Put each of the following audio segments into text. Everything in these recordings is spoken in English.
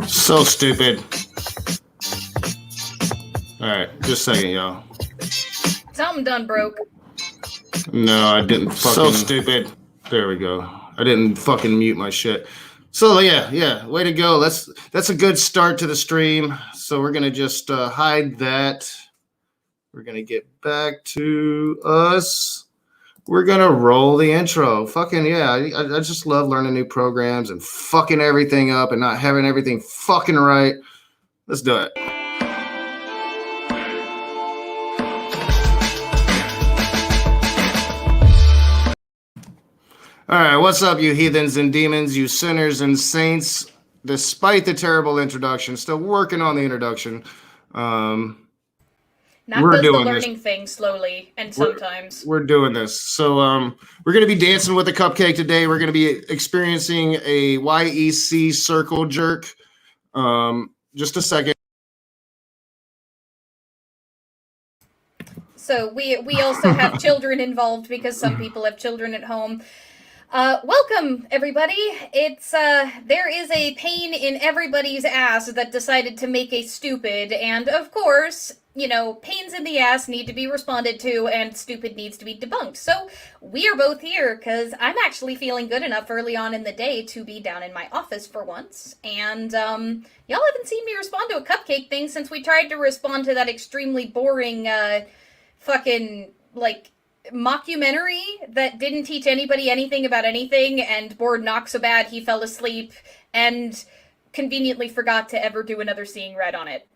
So stupid. Alright, just a second, y'all. Something done broke. No, I didn't fucking... So stupid. There we go. I didn't fucking mute my shit. So yeah, way to go. That's a good start to the stream. So we're gonna just hide that. We're gonna get back to us. We're gonna roll the intro. Fucking yeah, I just love learning new programs and fucking everything up and not having everything fucking right. Let's do it. All right, what's up, you heathens and demons, you sinners and saints? Despite the terrible introduction, still working on the introduction. Not does the learning thing slowly and sometimes. We're doing this. So we're going to be dancing with a cupcake today. We're going to be experiencing a YEC circle jerk. Just a second. So we also have children involved because some people have children at home. Welcome, everybody. It's, there is a pain in everybody's ass that decided to make a stupid, and of course, you know, pains in the ass need to be responded to, and stupid needs to be debunked. So, we are both here, because I'm actually feeling good enough early on in the day to be down in my office for once, and, y'all haven't seen me respond to a cupcake thing since we tried to respond to that extremely boring, fucking, like, mockumentary that didn't teach anybody anything about anything and bored Knock so bad he fell asleep and conveniently forgot to ever do another Seeing Red on it.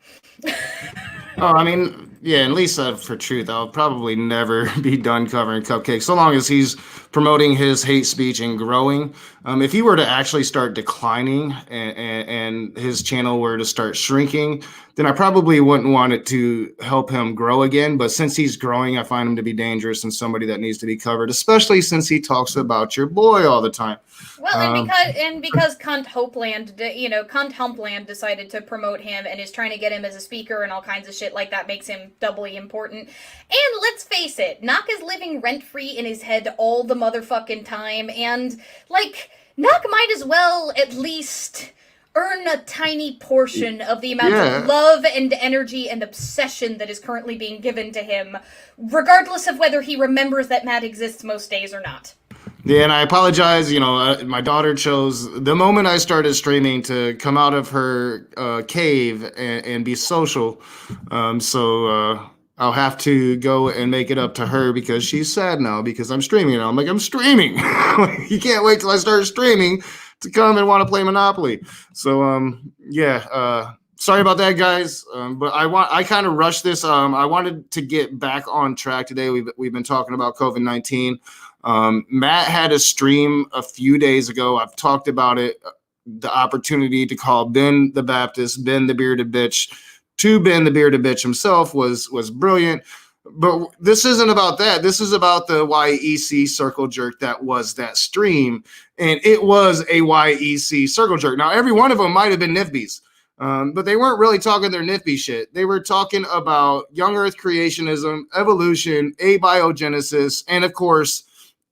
Oh, I mean, yeah, and Lisa, for truth, I'll probably never be done covering Cupcake so long as he's promoting his hate speech and growing. If he were to actually start declining and his channel were to start shrinking, then I probably wouldn't want it to help him grow again. But since he's growing, I find him to be dangerous and somebody that needs to be covered, especially since he talks about your boy all the time. Well, and because Cunt Hopeland, you know, Cunt Humpland decided to promote him and is trying to get him as a speaker and all kinds of shit like that makes him doubly important. And let's face it, Knock is living rent-free in his head all the motherfucking time, and, like, Knock might as well at least earn a tiny portion of the amount of love and energy and obsession that is currently being given to him, regardless of whether he remembers that Matt exists most days or not. Yeah, and I apologize, you know, my daughter chose the moment I started streaming to come out of her cave and be social. So I'll have to go and make it up to her because she's sad now because I'm streaming. And I'm like, I'm streaming. You can't wait till I start streaming to come and want to play Monopoly. So, yeah, sorry about that, guys. But I kind of rushed this. I wanted to get back on track today. We've been talking about COVID-19. Matt had a stream a few days ago. I've talked about it. The opportunity to call Ben the Baptist, Ben the Bearded Bitch, to Ben the Bearded Bitch himself was brilliant. But this isn't about that. This is about the YEC circle jerk that was that stream. And it was a YEC circle jerk. Now, every one of them might have been NIFBYs. But they weren't really talking their NIFBY shit. They were talking about young earth creationism, evolution, abiogenesis, and of course,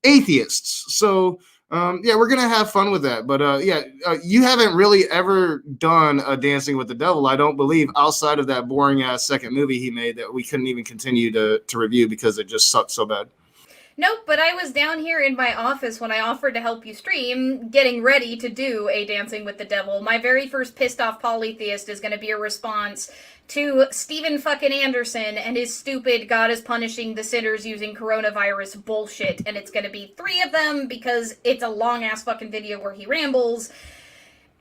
atheists. So, yeah, we're going to have fun with that. But you haven't really ever done a Dancing with the Devil, I don't believe, outside of that boring ass second movie he made that we couldn't even continue to review because it just sucked so bad. Nope, but I was down here in my office when I offered to help you stream, getting ready to do a Dancing with the Devil. My very first pissed off polytheist is going to be a response to Steven fucking Anderson and his stupid God is punishing the sinners using coronavirus bullshit. And it's going to be 3 of them because it's a long ass fucking video where he rambles.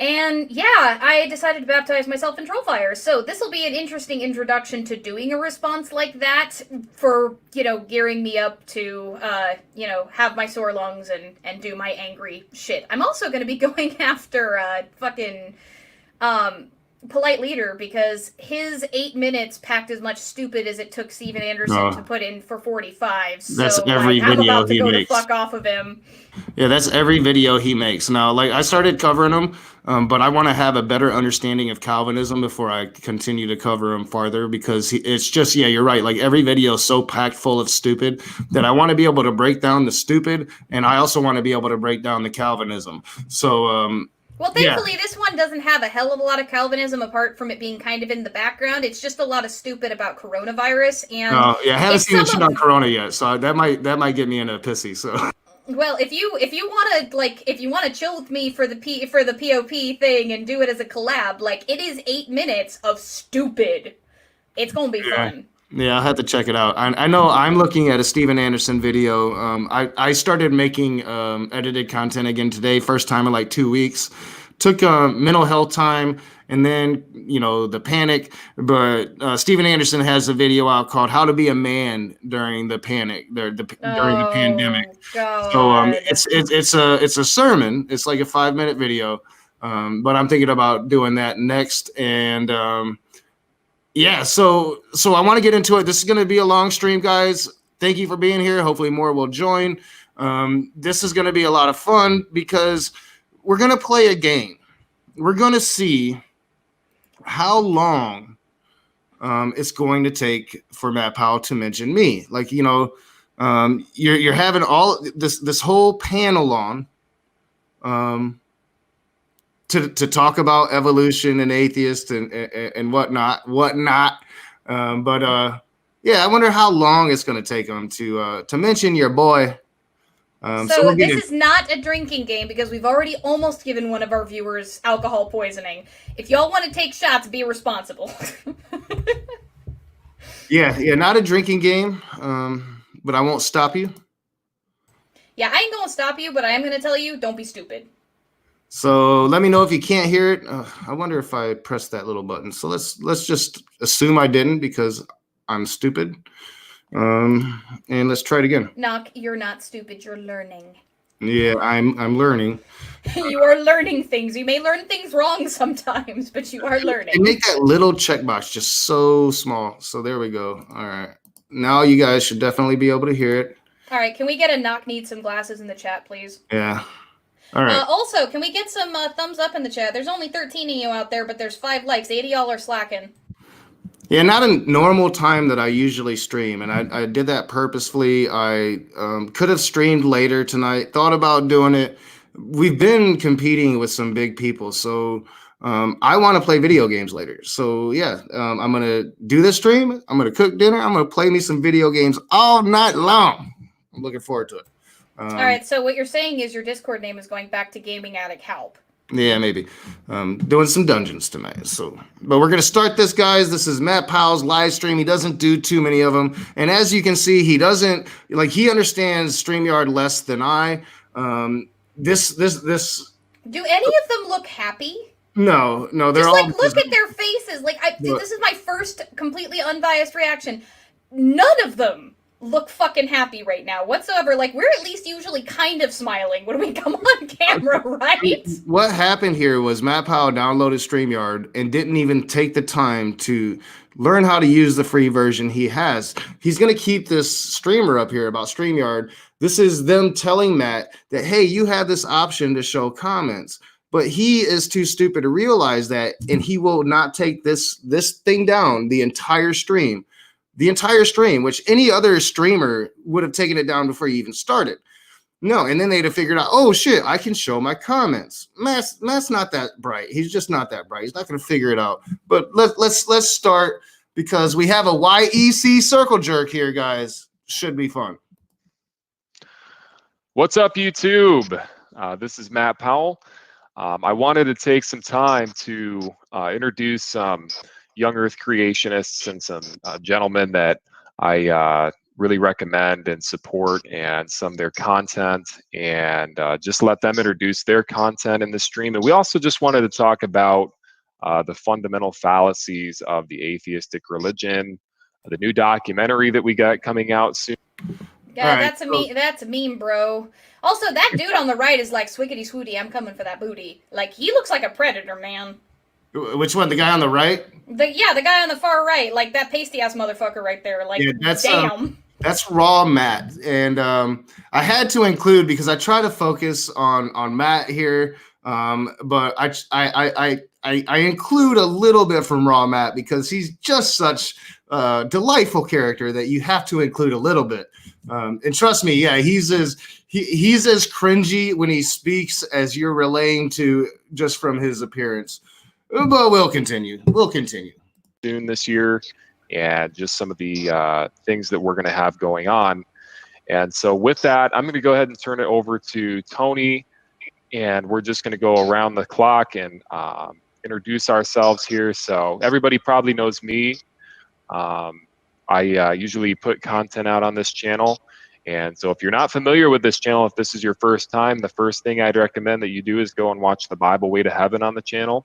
And yeah, I decided to baptize myself in Trollfire. So this will be an interesting introduction to doing a response like that for, you know, gearing me up to, you know, have my sore lungs and do my angry shit. I'm also going to be going after, polite leader, because his 8 minutes packed as much stupid as it took Steven Anderson to put in for 45. That's So, every like, I'm video about to he go to makes. fuck off of him. Yeah, that's every video he makes. Now, like I started covering him, but I want to have a better understanding of Calvinism before I continue to cover him farther because it's just, yeah, you're right. Like every video is so packed full of stupid that I want to be able to break down the stupid, and I also want to be able to break down the Calvinism. So, well, thankfully, this one doesn't have a hell of a lot of Calvinism apart from it being kind of in the background. It's just a lot of stupid about coronavirus. And yeah, I haven't seen the shit on Corona yet, so that might get me in a pissy. So. Well, if you want to chill with me for the POP thing and do it as a collab, like it is 8 minutes of stupid. It's gonna be fun. Yeah, I'll have to check it out. I know I'm looking at a Steven Anderson video. I started making edited content again today, first time in like 2 weeks. Took mental health time and then, the panic. But Steven Anderson has a video out called How to Be a Man During the Panic, during the pandemic. God. So it's a sermon. It's like a 5-minute video. But I'm thinking about doing that next. And yeah, so I want to get into it. This is going to be a long stream, guys. Thank you for being here. Hopefully more will join. This is going to be a lot of fun because we're going to play a game. We're going to see how long it's going to take for Matt Powell to mention me. Like, you're having all this whole panel on to talk about evolution and atheists and whatnot. But yeah, I wonder how long it's going to take them to mention your boy. So this is not a drinking game because we've already almost given one of our viewers alcohol poisoning. If y'all want to take shots, be responsible. Yeah, not a drinking game, but I won't stop you. Yeah, I ain't gonna stop you, but I am gonna tell you, don't be stupid. So let me know if you can't hear it. I wonder if I pressed that little button. So let's just assume I didn't because I'm stupid. And let's try it again. Knock, you're not stupid, you're learning. Yeah, I'm learning. You are learning things. You may learn things wrong sometimes, but you are learning. And make that little checkbox just so small. So there we go. All right. Now you guys should definitely be able to hear it. All right, can we get a knock needs some glasses in the chat, please? Yeah. All right. Also, can we get some thumbs up in the chat? There's only 13 of you out there, but there's 5 likes. 8 of y'all are slacking. Yeah, not a normal time that I usually stream, and I did that purposefully. I could have streamed later tonight, thought about doing it. We've been competing with some big people, so I want to play video games later. So yeah, I'm going to do this stream. I'm going to cook dinner. I'm going to play me some video games all night long. I'm looking forward to it. All right, so what you're saying is your Discord name is going back to Gaming Addict Help. Yeah, maybe. Doing some dungeons tonight. But we're going to start this, guys. This is Matt Powell's live stream. He doesn't do too many of them. And as you can see, he doesn't, he understands StreamYard less than I. This. Do any of them look happy? No, they're just all. Look at their faces. This is my first completely unbiased reaction. None of them look fucking happy right now whatsoever. We're at least usually kind of smiling when we come on camera, right? What happened here was Matt Powell downloaded StreamYard and didn't even take the time to learn how to use the free version he has. He's going to keep this streamer up here about StreamYard. This is them telling Matt that, hey, you have this option to show comments. But he is too stupid to realize that, and he will not take this thing down the entire stream. The entire stream, which any other streamer would have taken it down before he even started. No, and then they'd have figured out, oh shit, I can show my comments. Matt's not that bright. He's just not that bright. He's not going to figure it out. But let's start because we have a YEC circle jerk here, guys. Should be fun. What's up, YouTube? This is Matt Powell. I wanted to take some time to introduce some young Earth creationists and some gentlemen that I really recommend and support and some of their content, and just let them introduce their content in the stream. And we also just wanted to talk about the fundamental fallacies of the atheistic religion, the new documentary that we got coming out soon. Yeah, right. That's a meme, bro. Also, that dude on the right is like swiggity swooty. I'm coming for that booty. He looks like a predator, man. Which one? The guy on the right? The guy on the far right, like that pasty ass motherfucker right there. Like, Yeah, damn. That's raw Matt, and I had to include because I try to focus on Matt here, but I include a little bit from raw Matt because he's just such a delightful character that you have to include a little bit. And trust me, yeah, he's as cringy when he speaks as you're relaying to just from his appearance. But we'll continue. Soon this year, and just some of the things that we're going to have going on. And so with that, I'm going to go ahead and turn it over to Tony, and we're just going to go around the clock and introduce ourselves here. So everybody probably knows me. I usually put content out on this channel. And so if you're not familiar with this channel, if this is your first time, the first thing I'd recommend that you do is go and watch the Bible Way to Heaven on the channel.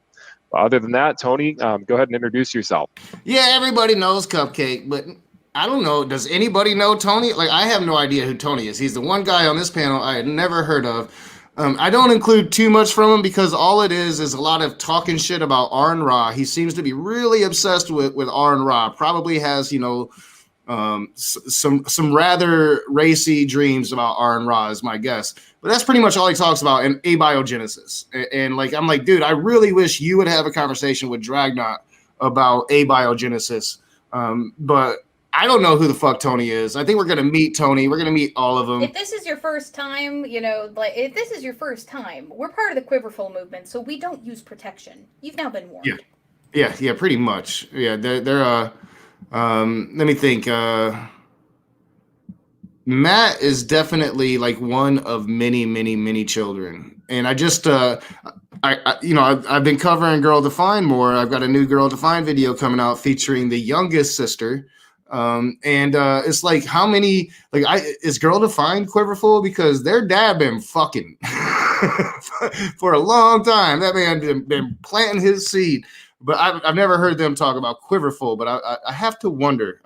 But other than that, Tony, go ahead and introduce yourself. Yeah, everybody knows Cupcake, but I don't know. Does anybody know Tony? Like, I have no idea who Tony is. He's the one guy on this panel I had never heard of. I don't include too much from him because all it is a lot of talking shit about Aaron Ra. He seems to be really obsessed with Aaron Ra. Probably has, some rather racy dreams about Aaron Ra is my guess. But that's pretty much all he talks about in abiogenesis. And like, I'm like, dude, I really wish you would have a conversation with Dragnot about abiogenesis. But I don't know who the fuck Tony is. I think we're going to meet Tony. We're going to meet all of them. If this is your first time, we're part of the Quiverful movement, so we don't use protection. You've now been warned. Yeah, pretty much. Yeah, they're let me think. Matt is definitely like one of many, many, many children. And I just, I've been covering Girl Defined more. I've got a new Girl Defined video coming out featuring the youngest sister. It's like, how many, is Girl Defined Quiverful? Because their dad been fucking for a long time. That man been planting his seed. But I've never heard them talk about Quiverful, but I have to wonder.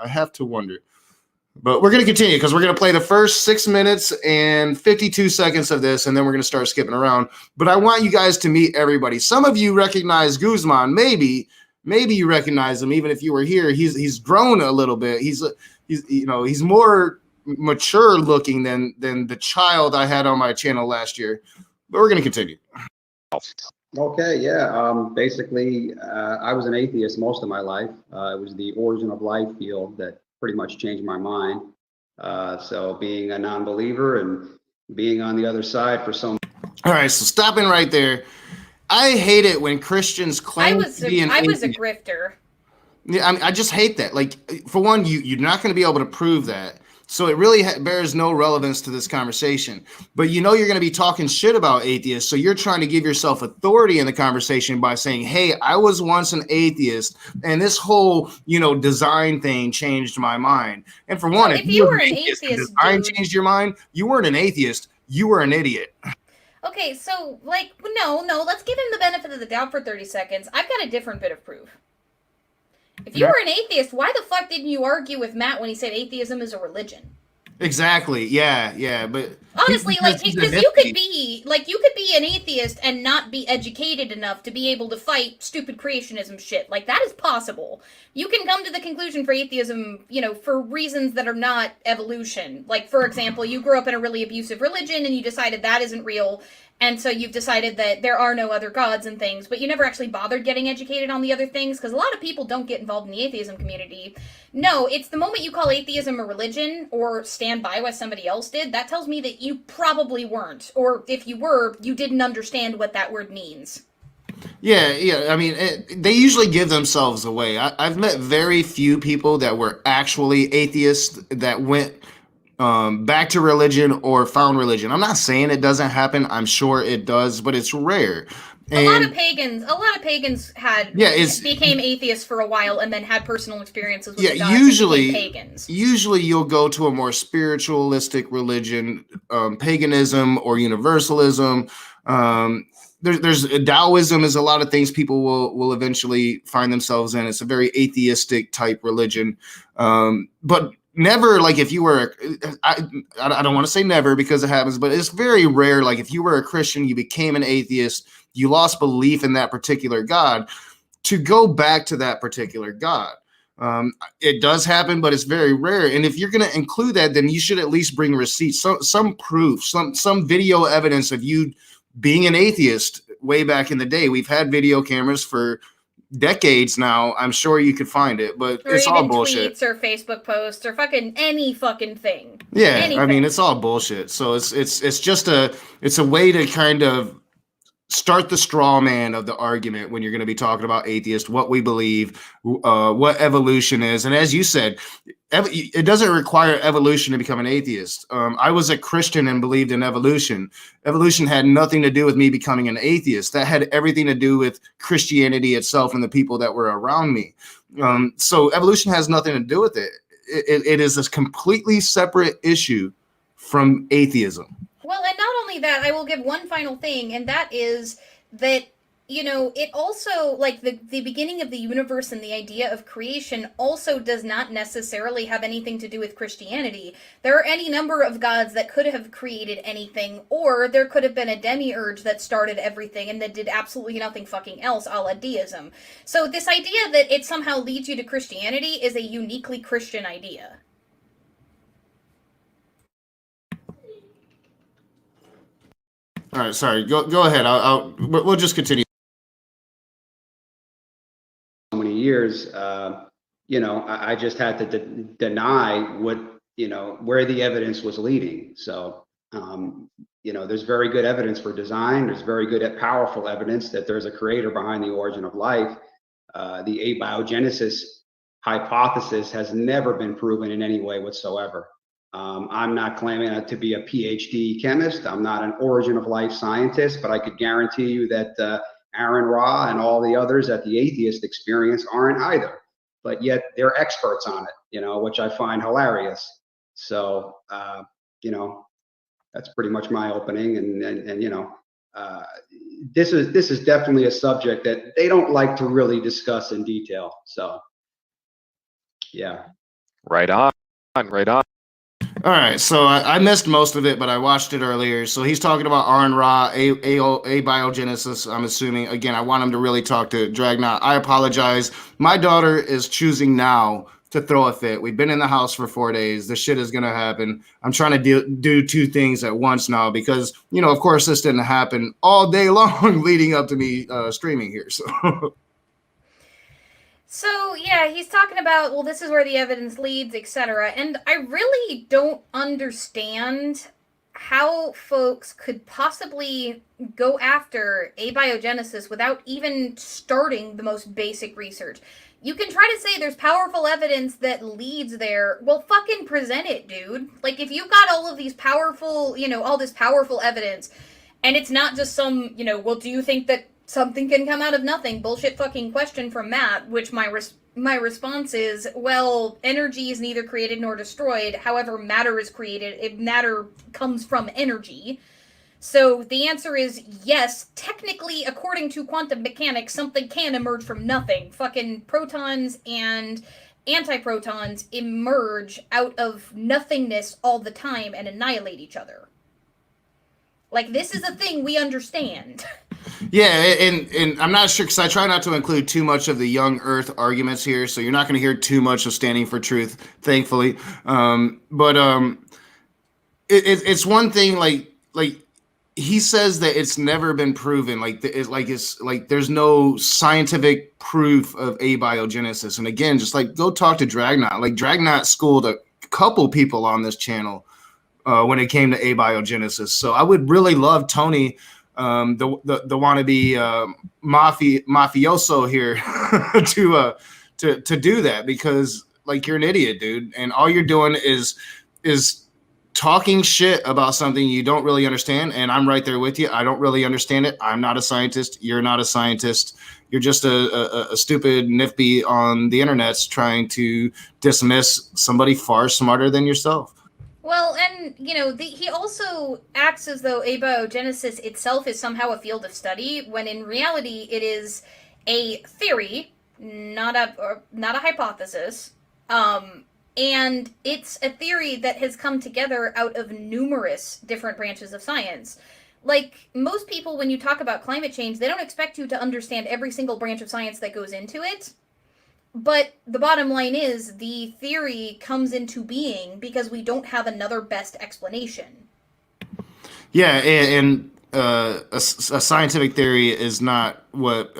But we're going to continue because we're going to play the first 6 minutes and 52 seconds of this, and then we're going to start skipping around. But I want you guys to meet everybody. Some of you recognize Guzman. Maybe you recognize him, even if you were here. He's grown a little bit. He's more mature looking than the child I had on my channel last year. But we're going to continue. Okay, yeah. Basically, I was an atheist most of my life. It was the origin of life field that pretty much changed my mind. So being a non-believer and being on the other side for so. All right, so stopping right there. I hate it when Christians claim to be an atheist. I was a grifter. Yeah, I just hate that. Like, for one, you're not going to be able to prove that. So it really bears no relevance to this conversation. But you're going to be talking shit about atheists. So you're trying to give yourself authority in the conversation by saying, hey, I was once an atheist, and this whole, design thing changed my mind. And for one, if you were an atheist, design changed your mind, you weren't an atheist, you were an idiot. Okay, so, no, let's give him the benefit of the doubt for 30 seconds. I've got a different bit of proof. If you were an atheist, why the fuck didn't you argue with Matt when he said atheism is a religion? Exactly. Yeah. But honestly, because you could be an atheist and not be educated enough to be able to fight stupid creationism shit. Like, that is possible. You can come to the conclusion for atheism, for reasons that are not evolution. Like, for example, you grew up in a really abusive religion and you decided that isn't real. And so you've decided that there are no other gods and things, but you never actually bothered getting educated on the other things, because a lot of people don't get involved in the atheism community. No, it's the moment you call atheism a religion or stand by what somebody else did, that tells me that you probably weren't. Or if you were, you didn't understand what that word means. Yeah. I mean, they usually give themselves away. I've met very few people that were actually atheists that went back to religion or found religion. I'm not saying it doesn't happen. I'm sure it does, but it's rare. A lot of pagans became atheists for a while and then had personal experiences with the gods usually and became pagans. Usually you'll go to a more spiritualistic religion, paganism or universalism. There's Taoism is a lot of things people will eventually find themselves in. It's a very atheistic type religion. But never, like, if you were, I don't want to say never because it happens, but it's very rare. Like, if you were a Christian, you became an atheist, you lost belief in that particular God. to go back to that particular God. It does happen, but it's very rare. And if you're going to include that, then you should at least bring receipts, some proof, some video evidence of you being an atheist way back in the day. We've had video cameras for decades now. I'm sure you could find it, but or it's even all bullshit. Tweets or Facebook posts or fucking any fucking thing. Yeah, Anything. I mean, it's all bullshit. So it's just a way to kind of start the straw man of the argument when you're going to be talking about atheist, what we believe, what evolution is. And as you said, it doesn't require evolution to become an atheist. I was a Christian and believed in evolution. Evolution had nothing to do with me becoming an atheist. That had everything to do with Christianity itself and the people that were around me. So evolution has nothing to do with it. It is a completely separate issue from atheism. Well, and not only that, I will give one final thing, and that is that, you know, it also, like, the beginning of the universe and the idea of creation also does not necessarily have anything to do with Christianity. There are any number of gods that could have created anything, or there could have been a demiurge that started everything and that did absolutely nothing fucking else, a la deism. So this idea that it somehow leads you to Christianity is a uniquely Christian idea. All right, sorry. Go ahead. We'll just continue. So many years, you know, I just had to deny what, you know, where the evidence was leading. So, you know, there's very good evidence for design. There's very good, powerful evidence that there's a creator behind the origin of life. The abiogenesis hypothesis has never been proven in any way whatsoever. I'm not claiming to be a PhD chemist. I'm not an origin of life scientist, but I could guarantee you that Aaron Ra and all the others at the atheist experience aren't either. But yet they're experts on it, you know, which I find hilarious. So, you know, that's pretty much my opening. And you know, this is definitely a subject that they don't like to really discuss in detail. So, yeah. Right on, right on. All right, so I missed most of it, but I watched it earlier. So he's talking about Aaron Ra, abiogenesis, I'm assuming. Again, I want him to really talk to Dragnaut. I apologize. My daughter is choosing now to throw a fit. We've been in the house for 4 days. This shit is going to happen. I'm trying to do two things at once now because, you know, of course, this didn't happen all day long leading up to me streaming here. So... So, yeah, he's talking about, well, this is where the evidence leads, etc. And I really don't understand how folks could possibly go after abiogenesis without even starting the most basic research. You can try to say there's powerful evidence that leads there. Well, fucking present it, dude. Like, if you've got all of these powerful, you know, all this powerful evidence, and it's not just some, you know, well, do you think that something can come out of nothing bullshit fucking question from Matt, which my response is, well, energy is neither created nor destroyed. However, matter is created. If matter comes from energy. So the answer is yes, technically, according to quantum mechanics, something can emerge from nothing. Fucking protons and antiprotons emerge out of nothingness all the time and annihilate each other. Like, this is a thing we understand. Yeah, and I'm not sure because I try not to include too much of the young Earth arguments here, so you're not going to hear too much of standing for truth, thankfully. But it's one thing like he says that it's never been proven. It's like there's no scientific proof of abiogenesis. And again, just like go talk to Dragnaut. Like Dragnaut schooled a couple people on this channel when it came to abiogenesis. So I would really love Tony. The wannabe mafioso here to do that because like you're an idiot, dude, and all you're doing is talking shit about something you don't really understand. And I'm right there with you. I don't really understand it. I'm not a scientist. You're not a scientist. You're just a stupid nifty on the internet's trying to dismiss somebody far smarter than yourself. Well, and, you know, he also acts as though abiogenesis itself is somehow a field of study, when in reality it is a theory, not a hypothesis, and it's a theory that has come together out of numerous different branches of science. like, most people, when you talk about climate change, they don't expect you to understand every single branch of science that goes into it. But the bottom line is, the theory comes into being because we don't have another best explanation. Yeah, and a scientific theory is not what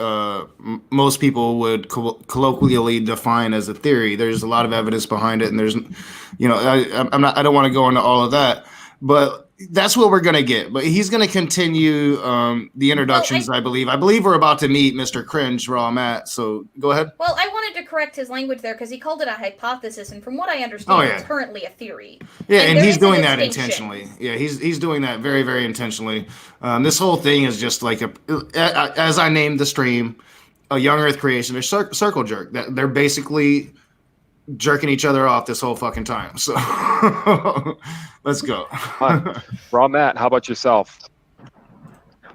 most people would colloquially define as a theory. There's a lot of evidence behind it, and there's, I don't want to go into all of that, but that's what we're going to get. But he's going to continue the introductions, I believe. I believe we're about to meet Mr. Cringe, Raw Matt, so go ahead. Well, I wanted to correct his language there because he called it a hypothesis, and from what I understand, it's currently a theory. Yeah, and he's doing that intentionally. Yeah, he's doing that very, very intentionally. This whole thing is just like as I named the stream, a young Earth creation, a circle jerk. That they're basically jerking each other off this whole fucking time. So let's go. Raw Matt, how about yourself?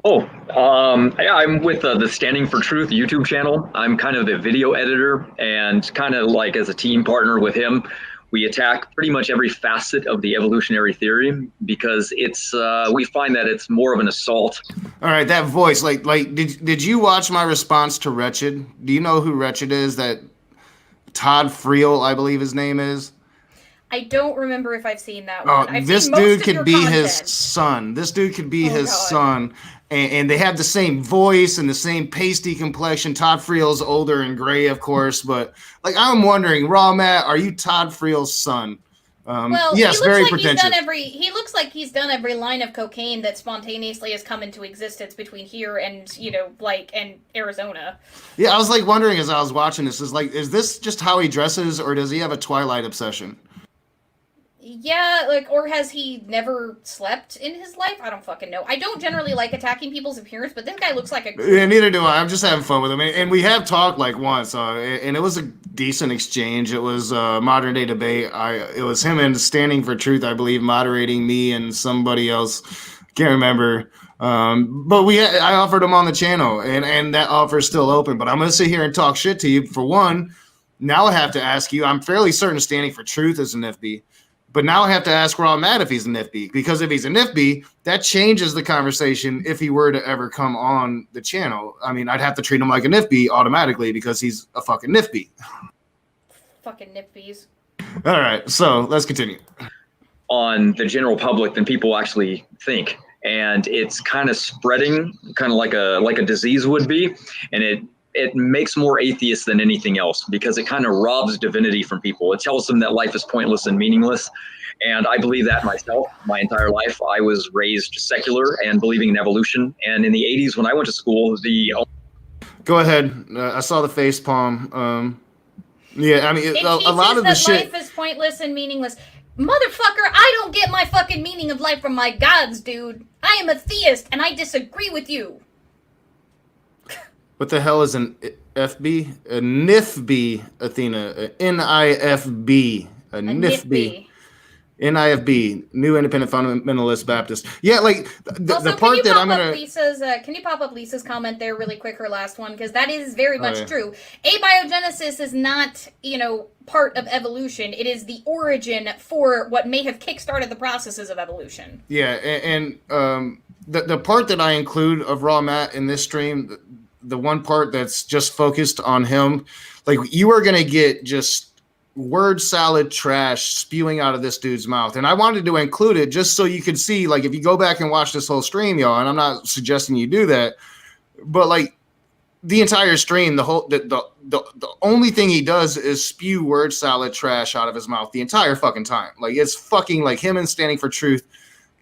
I'm with the Standing for Truth YouTube channel. I'm kind of the video editor, and kind of like as a team partner with him, we attack pretty much every facet of the evolutionary theory because it's we find that it's more of an assault. All right, that voice, like did you watch my response to Wretched? Do you know who Wretched is? That Todd Friel, I believe his name is. I don't remember if I've seen that one. This dude could be his son. This dude could be his son. And they have the same voice and the same pasty complexion. Todd Friel's older and gray, of course. But, like, I'm wondering, Raw Matt, are you Todd Friel's son? Well, yes, very pretentious. He looks like he's done every line of cocaine that spontaneously has come into existence between here and, and Arizona. Yeah, I was, like, wondering as I was watching this, is this just how he dresses, or does he have a Twilight obsession? Yeah, or has he never slept in his life? I don't fucking know. I don't generally like attacking people's appearance, but this guy looks like a... Yeah, neither do I. I'm just having fun with him. And we have talked, once, and it was a decent exchange. It was a modern day debate. It was him and Standing for Truth, I believe, moderating me and somebody else. Can't remember. But I offered him on the channel, and that offer is still open. But I'm going to sit here and talk shit to you. For one, now I have to ask you, I'm fairly certain Standing for Truth is an FB. But now I have to ask Raw Matt if he's an FB, because if he's an FB, that changes the conversation if he were to ever come on the channel. I mean, I'd have to treat him like an FB automatically because he's a fucking NIFB. Fucking NIFBs. All right, so let's continue. On the general public than people actually think. And it's kind of spreading, kind of like a disease would be. And it makes more atheists than anything else because it kind of robs divinity from people. It tells them that life is pointless and meaningless. And I believe that myself, my entire life. I was raised secular and believing in evolution. And in the 80s, when I went to school, Go ahead. I saw the face palm. Yeah, I mean, a lot of the shit. Life is pointless and meaningless. Motherfucker, I don't get my fucking meaning of life from my gods, dude. I am a theist, and I disagree with you. What the hell is an FB? A NIFB, Athena. A NIFB. A NIFB. NIFB, New Independent Fundamentalist Baptist. Yeah, the part that I'm gonna. Can you pop up Lisa's comment there really quick? Her last one, because that is very much true. Abiogenesis is not, part of evolution. It is the origin for what may have kickstarted the processes of evolution. Yeah, and the part that I include of Raw Matt in this stream, the one part that's just focused on him, you are gonna get just word salad trash spewing out of this dude's mouth. And I wanted to include it just so you could see, if you go back and watch this whole stream, y'all, and I'm not suggesting you do that, but the entire stream, the only thing he does is spew word salad trash out of his mouth the entire fucking time. It's fucking him and Standing for Truth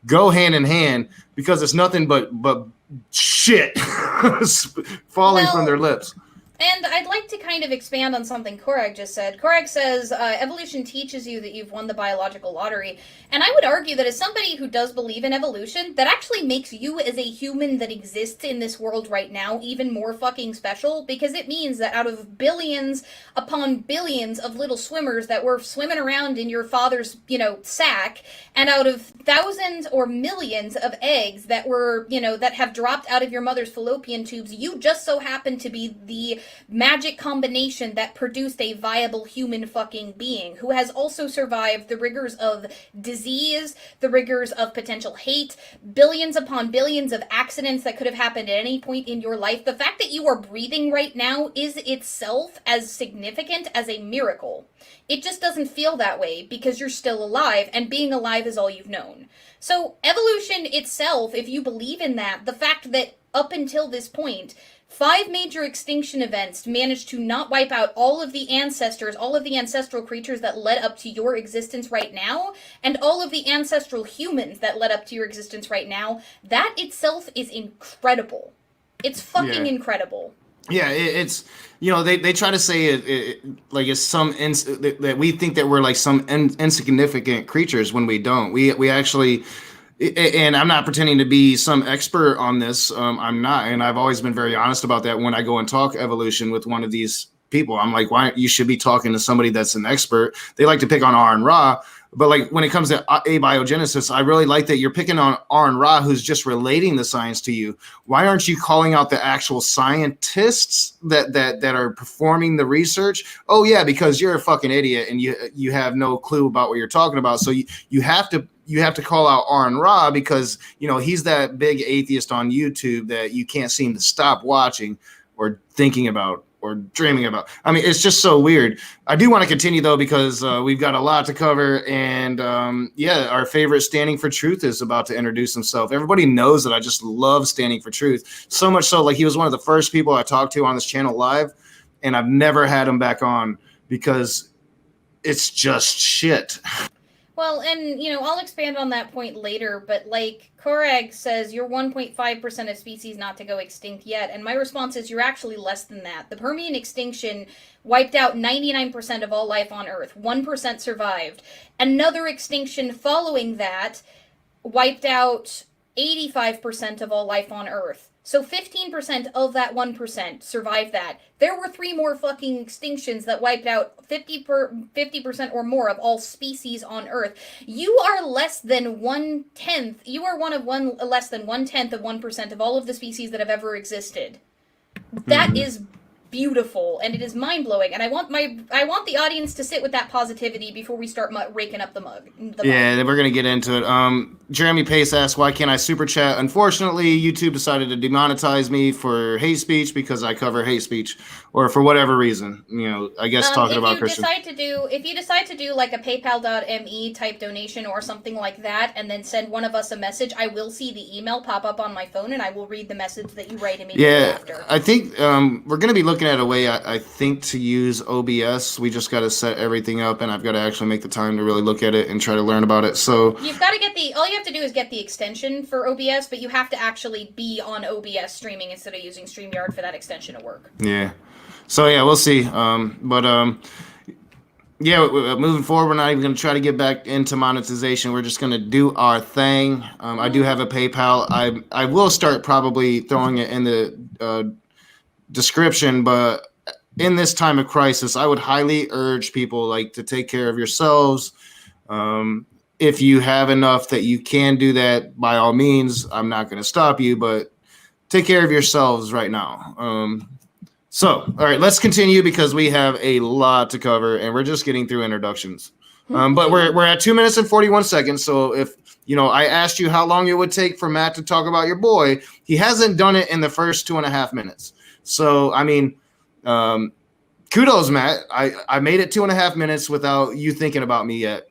go hand in hand because it's nothing but shit falling from their lips. And I'd like to kind of expand on something Korag just said. Korag says, evolution teaches you that you've won the biological lottery. And I would argue that as somebody who does believe in evolution, that actually makes you as a human that exists in this world right now even more fucking special, because it means that out of billions upon billions of little swimmers that were swimming around in your father's, sack, and out of thousands or millions of eggs that were, that have dropped out of your mother's fallopian tubes, you just so happen to be the magic combination that produced a viable human fucking being who has also survived the rigors of disease, the rigors of potential hate, billions upon billions of accidents that could have happened at any point in your life. The fact that you are breathing right now is itself as significant as a miracle. It just doesn't feel that way because you're still alive, and being alive is all you've known. So evolution itself, if you believe in that, the fact that up until this point, 5 major extinction events managed to not wipe out all of the ancestors, all of the ancestral creatures that led up to your existence right now, and all of the ancestral humans that led up to your existence right now, that itself is incredible. It's fucking incredible. Yeah, it's, you know, they try to say it like it's that we think that we're like some insignificant creatures when we don't. We actually, and I'm not pretending to be some expert on this. I'm not, and I've always been very honest about that when I go and talk evolution with one of these people. I'm like, why you should be talking to somebody that's an expert. They like to pick on R and Ra. But like when it comes to abiogenesis, I really like that you're picking on R and Ra, who's just relating the science to you. Why aren't you calling out the actual scientists that are performing the research? Oh yeah, because you're a fucking idiot and you have no clue about what you're talking about. So you have to call out R and Ra because, you know, he's that big atheist on YouTube that you can't seem to stop watching or thinking about or dreaming about. I mean, it's just so weird. I do want to continue though, because we've got a lot to cover, and our favorite Standing for Truth is about to introduce himself. Everybody knows that I just love Standing for Truth, so much so like he was one of the first people I talked to on this channel live, and I've never had him back on because it's just shit. Well, and, you know, I'll expand on that point later, but, like, Korag says, you're 1.5% of species not to go extinct yet, and my response is you're actually less than that. The Permian extinction wiped out 99% of all life on Earth. 1% survived. Another extinction following that wiped out 85% of all life on Earth. So 15% of that 1% survived that. There were 3 more fucking extinctions that wiped out 50% or more of all species on Earth. You are less than 1/10. You are less than 1/10 of 1% of all of the species that have ever existed. That is beautiful, and it is mind-blowing, and I want the audience to sit with that positivity before we start raking up the mug. Then we're gonna get into it. Jeremy Pace asks, why can't I super chat? Unfortunately, YouTube decided to demonetize me for hate speech because I cover hate speech, or for whatever reason. You know, I guess talking about Christian. If you decide to do like a PayPal.me type donation or something like that, and then send one of us a message, I will see the email pop up on my phone, and I will read the message that you write immediately after. I think we're gonna be looking at a way I think to use OBS. We just got to set everything up, and I've got to actually make the time to really look at it and try to learn about it. So you've got to get all you have to do is get the extension for OBS, but you have to actually be on OBS streaming instead of using StreamYard for that extension to work. Yeah. So yeah, we'll see. Moving forward, we're not even going to try to get back into monetization. We're just going to do our thing. I do have a PayPal. I will start probably throwing it in the description, but in this time of crisis, I would highly urge people like to take care of yourselves. If you have enough that you can do that, by all means, I'm not going to stop you, but take care of yourselves right now. All right, let's continue because we have a lot to cover, and we're just getting through introductions. But we're at 2 minutes and 41 seconds. So if I asked you how long it would take for Matt to talk about your boy, he hasn't done it in the first 2.5 minutes. So I mean, kudos, Matt. I made it 2.5 minutes without you thinking about me yet.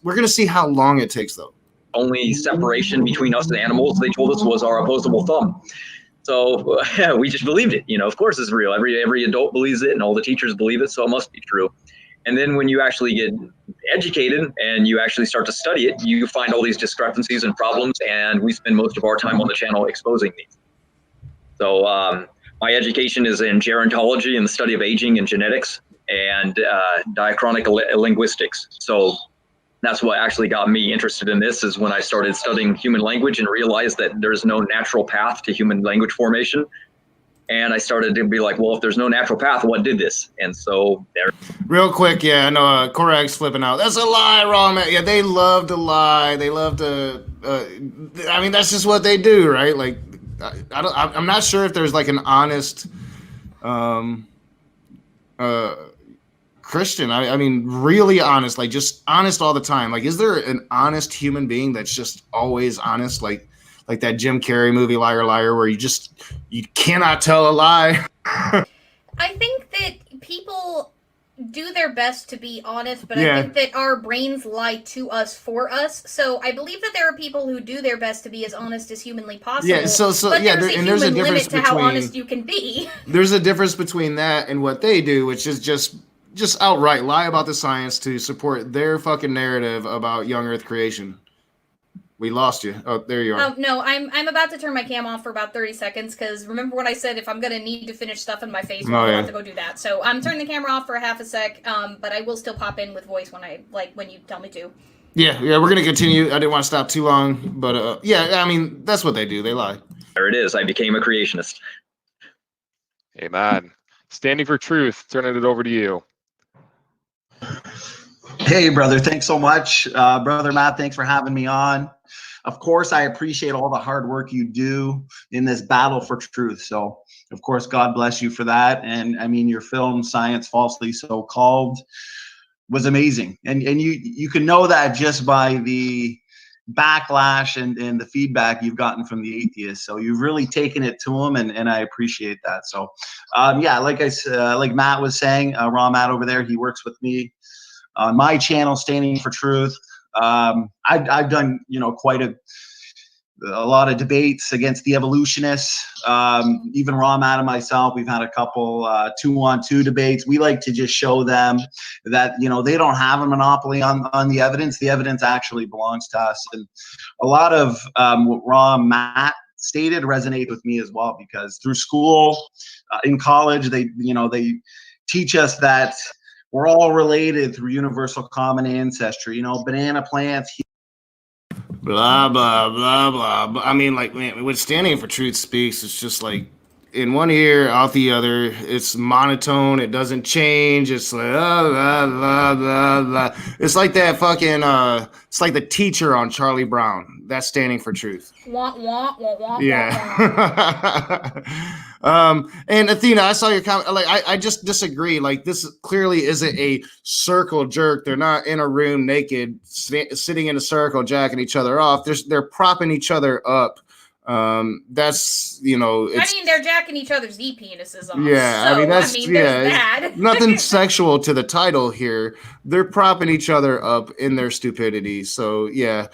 We're gonna see how long it takes, though. Only separation between us and animals, they told us, was our opposable thumb. So we just believed it. Of course it's real. Every adult believes it, and all the teachers believe it, so it must be true. And then when you actually get educated and you actually start to study it, you find all these discrepancies and problems, and we spend most of our time on the channel exposing these. So my education is in gerontology and the study of aging and genetics, and diachronic linguistics. So that's what actually got me interested in this, is when I started studying human language and realized that there's no natural path to human language formation. And I started to be like, well, if there's no natural path, what did this? And so there. Real quick, yeah, I know Korag's flipping out. That's a lie, Raw Man. Yeah, they love to lie. They love to. That's just what they do, right? Like, I'm not sure if there's like an honest um, Christian. I mean, really honest, like just honest all the time. Like, is there an honest human being that's just always honest? Like that Jim Carrey movie, Liar Liar, where you cannot tell a lie. I think that people do their best to be honest, but I think that our brains lie to us for us. So I believe that there are people who do their best to be as honest as humanly possible. Yeah, but yeah, there's a difference limit to how honest you can be. There's a difference between that and what they do, which is just outright lie about the science to support their fucking narrative about young Earth creation. We lost you. Oh, there you are. Oh, no, I'm about to turn my cam off for about 30 seconds, because remember when I said if I'm going to need to finish stuff in my face, I'll have to go do that. So I'm turning the camera off for a half a sec, but I will still pop in with voice when you tell me to. Yeah, we're going to continue. I didn't want to stop too long, but yeah, I mean, that's what they do. They lie. There it is. I became a creationist. Amen. Standing for truth, turning it over to you. Hey, brother. Thanks so much. Brother Matt, thanks for having me on. Of course, I appreciate all the hard work you do in this battle for truth. So, of course, God bless you for that. And I mean, your film, Science Falsely So Called, was amazing. And you can know that just by the backlash and the feedback you've gotten from the atheists. So you've really taken it to them, and I appreciate that. So, yeah, like Matt was saying, Raw Matt over there, he works with me on my channel, Standing for Truth. I've done, quite a lot of debates against the evolutionists. Even Raw Matt and myself, we've had a couple 2-on-2 debates. We like to just show them that, they don't have a monopoly on the evidence. The evidence actually belongs to us. And a lot of what Raw Matt stated resonated with me as well, because through school, in college, they teach us that we're all related through universal common ancestry, banana plants. Blah, blah, blah, blah. I mean, like, man, when Standing for Truth speaks, it's just like in one ear, out the other. It's monotone. It doesn't change. It's like, blah, blah, blah, blah. It's like that fucking, it's like the teacher on Charlie Brown. That's Standing for Truth. Wah, wah, wah, wah, yeah. And Athena, I saw your comment. Like, I just disagree. Like, this clearly isn't a circle jerk. They're not in a room naked, sitting in a circle, jacking each other off. They're propping each other up. That's, it's, I mean, they're jacking each other's penises off. Yeah, so, there's that. Nothing sexual to the title here. They're propping each other up in their stupidity. So yeah,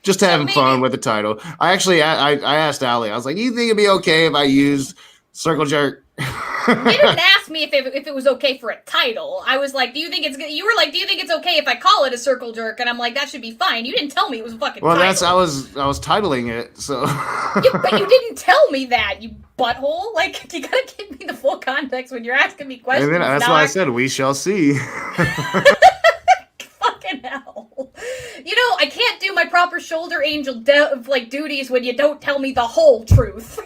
just having fun with the title. I asked Allie. I was like, "Do you think it'd be okay if I used circle jerk?" You didn't ask me if it was okay for a title. I was like, "Do you think it's?" You were like, "Do you think it's okay if I call it a circle jerk?" And I'm like, "That should be fine." You didn't tell me it was a fucking. Well, title. I was titling it, so. But you didn't tell me that, you butthole. Like, you gotta give me the full context when you're asking me questions. And then that's why I said we shall see. Fucking hell. I can't do my proper shoulder angel duties when you don't tell me the whole truth.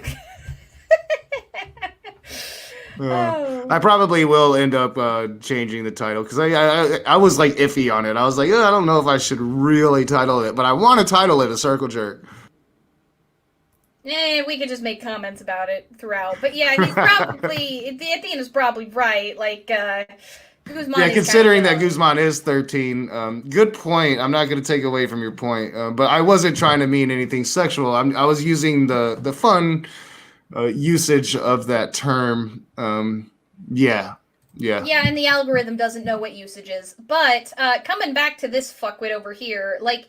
I probably will end up changing the title, because I was like iffy on it. I was like, I don't know if I should really title it, but I want to title it a circle jerk. We could just make comments about it throughout. But yeah, he's probably, Athena's probably right. Like, Guzman. Yeah, considering that Guzman is 13. Good point. I'm not going to take away from your point, but I wasn't trying to mean anything sexual. I was using the fun usage of that term. Yeah, and the algorithm doesn't know what usage is. But coming back to this fuckwit over here, like,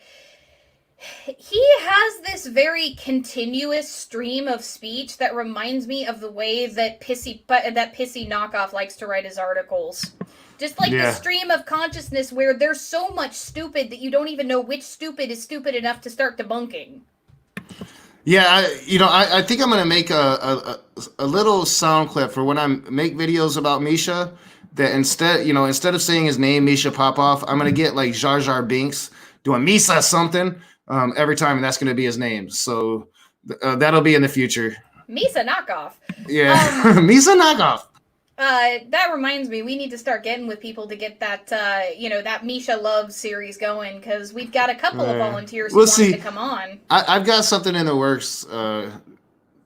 he has this very continuous stream of speech that reminds me of the way that pissy knockoff likes to write his articles. Just like the stream of consciousness where there's so much stupid that you don't even know which stupid is stupid enough to start debunking. Yeah, I think I'm gonna make a little sound clip for when I make videos about Misha. That instead of saying his name, Misha Popoff, I'm gonna get like Jar Jar Binks doing Misa something every time, and that's gonna be his name. So that'll be in the future. Misa knockoff. Yeah, Misa knockoff. That reminds me, we need to start getting with people to get that, that Misha Love series going, because we've got a couple of volunteers who want to come on. I've got something in the works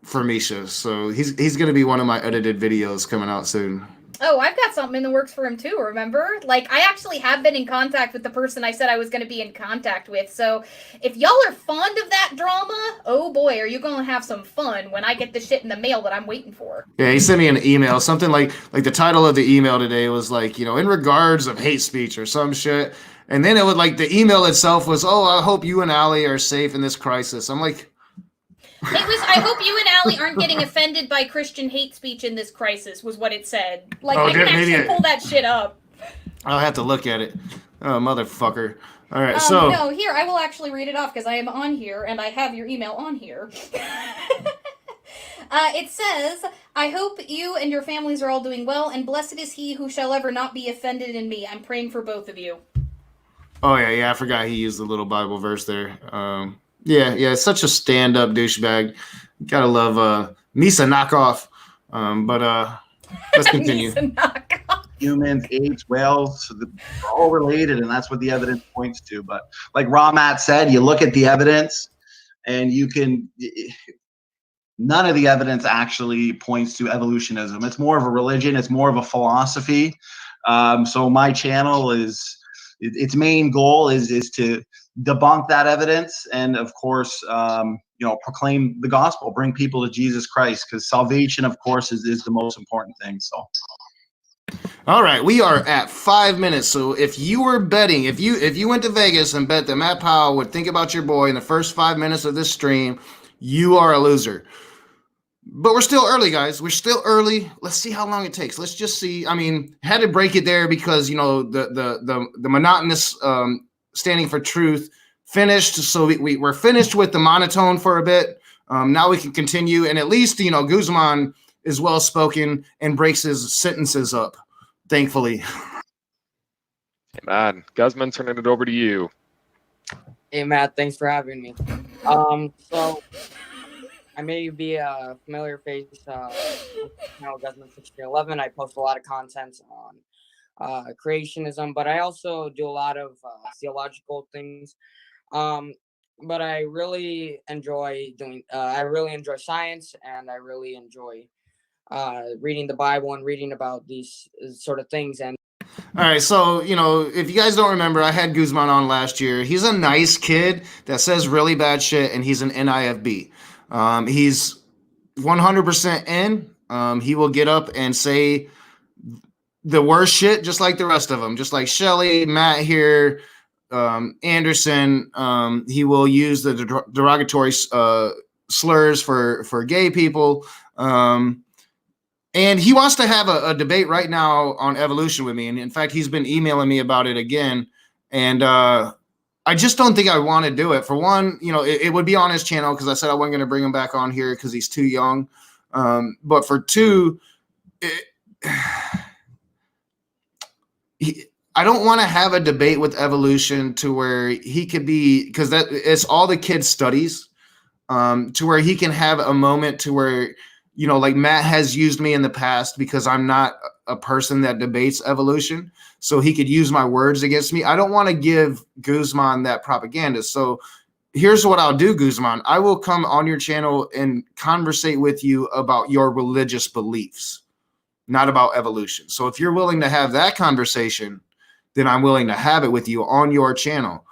for Misha. So he's gonna be one of my edited videos coming out soon. Oh, I've got something in the works for him too, remember? Like, I actually have been in contact with the person I said I was going to be in contact with. So, if y'all are fond of that drama, oh boy, are you going to have some fun when I get the shit in the mail that I'm waiting for. Yeah, he sent me an email, something like the title of the email today was like, in regards of hate speech or some shit. And then it would like the email itself was, oh, I hope you and Allie are safe in this crisis. I'm like, it was, I hope you and Allie aren't getting offended by Christian hate speech in this crisis, was what it said. Like, I can actually pull that shit up. I'll have to look at it. Oh, motherfucker. All right, so. No, here, I will actually read it off because I am on here and I have your email on here. It says, I hope you and your families are all doing well, and blessed is he who shall ever not be offended in me. I'm praying for both of you. Oh, yeah, I forgot he used the little Bible verse there. Yeah, such a stand-up douchebag. Gotta love Misa knockoff. But let's continue. Misa knockoff. Humans, apes, whales, so they're all related, and that's what the evidence points to. But like Matt said, you look at the evidence, and you can. None of the evidence actually points to evolutionism. It's more of a religion. It's more of a philosophy. So my channel its main goal is to debunk that evidence and, of course, proclaim the gospel, bring people to Jesus Christ, because salvation, of course, is the most important thing. So. All right, we are at 5 minutes. So if you were betting, if you went to Vegas and bet that Matt Powell would think about your boy in the first 5 minutes of this stream, you are a loser. But we're still early, guys. We're still early. Let's see how long it takes. Let's just see. I mean, had to break it there because the monotonous standing for truth finished. So we're finished with the monotone for a bit. Now we can continue, and at least Guzman is well spoken and breaks his sentences up. Thankfully. Hey, man, Guzman, turning it over to you. Hey, Matt, thanks for having me. So I may be a familiar face. Guzman 1611. I post a lot of content on creationism, but I also do a lot of theological things. But I really enjoy doing. I really enjoy science, and I really enjoy reading the Bible and reading about these sort of things. And all right, so if you guys don't remember, I had Guzman on last year. He's a nice kid that says really bad shit, and he's an NIFB. He's 100% in. He will get up and say the worst shit, just like the rest of them, just like Shelly, Matt here, Anderson. He will use the derogatory slurs for gay people. And he wants to have a debate right now on evolution with me. And in fact, he's been emailing me about it again. And I just don't think I want to do it. For one, it would be on his channel because I said I wasn't going to bring him back on here because he's too young. But for two, I don't want to have a debate with evolution to where he could be, because that it's all the kid studies, to where he can have a moment to where, like Matt has used me in the past because I'm not a person that debates evolution. So he could use my words against me. I don't want to give Guzman that propaganda. So here's what I'll do, Guzman. I will come on your channel and conversate with you about your religious beliefs, not about evolution. So if you're willing to have that conversation, then I'm willing to have it with you on your channel.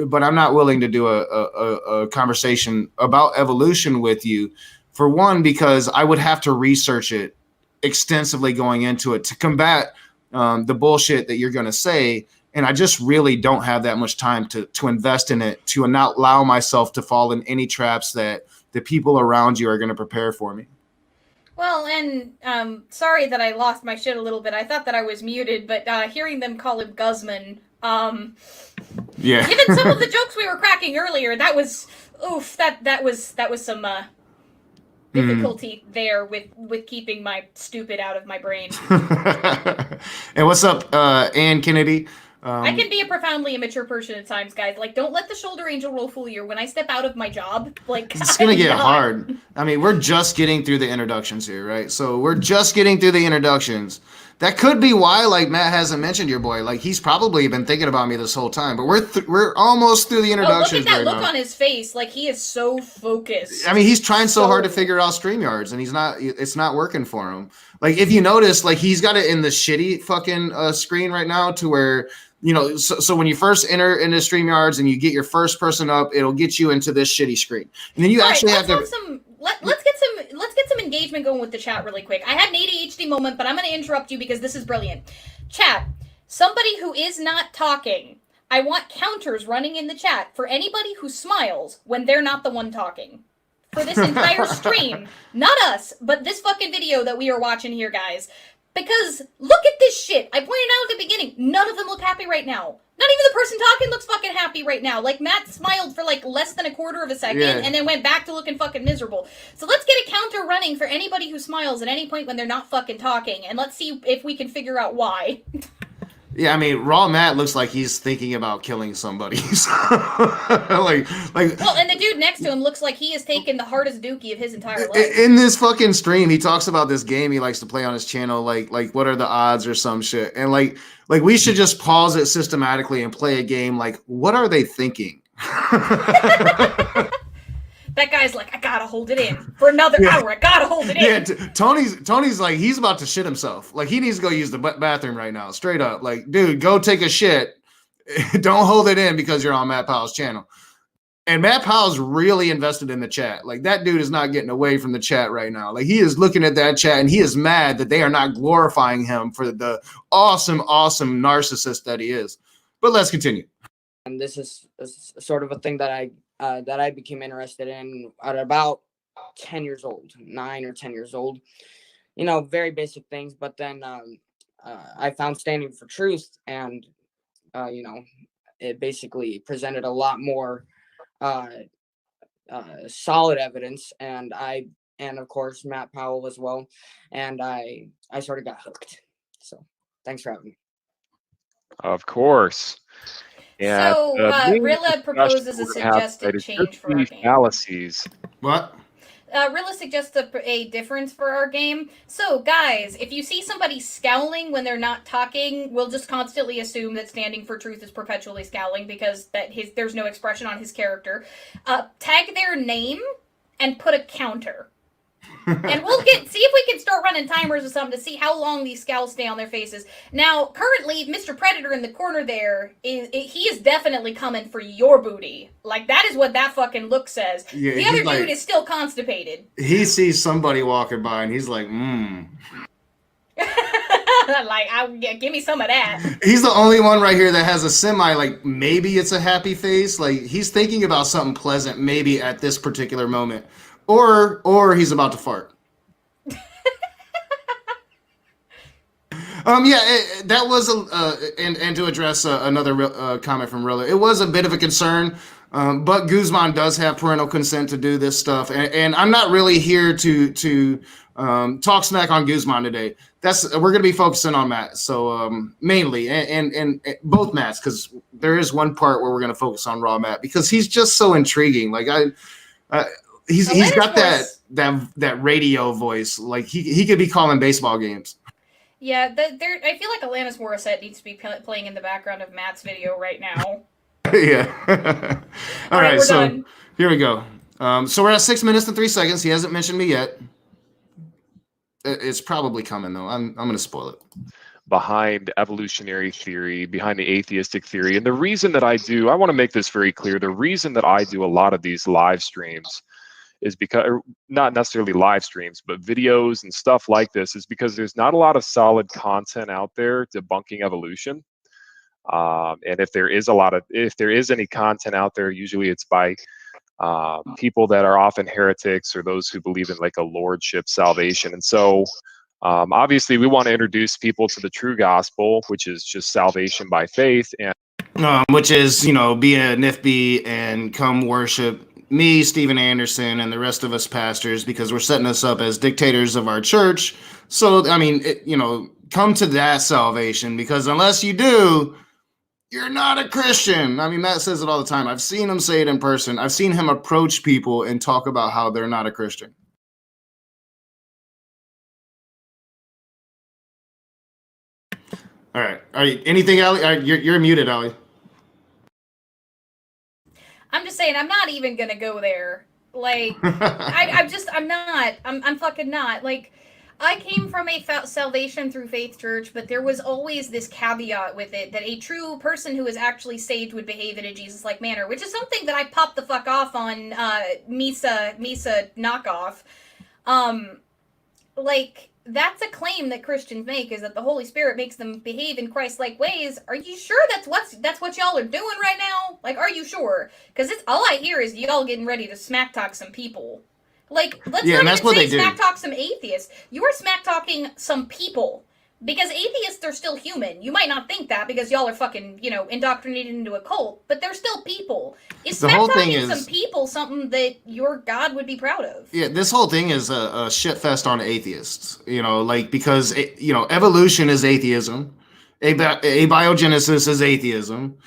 But I'm not willing to do a conversation about evolution with you. For one, because I would have to research it extensively going into it to combat the bullshit that you're going to say. And I just really don't have that much time to invest in it, to not allow myself to fall in any traps that the people around you are going to prepare for me. Well, and sorry that I lost my shit a little bit. I thought that I was muted, but hearing them call him Guzman, yeah. Given some of the jokes we were cracking earlier, that was that was some difficulty there with keeping my stupid out of my brain. And what's up, Ann Kennedy? I can be a profoundly immature person at times, guys. Like, don't let the shoulder angel role fool you. When I step out of my job, like, it's gonna get hard. I mean, we're just getting through the introductions here, right? So we're just getting through the introductions. That could be why, like, Matt hasn't mentioned your boy. Like, he's probably been thinking about me this whole time. But we're almost through the introductions. Oh, look at that look on his face. Like, he is so focused. I mean, he's trying so hard to figure out StreamYards, and it's not working for him. Like, if you notice, like, he's got it in the shitty fucking screen right now to where, you know, so when you first enter into StreamYards and you get your first person up, it'll get you into this shitty screen. And then you actually have to... Let's get some engagement going with the chat really quick. I had an ADHD moment, but I'm going to interrupt you because this is brilliant. Chat, somebody who is not talking, I want counters running in the chat for anybody who smiles when they're not the one talking. For this entire stream. Not us, but this fucking video that we are watching here, guys. Because look at this shit. I pointed out at the beginning, none of them look happy right now. Not even the person talking looks fucking happy right now. Like, Matt smiled for like less than a quarter of a second and then went back to looking fucking miserable. So let's get a counter running for anybody who smiles at any point when they're not fucking talking. And let's see if we can figure out why. Yeah, I mean, Raw Matt looks like he's thinking about killing somebody. like. Well, and the dude next to him looks like he has taken the hardest dookie of his entire life. In this fucking stream, he talks about this game he likes to play on his channel, like what are the odds or some shit, and like we should just pause it systematically and play a game. Like, what are they thinking? That guy's like, I gotta hold it in for another hour. I gotta hold it in. Yeah, Tony's like, he's about to shit himself. Like, he needs to go use the bathroom right now. Straight up. Like, dude, go take a shit. Don't hold it in because you're on Matt Powell's channel. And Matt Powell's really invested in the chat. Like, that dude is not getting away from the chat right now. Like, he is looking at that chat and he is mad that they are not glorifying him for the awesome narcissist that he is. But let's continue. And this is sort of a thing that I became interested in at about 10 years old, 9 or 10 years old. You know, very basic things. But then I found Standing for Truth, and you know, it basically presented a lot more solid evidence, and of course Matt Powell as well, and I sort of got hooked. So thanks for having me. Of course. And, so Rilla proposes a suggested change for our game. Fallacies. What? Rilla suggests a difference for our game. So, guys, if you see somebody scowling when they're not talking, we'll just constantly assume that Standing for Truth is perpetually scowling because there's no expression on his character. Tag their name and put a counter. And we'll see if we can start running timers or something to see how long these scowls stay on their faces. Now, currently, Mr. Predator in the corner there, he is definitely coming for your booty. Like, that is what that fucking look says. Yeah, the other dude is still constipated. He sees somebody walking by and he's like, Like, give me some of that. He's the only one right here that has a semi, like, maybe it's a happy face. Like, he's thinking about something pleasant maybe at this particular moment. Or he's about to fart. That was and to address another comment from Rilla, it was a bit of a concern. But Guzman does have parental consent to do this stuff, and I'm not really here to talk smack on Guzman today. We're going to be focusing on Matt, so mainly and both Matts, because there is one part where we're going to focus on Raw Matt because he's just so intriguing. Like He's got that radio voice. Like he could be calling baseball games. Yeah, I feel like Alanis Morissette needs to be playing in the background of Matt's video right now. Yeah. All right, so done. Here we go. So we're at 6 minutes and 3 seconds. He hasn't mentioned me yet. It's probably coming though. I'm going to spoil it. Behind evolutionary theory, behind the atheistic theory, and the reason that I want to make this very clear. The reason that I do a lot of these live streams is because, not necessarily live streams, but videos and stuff like this, is because there's not a lot of solid content out there debunking evolution. And if there is any content out there, usually it's by people that are often heretics or those who believe in like a lordship salvation. And so obviously we want to introduce people to the true gospel, which is just salvation by faith, and which is, be a NIFB and come worship me, Steven Anderson, and the rest of us pastors, because we're setting us up as dictators of our church. So, I mean, come to that salvation, because unless you do, you're not a Christian. I mean, Matt says it all the time. I've seen him say it in person. I've seen him approach people and talk about how they're not a Christian. All right. Anything, Ali? You're muted, Ali. I'm just saying, I'm not even gonna go there. Like, I'm not. I'm fucking not. Like, I came from a salvation through faith church, but there was always this caveat with it that a true person who is actually saved would behave in a Jesus-like manner, which is something that I popped the fuck off on Misa knockoff. Like, that's a claim that Christians make, is that the Holy Spirit makes them behave in Christ-like ways. Are you sure that's what y'all are doing right now? Like, are you sure? Because it's all I hear is y'all getting ready to smack talk some people. Like, let's not even say smack talk some atheists. You are smack talking some people. Because atheists are still human. You might not think that because y'all are fucking, indoctrinated into a cult, but they're still people. Is smack talking some people something that your God would be proud of? Yeah, this whole thing is a shit fest on atheists. Because evolution is atheism, abiogenesis is atheism.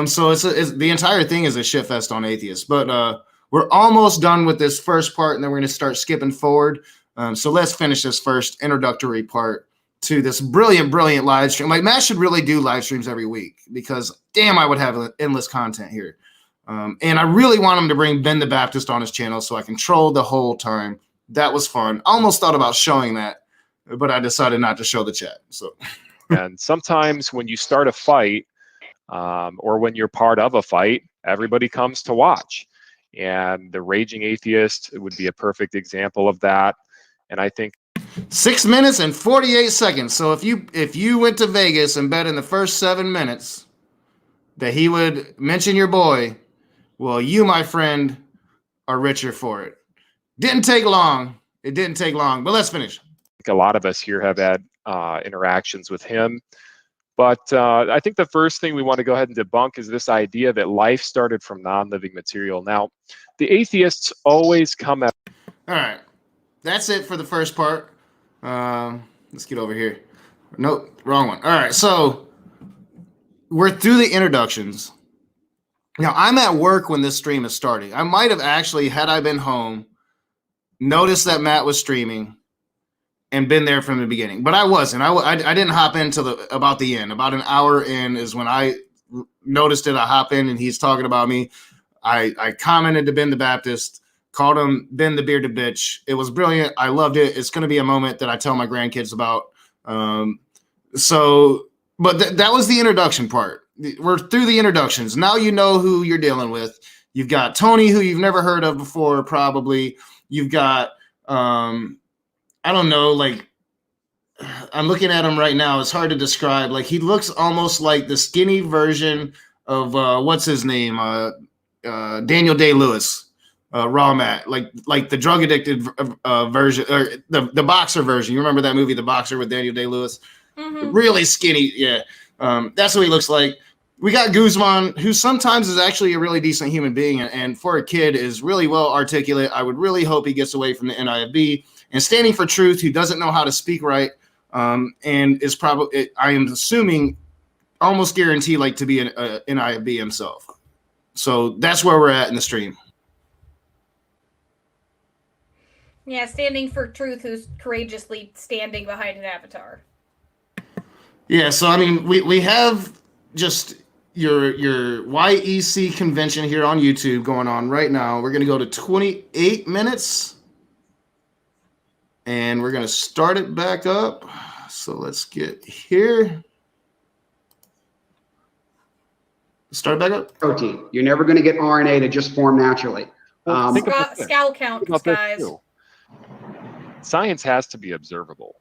So it's the entire thing is a shit fest on atheists. But we're almost done with this first part, and then we're going to start skipping forward. So let's finish this first introductory part to this brilliant live stream. Like, Matt should really do live streams every week, because damn, I would have endless content here. And I really want him to bring Ben the Baptist on his channel so I can troll the whole time. That was fun. I almost thought about showing that, but I decided not to show the chat. So, and sometimes when you start a fight, or when you're part of a fight, everybody comes to watch. And the Raging Atheist would be a perfect example of that. And I think 6 minutes and 48 seconds. So if you went to Vegas and bet in the first 7 minutes that he would mention your boy, well, you, my friend, are richer for it. Didn't take long. It didn't take long, but let's finish. I think a lot of us here have had interactions with him. But I think the first thing we want to go ahead and debunk is this idea that life started from non-living material. Now, the atheists always come at... All right. That's it for the first part. Let's get over here. Nope, wrong one. All right, so we're through the introductions. Now, I'm at work when this stream is starting. I might have actually, had I been home, noticed that Matt was streaming and been there from the beginning. But I wasn't. I didn't hop in till about the end. About an hour in is when I noticed it. I hop in, and he's talking about me. I commented to Ben the Baptist, called him Ben the Bearded Bitch. It was brilliant. I loved it. It's going to be a moment that I tell my grandkids about. But that was the introduction part. We're through the introductions. Now you know who you're dealing with. You've got Tony, who you've never heard of before, probably. You've got, I don't know, like, I'm looking at him right now. It's hard to describe. Like, he looks almost like the skinny version of, what's his name? Daniel Day-Lewis. Raw Matt, like the drug addicted version, or the boxer version. You remember that movie, The Boxer, with Daniel Day-Lewis? Mm-hmm. Really skinny, yeah. That's what he looks like. We got Guzman, who sometimes is actually a really decent human being, and for a kid is really well articulate. I would really hope he gets away from the NIFB and standing for truth, who doesn't know how to speak right, and is probably, I am assuming, almost guaranteed like to be an NIFB himself. So that's where we're at in the stream. Yeah, standing for truth, who's courageously standing behind an avatar. Yeah, so I mean, we have just your YEC convention here on YouTube going on right now. We're going to go to 28 minutes, and we're going to start it back up. So let's get here. Start it back up. Protein. You're never going to get RNA to just form naturally. Scowl count, guys. Science has to be observable.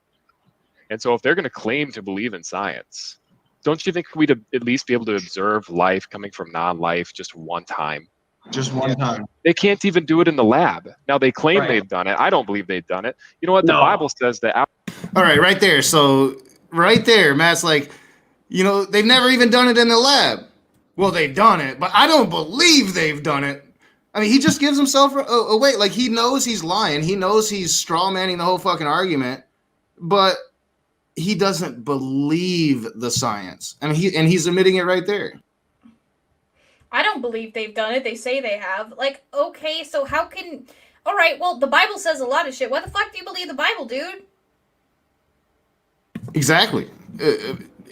And so if they're going to claim to believe in science, don't you think we'd at least be able to observe life coming from non-life just one time? Just one time. They can't even do it in the lab. Now, they claim they've done it. I don't believe they've done it. You know what? The Bible says that. All right, right there. So right there, Matt's like, they've never even done it in the lab. Well, they've done it, but I don't believe they've done it. I mean, he just gives himself away. Like, he knows he's lying. He knows he's straw manning the whole fucking argument, but he doesn't believe the science. I mean, he's admitting it right there. I don't believe they've done it. They say they have. Like, okay, so how can... All right, well, the Bible says a lot of shit. Why the fuck do you believe the Bible, dude? Exactly.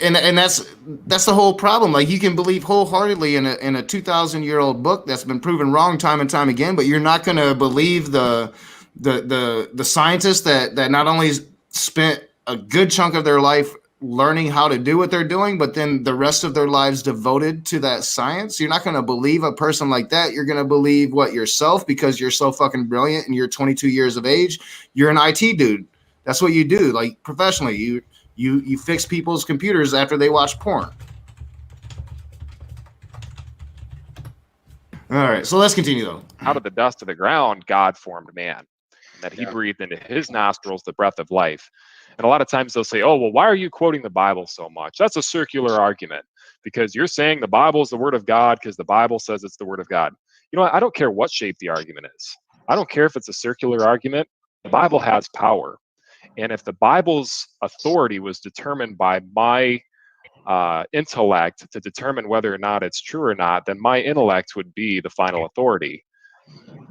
And that's the whole problem. Like, you can believe wholeheartedly in a 2,000-year-old book that's been proven wrong time and time again, but you're not going to believe the scientists that not only spent a good chunk of their life learning how to do what they're doing, but then the rest of their lives devoted to that science. You're not going to believe a person like that. You're going to believe what, yourself, because you're so fucking brilliant and you're 22 years of age. You're an IT dude. That's what you do. Like, professionally, you fix people's computers after they watch porn. All right, so let's continue though. Out of the dust of the ground, God formed man, and that he breathed into his nostrils the breath of life. And a lot of times they'll say, oh, well, why are you quoting the Bible so much? That's a circular argument, because you're saying the Bible is the word of God because the Bible says it's the word of God. You know what? I don't care what shape the argument is. I don't care if it's a circular argument. The Bible has power. And if the Bible's authority was determined by my intellect to determine whether or not it's true or not, then my intellect would be the final authority.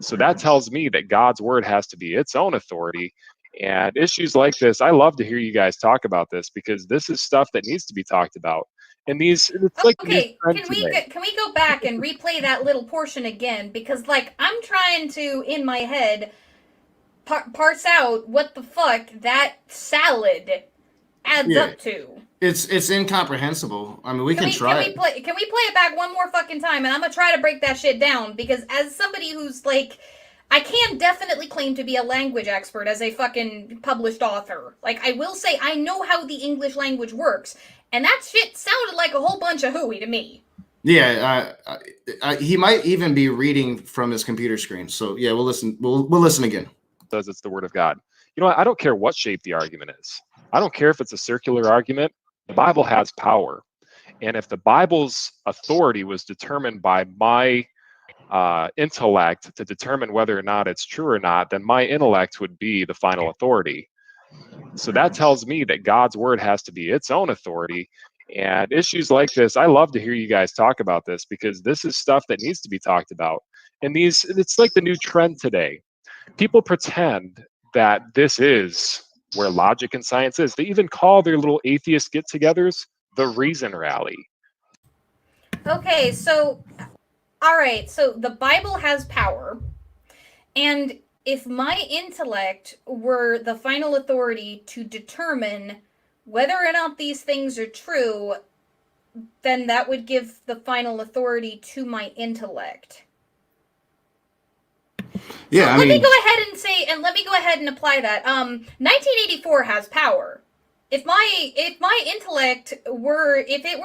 So that tells me that God's word has to be its own authority. And issues like this, I love to hear you guys talk about this, because this is stuff that needs to be talked about. And it's like Okay, can we go back and replay that little portion again? Because, like, I'm trying to, in my head, parse out what the fuck that salad adds up to. It's incomprehensible. I mean, we can try. Can we play it back one more fucking time? And I'm gonna try to break that shit down, because as somebody who's like, I can definitely claim to be a language expert as a fucking published author. Like, I will say I know how the English language works, and that shit sounded like a whole bunch of hooey to me. Yeah, he might even be reading from his computer screen. So yeah, we'll listen. We'll listen again. Says it's the word of God. You know what? I don't care what shape the argument is. I don't care if it's a circular argument. The Bible has power. And if the Bible's authority was determined by my intellect to determine whether or not it's true or not, then my intellect would be the final authority. So that tells me that God's word has to be its own authority. And issues like this, I love to hear you guys talk about this, because this is stuff that needs to be talked about. And it's like the new trend today. People pretend that this is where logic and science is. They even call their little atheist get-togethers the Reason Rally. Okay, so, all right, so the Bible has power, and if my intellect were the final authority to determine whether or not these things are true, then that would give the final authority to my intellect. Yeah, so let me go ahead and apply that. 1984 has power. If my intellect were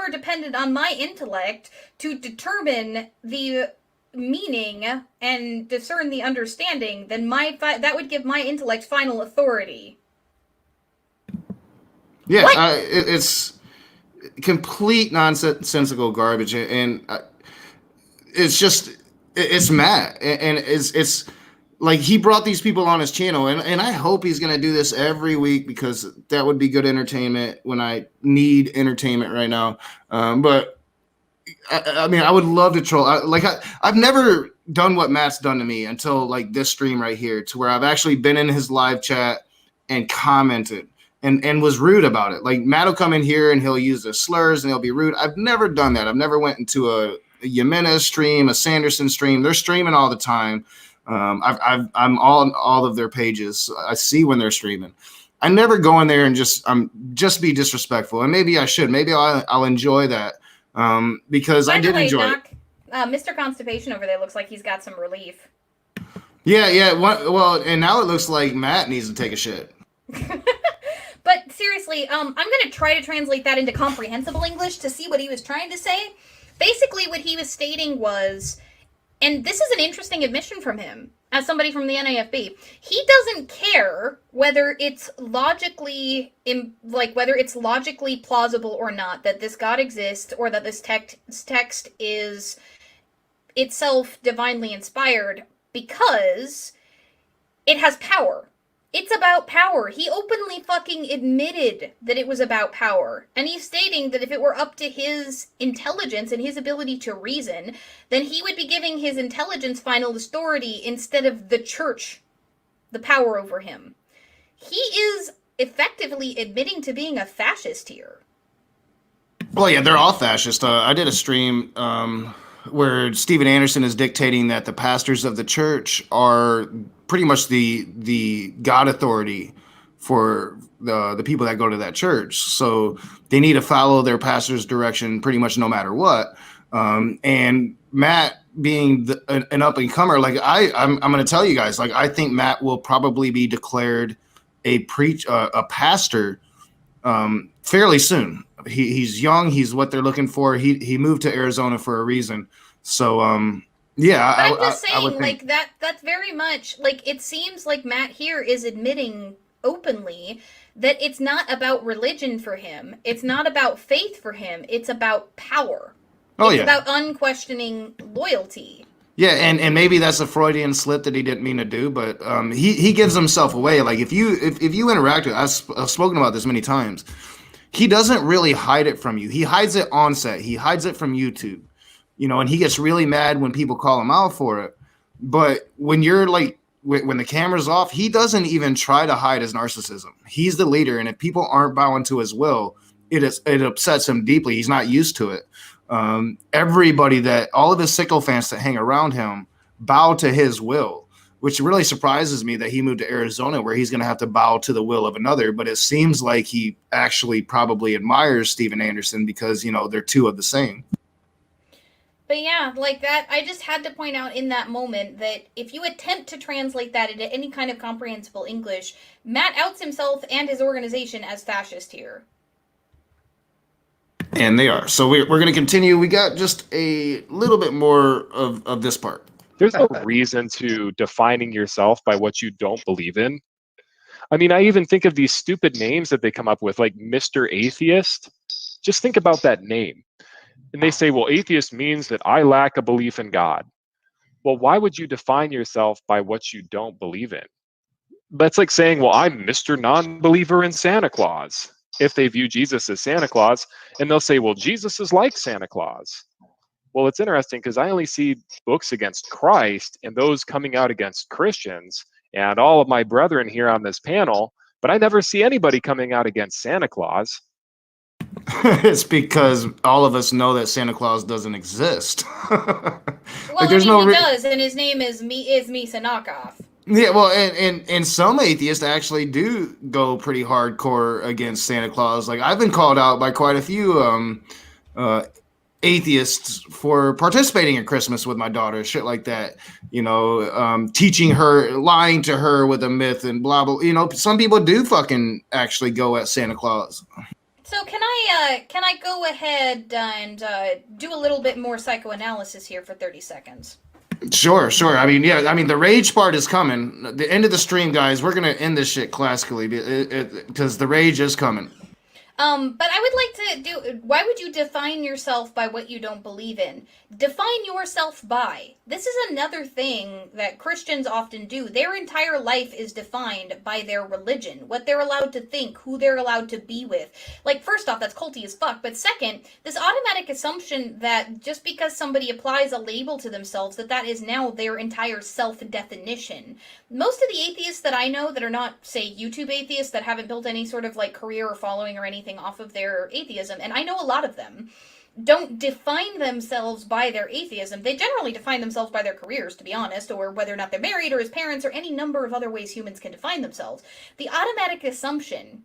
dependent on my intellect to determine the meaning and discern the understanding, then that would give my intellect final authority. Yeah, it's complete nonsensical garbage, and it's just it's Matt, and it's like, he brought these people on his channel, and I hope he's going to do this every week, because that would be good entertainment when I need entertainment right now. But I mean, I would love to troll. I've never done what Matt's done to me until like this stream right here, to where I've actually been in his live chat and commented and was rude about it. Like, Matt will come in here and he'll use the slurs and he'll be rude. I've never done that. I've never went into a Jimenez stream, a Sanderson stream. They're streaming all the time. I'm on all of their pages. I see when they're streaming. I never go in there and just be disrespectful. And maybe I should. Maybe I'll enjoy that, because I did enjoy it. Mr. Constipation over there looks like he's got some relief. Yeah. Well, and now it looks like Matt needs to take a shit. But seriously, I'm going to try to translate that into comprehensible English to see what he was trying to say. Basically, what he was stating was... And this is an interesting admission from him, as somebody from the NAFB. He doesn't care whether it's logically plausible or not that this God exists, or that this text is itself divinely inspired, because it has power. It's about power. He openly fucking admitted that it was about power. And he's stating that if it were up to his intelligence and his ability to reason, then he would be giving his intelligence final authority instead of the church the power over him. He is effectively admitting to being a fascist here. Well, yeah, they're all fascist. I did a stream where Steven Anderson is dictating that the pastors of the church are pretty much the God authority for the people that go to that church. So they need to follow their pastor's direction pretty much no matter what. And Matt being an up and comer, like I'm going to tell you guys, like I think Matt will probably be declared a pastor fairly soon. He's young. He's what they're looking for. He moved to Arizona for a reason. So yeah, but I'm just saying, like that's very much like it seems like Matt here is admitting openly that it's not about religion for him. It's not about faith for him. It's about power. It's about unquestioning loyalty. Yeah, and maybe that's a Freudian slip that he didn't mean to do, but he gives himself away. Like if you interact with, I've spoken about this many times. He doesn't really hide it from you. He hides it on set. He hides it from YouTube, and he gets really mad when people call him out for it. But when you're like, when the camera's off, he doesn't even try to hide his narcissism. He's the leader, and if people aren't bowing to his will, it upsets him deeply. He's not used to it. All of his sycophants that hang around him bow to his will, which really surprises me that he moved to Arizona where he's going to have to bow to the will of another. But it seems like he actually probably admires Steven Anderson because, they're two of the same. But yeah, like that, I just had to point out in that moment that if you attempt to translate that into any kind of comprehensible English, Matt outs himself and his organization as fascist here. And they are. So we're going to continue. We got just a little bit more of this part. There's no reason to defining yourself by what you don't believe in. I mean, I even think of these stupid names that they come up with, like Mr. Atheist. Just think about that name. And they say, well, atheist means that I lack a belief in God. Well, why would you define yourself by what you don't believe in? That's like saying, well, I'm Mr. Non-believer in Santa Claus, if they view Jesus as Santa Claus. And they'll say, well, Jesus is like Santa Claus. Well, it's interesting because I only see books against Christ and those coming out against Christians and all of my brethren here on this panel, but I never see anybody coming out against Santa Claus. It's because all of us know that Santa Claus doesn't exist. Well, like, he does, and his name is Misa Knockoff. Yeah, well, and some atheists actually do go pretty hardcore against Santa Claus. Like I've been called out by quite a few atheists for participating in Christmas with my daughter, shit like that. Teaching her, lying to her with a myth and blah blah. Some people do fucking actually go at Santa Claus. So can I go ahead and do a little bit more psychoanalysis here for 30 seconds? Sure. I mean, the rage part is coming. The end of the stream, guys, we're going to end this shit classically because the rage is coming. But I would like to why would you define yourself by what you don't believe in? Define yourself by. This is another thing that Christians often do. Their entire life is defined by their religion, what they're allowed to think, who they're allowed to be with. Like, first off, that's culty as fuck. But second, this automatic assumption that just because somebody applies a label to themselves, that is now their entire self-definition. Most of the atheists that I know that are not, say, YouTube atheists that haven't built any sort of, like, career or following or anything off of their atheism, and I know a lot of them, don't define themselves by their atheism. They generally define themselves by their careers, to be honest, or whether or not they're married or as parents or any number of other ways humans can define themselves. The automatic assumption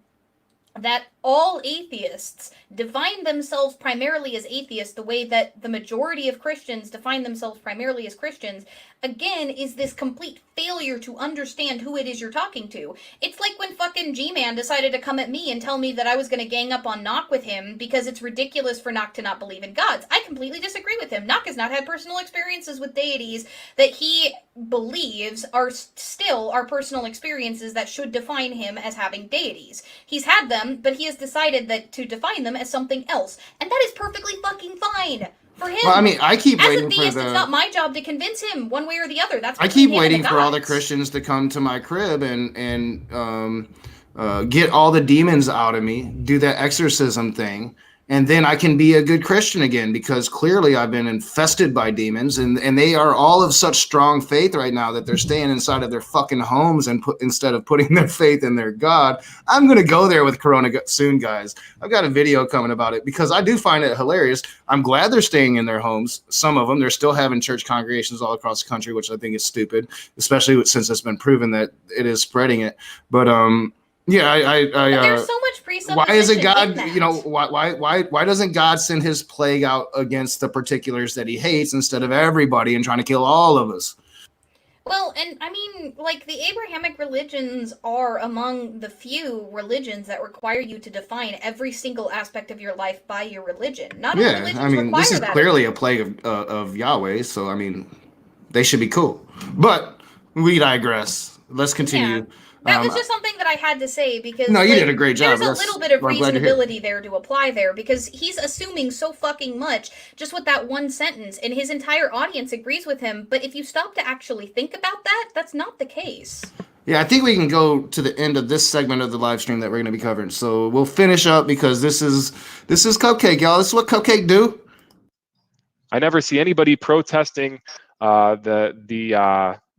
that all atheists define themselves primarily as atheists the way that the majority of Christians define themselves primarily as Christians, again, is this complete failure to understand who it is you're talking to. It's like when fucking G-Man decided to come at me and tell me that I was going to gang up on Knock with him because it's ridiculous for Knock to not believe in gods. I completely disagree with him. Knock has not had personal experiences with deities that he believes are still our personal experiences that should define him as having deities. He's had them, but he has decided that to define them as something else. And that is perfectly fucking fine. for him. Well, I mean, I keep As waiting a for theist, the. it's not my job to convince him one way or the other. That's I between keep him and waiting for all the gods. Christians to come to my crib and get all the demons out of me, do that exorcism thing, and then I can be a good Christian again, because clearly I've been infested by demons, and they are all of such strong faith right now that they're staying inside of their fucking homes and instead of putting their faith in their God. I'm gonna go there with Corona soon, guys. I've got a video coming about it because I do find it hilarious. I'm glad they're staying in their homes. Some of them, they're still having church congregations all across the country, which I think is stupid, especially since it's been proven that it is spreading it. But yeah, But there's so much presupposition. why is it in God? that. You know, why doesn't God send His plague out against the particulars that He hates instead of everybody and trying to kill all of us? Well, and I mean, like, the Abrahamic religions are among the few religions that require you to define every single aspect of your life by your religion. Not all Yeah, religions I mean, require this is that. clearly a plague of Yahweh, so I mean, they should be cool. But we digress. Let's continue. That was just something that I had to say because No, you did a great job. There's a little bit of I'm glad to hear. reasonability there to apply there because he's assuming so fucking much just with that one sentence, and his entire audience agrees with him. But if you stop to actually think about that, that's not the case. Yeah, I think we can go to the end of this segment of the live stream that we're going to be covering. So we'll finish up because this is Cupcake, y'all. This is what Cupcake do. I never see anybody protesting the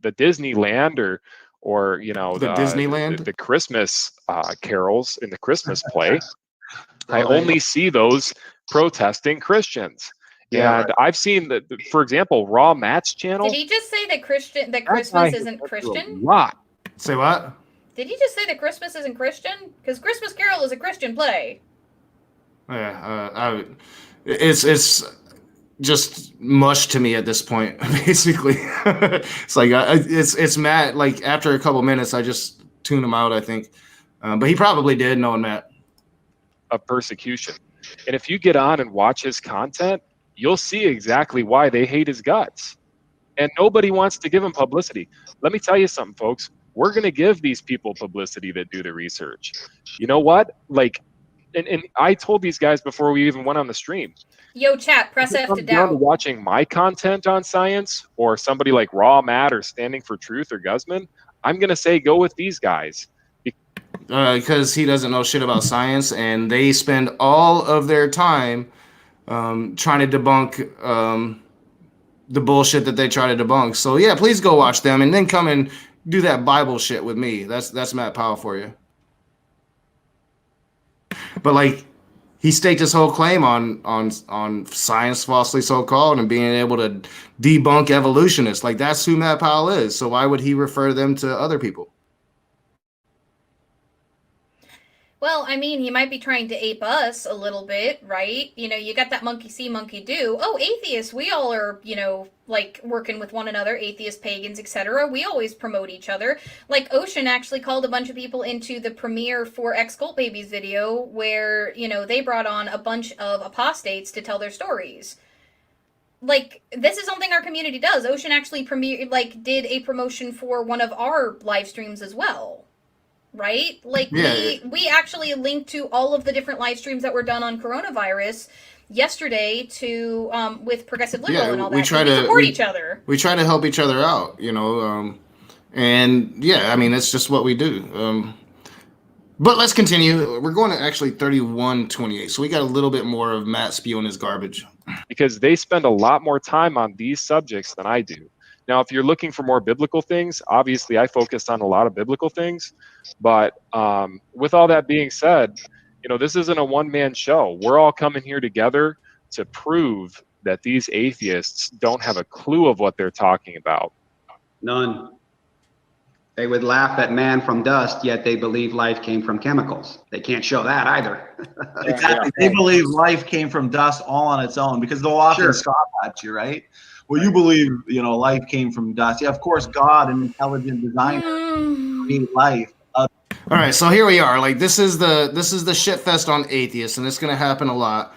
Disneyland or you know The Disneyland? the Christmas carols in the Christmas play. I only see those protesting Christians. Yeah, And I've seen that, for example, Raw Matt's channel. Did he just say that Christmas guy isn't has Christian? a lot. Say what? Did he just say that Christmas isn't Christian? Because Christmas Carol is a Christian play. Yeah, it's just mush to me at this point. Basically, it's like it's Matt. Like after a couple minutes, I just tune him out. I think, but he probably did, knowing Matt. Of persecution. And if you get on and watch his content, you'll see exactly why they hate his guts. And nobody wants to give him publicity. Let me tell you something, folks. We're going to give these people publicity that do the research. You know what? Like, and I told these guys before we even went on the stream. Yo, chat, press F to If it comes down to doubt. watching my content on science or somebody like Raw Matt or Standing for Truth or Guzman, I'm going to say go with these guys. Because he doesn't know shit about science, and they spend all of their time trying to debunk the bullshit that they try to debunk. So yeah, please go watch them, and then come and do that Bible shit with me. That's Matt Powell for you. But like, he staked his whole claim on science, falsely so called, and being able to debunk evolutionists. Like, that's who Matt Powell is. So why would he refer them to other people? Well, I mean, he might be trying to ape us a little bit, right? You know, you got that monkey see, monkey do. Oh, atheists, we all are, you know, like working with one another, atheists, pagans, etc. We always promote each other. Like Ocean actually called a bunch of people into the premiere for Ex-Cult Babies video where, you know, they brought on a bunch of apostates to tell their stories. Like, this is something our community does. Ocean actually did a promotion for one of our live streams as well. Right? Like, Yeah. we actually linked to all of the different live streams that were done on coronavirus yesterday to with Progressive Liberal and all that. We try to support each other. We try to help each other out, you know, and yeah, I mean, it's just what we do. But let's continue. We're going to actually 31:28, so we got a little bit more of Matt spewing his garbage. Because they spend a lot more time on these subjects than I do. Now, if you're looking for more biblical things, obviously I focused on a lot of biblical things. But with all that being said, you know, this isn't a one-man show. We're all coming here together to prove that these atheists don't have a clue of what they're talking about. None. They would laugh at man from dust, yet they believe life came from chemicals. They can't show that either. Exactly. They believe life came from dust all on its own because they'll often scoff at you, right? Well, you believe, you know, life came from dust. Yeah, of course, God, an intelligent designer, made life. All right, so here we are. Like, this is the shit fest on atheists, and it's gonna happen a lot.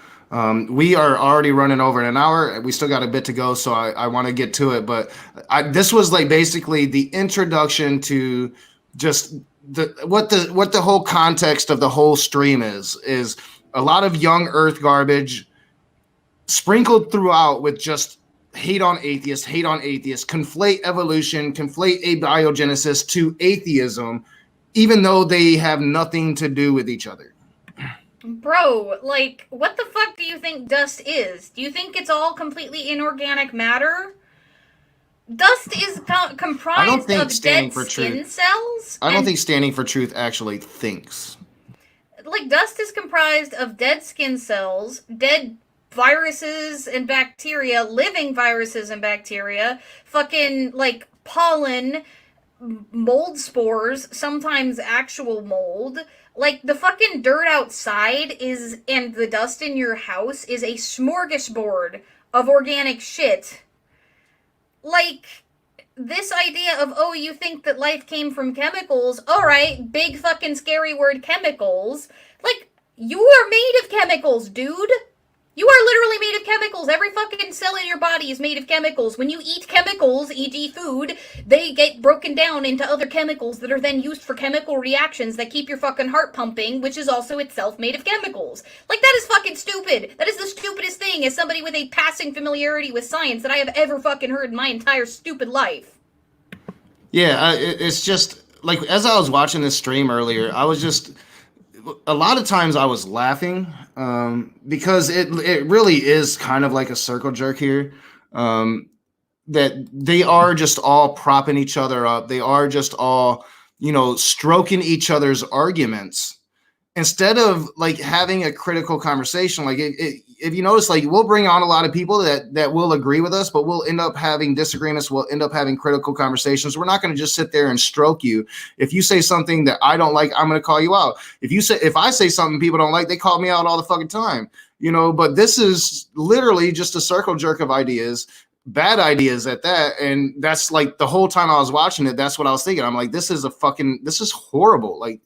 We are already running over an hour. We still got a bit to go, so I want to get to it. But this was like basically the introduction to just what the whole context of the whole stream is a lot of young Earth garbage sprinkled throughout with just hate on atheists, conflate evolution, conflate abiogenesis to atheism, even though they have nothing to do with each other. Bro, like, what the fuck do you think dust is? Do you think it's all completely inorganic matter? Dust is comprised of dead skin cells. I don't think standing for truth actually thinks. Like, dust is comprised of dead skin cells, dead viruses and bacteria, living viruses and bacteria, fucking, like, pollen, mold spores, sometimes actual mold. Like, the fucking dirt outside and the dust in your house is a smorgasbord of organic shit. Like, this idea of, oh, you think that life came from chemicals, alright, big fucking scary word, chemicals. Like, you are made of chemicals, dude. You are literally made of chemicals. Every fucking cell in your body is made of chemicals. When you eat chemicals, e.g. food, they get broken down into other chemicals that are then used for chemical reactions that keep your fucking heart pumping, which is also itself made of chemicals. Like, that is fucking stupid. That is the stupidest thing as somebody with a passing familiarity with science that I have ever fucking heard in my entire stupid life. Yeah, it's just, like, as I was watching this stream earlier, I was just... a lot of times I was laughing because it really is kind of like a circle jerk here, that they are just all propping each other up. They are just all, stroking each other's arguments instead of like having a critical conversation. Like if you notice, like we'll bring on a lot of people that will agree with us, but we'll end up having disagreements. We'll end up having critical conversations. We're not going to just sit there and stroke you. If you say something that I don't like, I'm going to call you out. If I say something people don't like, they call me out all the fucking time, but this is literally just a circle jerk of ideas, bad ideas at that. And that's like the whole time I was watching it, that's what I was thinking. I'm like, this is horrible. Like,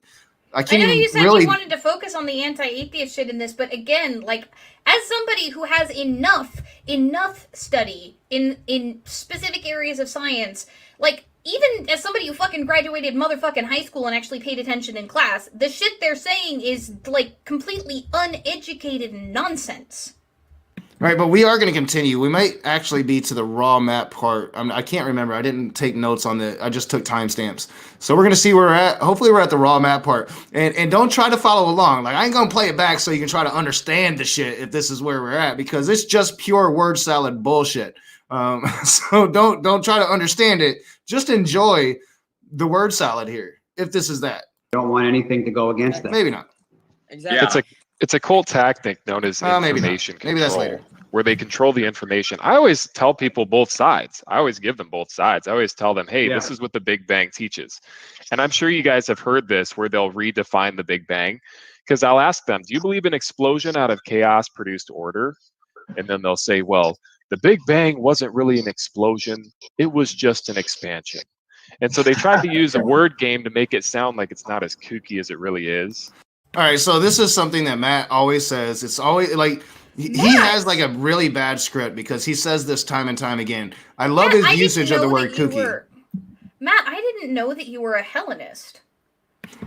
I know you said really... you wanted to focus on the anti-atheist shit in this, but again, like, as somebody who has enough study in specific areas of science, like, even as somebody who fucking graduated motherfucking high school and actually paid attention in class, the shit they're saying is, like, completely uneducated nonsense. Right, but we are going to continue. We might actually be to the raw map part. I can't remember. I didn't take notes on I just took timestamps. So we're going to see where we're at. Hopefully we're at the raw map part. And don't try to follow along. Like, I ain't going to play it back so you can try to understand the shit if this is where we're at, because it's just pure word salad bullshit. So don't try to understand it. Just enjoy the word salad here, if this is that. Don't want anything to go against that. Maybe not. Exactly. Yeah. It's a cult tactic known as information control. Maybe that's later. Where they control the information. I always tell people both sides. I always give them both sides. I always tell them, hey, this is what the Big Bang teaches. And I'm sure you guys have heard this where they'll redefine the Big Bang, because I'll ask them, do you believe an explosion out of chaos produced order? And then they'll say, well, the Big Bang wasn't really an explosion. It was just an expansion. And so they tried to use a word game to make it sound like it's not as kooky as it really is. All right, so this is something that Matt always says. It's always like he has like a really bad script because he says this time and time again. I love his usage of the word kooky. Matt, I didn't know that you were a Hellenist.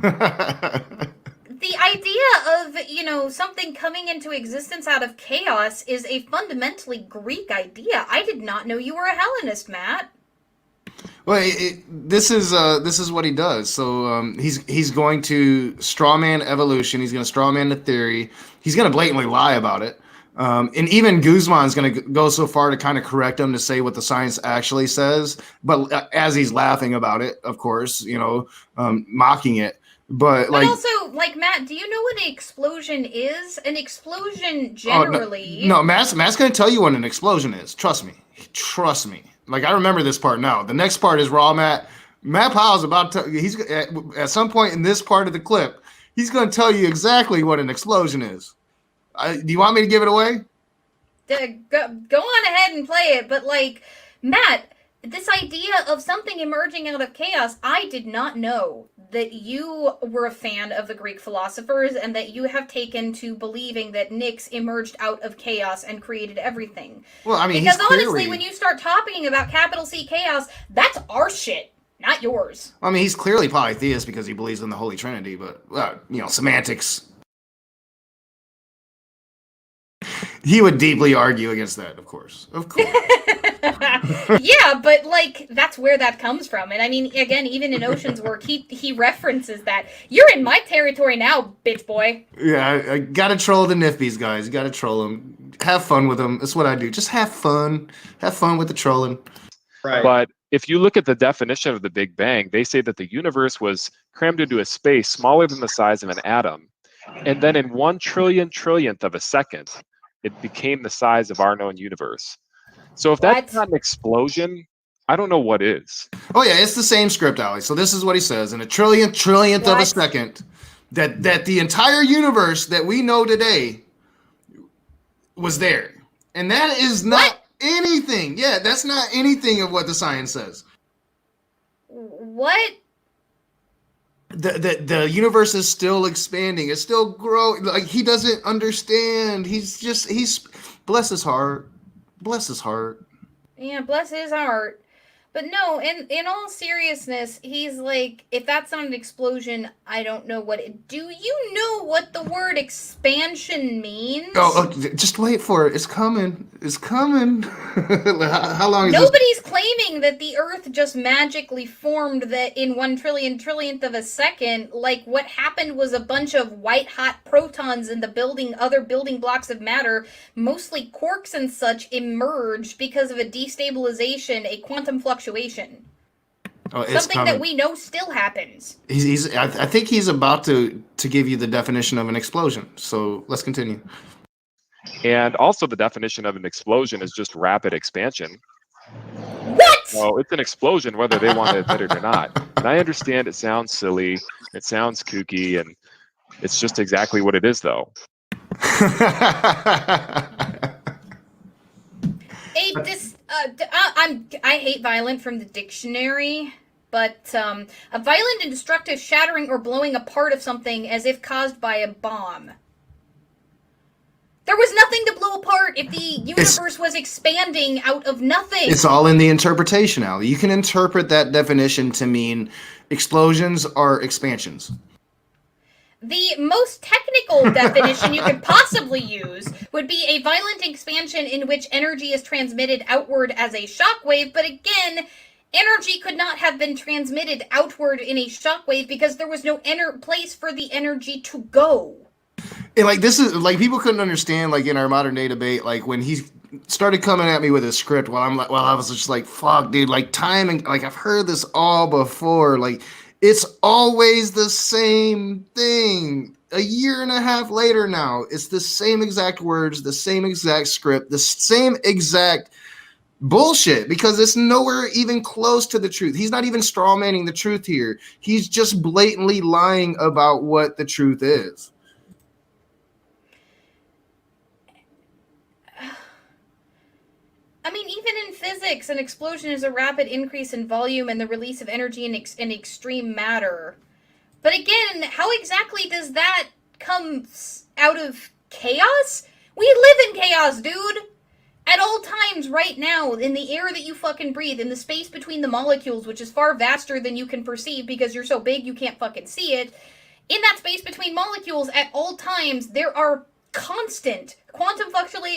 The idea of, something coming into existence out of chaos is a fundamentally Greek idea. I did not know you were a Hellenist, Matt. Well, this is what he does. So he's going to strawman evolution. He's going to strawman the theory. He's going to blatantly lie about it. And even Guzman's going to go so far to kind of correct him to say what the science actually says. But as he's laughing about it, of course, mocking it. But also, Matt, do you know what an explosion is? An explosion generally. No, Matt's going to tell you what an explosion is. Trust me. Like, I remember this part now. The next part is raw Matt. Matt Powell's about to, he's at some point in this part of the clip, he's going to tell you exactly what an explosion is. Do you want me to give it away? Go on ahead and play it. But, Matt, this idea of something emerging out of chaos, I did not know that you were a fan of the Greek philosophers and that you have taken to believing that Nyx emerged out of chaos and created everything. Well, I mean, because honestly, when you start talking about capital C chaos, that's our shit, not yours. I mean, he's clearly polytheist because he believes in the Holy Trinity, but, semantics. He would deeply argue against that, of course. Of course. Yeah, but like that's where that comes from. And I mean, again, even in Ocean's work, he references that. You're in my territory now, bitch boy. Yeah, I gotta troll the Nifties, guys. You gotta troll them. Have fun with them. That's what I do. Just have fun. Have fun with the trolling. Right. But if you look at the definition of the Big Bang, they say that the universe was crammed into a space smaller than the size of an atom. And then in 1 trillionth of a second, it became the size of our known universe. So if that's not an explosion, I don't know what is. Oh yeah, it's the same script, Ali. So this is what he says: in a trillionth of a second, that the entire universe that we know today was there, and that is not anything. Yeah, that's not anything of what the science says. What? The universe is still expanding. It's still growing. Like, he doesn't understand. He's bless his heart. Bless his heart. Yeah, bless his heart. But no, in all seriousness, he's like, if that's not an explosion, I don't know what it... Do you know what the word expansion means? Oh, just wait for it. It's coming. It's coming. How long is Nobody's claiming that the Earth just magically formed that in 1 trillionth of a second. Like, what happened was a bunch of white-hot protons in the other building blocks of matter, mostly quarks and such, emerged because of a destabilization, a quantum fluctuation. Oh, it's something coming. that we know still happens. I think he's about to give you the definition of an explosion. So let's continue. And also the definition of an explosion is just rapid expansion. What? So it's an explosion whether they want to admit it or not. And I understand it sounds silly, it sounds kooky, and it's just exactly what it is, though. I hate violent from the dictionary, but a violent and destructive shattering or blowing apart of something as if caused by a bomb. There was nothing to blow apart if the universe was expanding out of nothing. It's all in the interpretation, Ali. You can interpret that definition to mean explosions are expansions. The most technical definition you could possibly use would be a violent expansion in which energy is transmitted outward as a shockwave, but again, energy could not have been transmitted outward in a shockwave because there was no place for the energy to go. And like, this is like, people couldn't understand, like, in our modern day debate, like when he started coming at me with his script, I was just like, fuck, dude, like, timing, like, I've heard this all before, like, it's always the same thing. A year and a half later now, it's the same exact words, the same exact script, the same exact bullshit, because it's nowhere even close to the truth. He's not even strawmanning the truth here. He's just blatantly lying about what the truth is. I mean, even in physics, an explosion is a rapid increase in volume and the release of energy in extreme matter. But again, how exactly does that come out of chaos? We live in chaos, dude! At all times right now, in the air that you fucking breathe, in the space between the molecules, which is far vaster than you can perceive because you're so big you can't fucking see it, in that space between molecules, at all times, there are constant quantum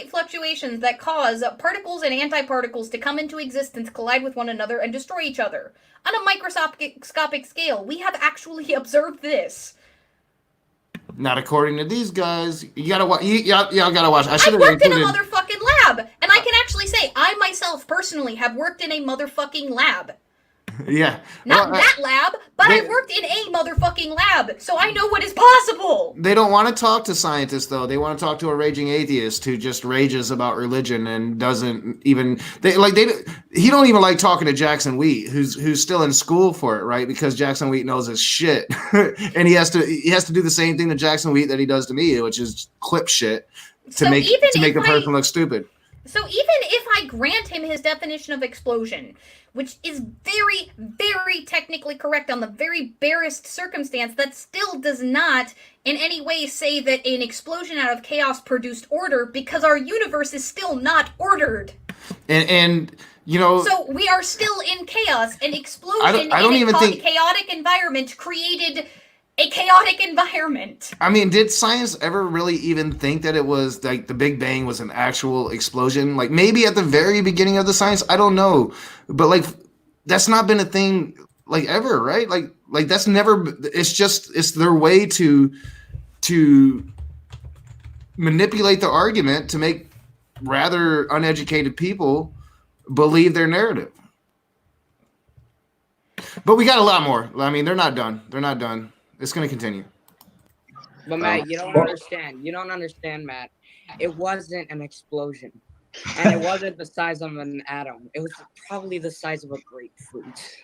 fluctuations that cause particles and antiparticles to come into existence, collide with one another, and destroy each other. On a microscopic scale, we have actually observed this. Not according to these guys. You gotta watch. Y'all gotta watch. I worked in a motherfucking lab, and I can actually say I myself personally have worked in a motherfucking lab. Yeah. Not that lab, but I worked in a motherfucking lab, so I know what is possible. They don't want to talk to scientists, though. They want to talk to a raging atheist who just rages about religion and doesn't even... He don't even like talking to Jackson Wheat, who's still in school for it, right? Because Jackson Wheat knows his shit. And he has to do the same thing to Jackson Wheat that he does to me, which is clip shit to make the person look stupid. So even if I grant him his definition of explosion, which is very, very technically correct on the very barest circumstance, that still does not in any way say that an explosion out of chaos produced order, because our universe is still not ordered. And you know... So we are still in chaos. An explosion in a chaotic environment created a chaotic environment. I mean, did science ever really even think that it was like the Big Bang was an actual explosion? Like maybe at the very beginning of the science, I don't know, but like that's not been a thing like ever, right? Like that's never. It's their way to manipulate the argument to make rather uneducated people believe their narrative. But we got a lot more. I mean, they're not done. They're not done. It's going to continue. But Matt, you don't understand. You don't understand, Matt. It wasn't an explosion. And it wasn't the size of an atom. It was probably the size of a grapefruit.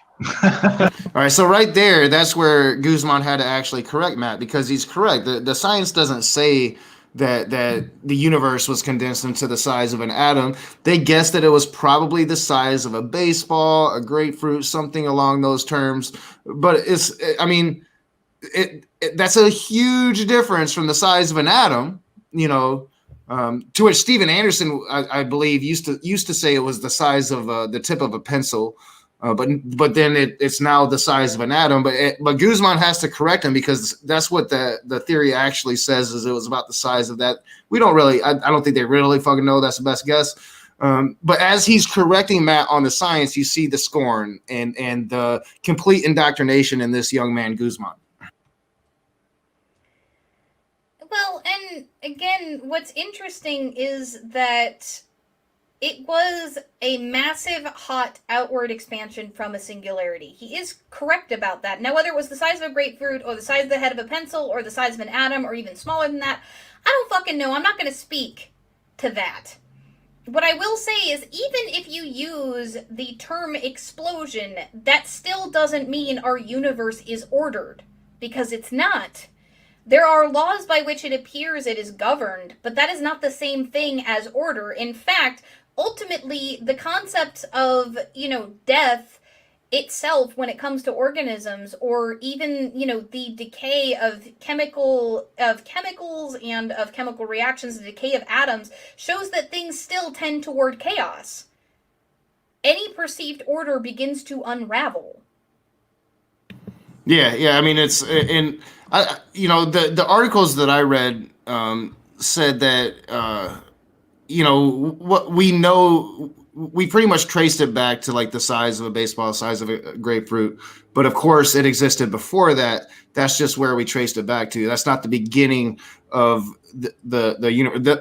All right, so right there, that's where Guzman had to actually correct Matt, because he's correct. The science doesn't say that the universe was condensed into the size of an atom. They guessed that it was probably the size of a baseball, a grapefruit, something along those terms. But that's a huge difference from the size of an atom, to which Steven Anderson, I believe, used to say it was the size of the tip of a pencil. But then it's now the size of an atom. But Guzman has to correct him, because that's what the theory actually says, is it was about the size of that. We don't really, I don't think they really fucking know. That's the best guess. But as he's correcting Matt on the science, you see the scorn and the complete indoctrination in this young man, Guzman. Well, and again, what's interesting is that it was a massive, hot, outward expansion from a singularity. He is correct about that. Now, whether it was the size of a grapefruit, or the size of the head of a pencil, or the size of an atom, or even smaller than that, I don't fucking know. I'm not going to speak to that. What I will say is, even if you use the term explosion, that still doesn't mean our universe is ordered, because it's not. There are laws by which it appears it is governed, but that is not the same thing as order. In fact, ultimately, the concept of, death itself when it comes to organisms, or even, the decay of chemicals and of chemical reactions, the decay of atoms, shows that things still tend toward chaos. Any perceived order begins to unravel. Yeah. I mean, it's the articles that I read said that what we know, we pretty much traced it back to like the size of a baseball, size of a grapefruit. But of course, it existed before that. That's just where we traced it back to. That's not the beginning of the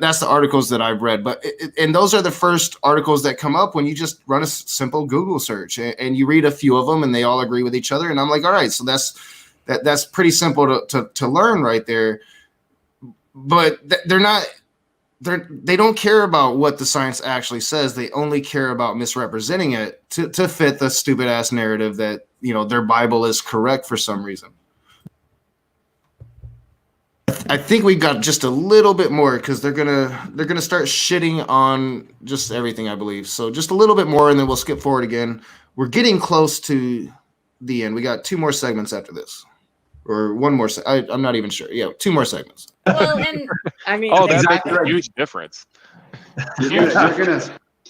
that's the articles that I've read. But and those are the first articles that come up when you just run a simple Google search and you read a few of them and they all agree with each other. And I'm like, all right, so that's pretty simple to learn right there. But they're not. They don't care about what the science actually says. They only care about misrepresenting it to fit the stupid ass narrative that their Bible is correct for some reason. I think we've got just a little bit more, because they're gonna start shitting on just everything, I believe. So just a little bit more, and then we'll skip forward again. We're getting close to the end. We got 2 more segments after this, or one more. I'm not even sure. Yeah, 2 more segments. Well, and I mean, Oh, that Exactly. makes a huge difference.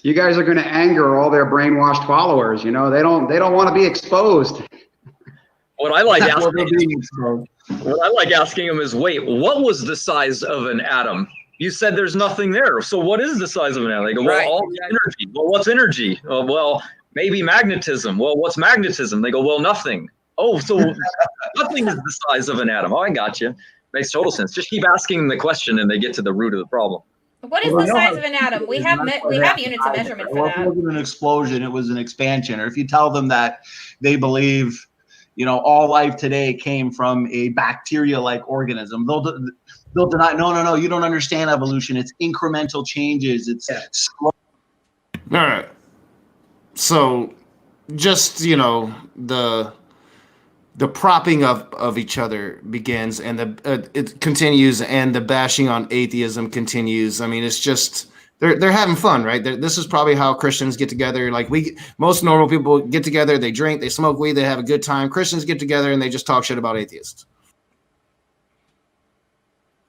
You guys are gonna anger all their brainwashed followers. They don't want to be exposed. What I like That's what asking, they're being exposed. them is, wait, what was the size of an atom? You said there's nothing there. So what is the size of an atom? They go, well, Right. all the energy. Well, what's energy? Well, maybe magnetism. Well, what's magnetism? They go, well, nothing. Oh, so nothing is the size of an atom. Oh, I got you. Makes total sense. Just keep asking the question and they get to the root of the problem. what is the size of an atom? We have units of measurement for Well, that. it wasn't an explosion, it was an expansion. Or if you tell them that they believe, all life today came from a bacteria-like organism, they'll deny. No, you don't understand evolution. It's incremental changes. It's slow. All right. So just, the propping of each other begins, and it continues, and the bashing on atheism continues. I mean, it's just they're having fun, right? This is probably how Christians get together. Like most normal people get together, they drink, they smoke weed, they have a good time. Christians get together and they just talk shit about atheists.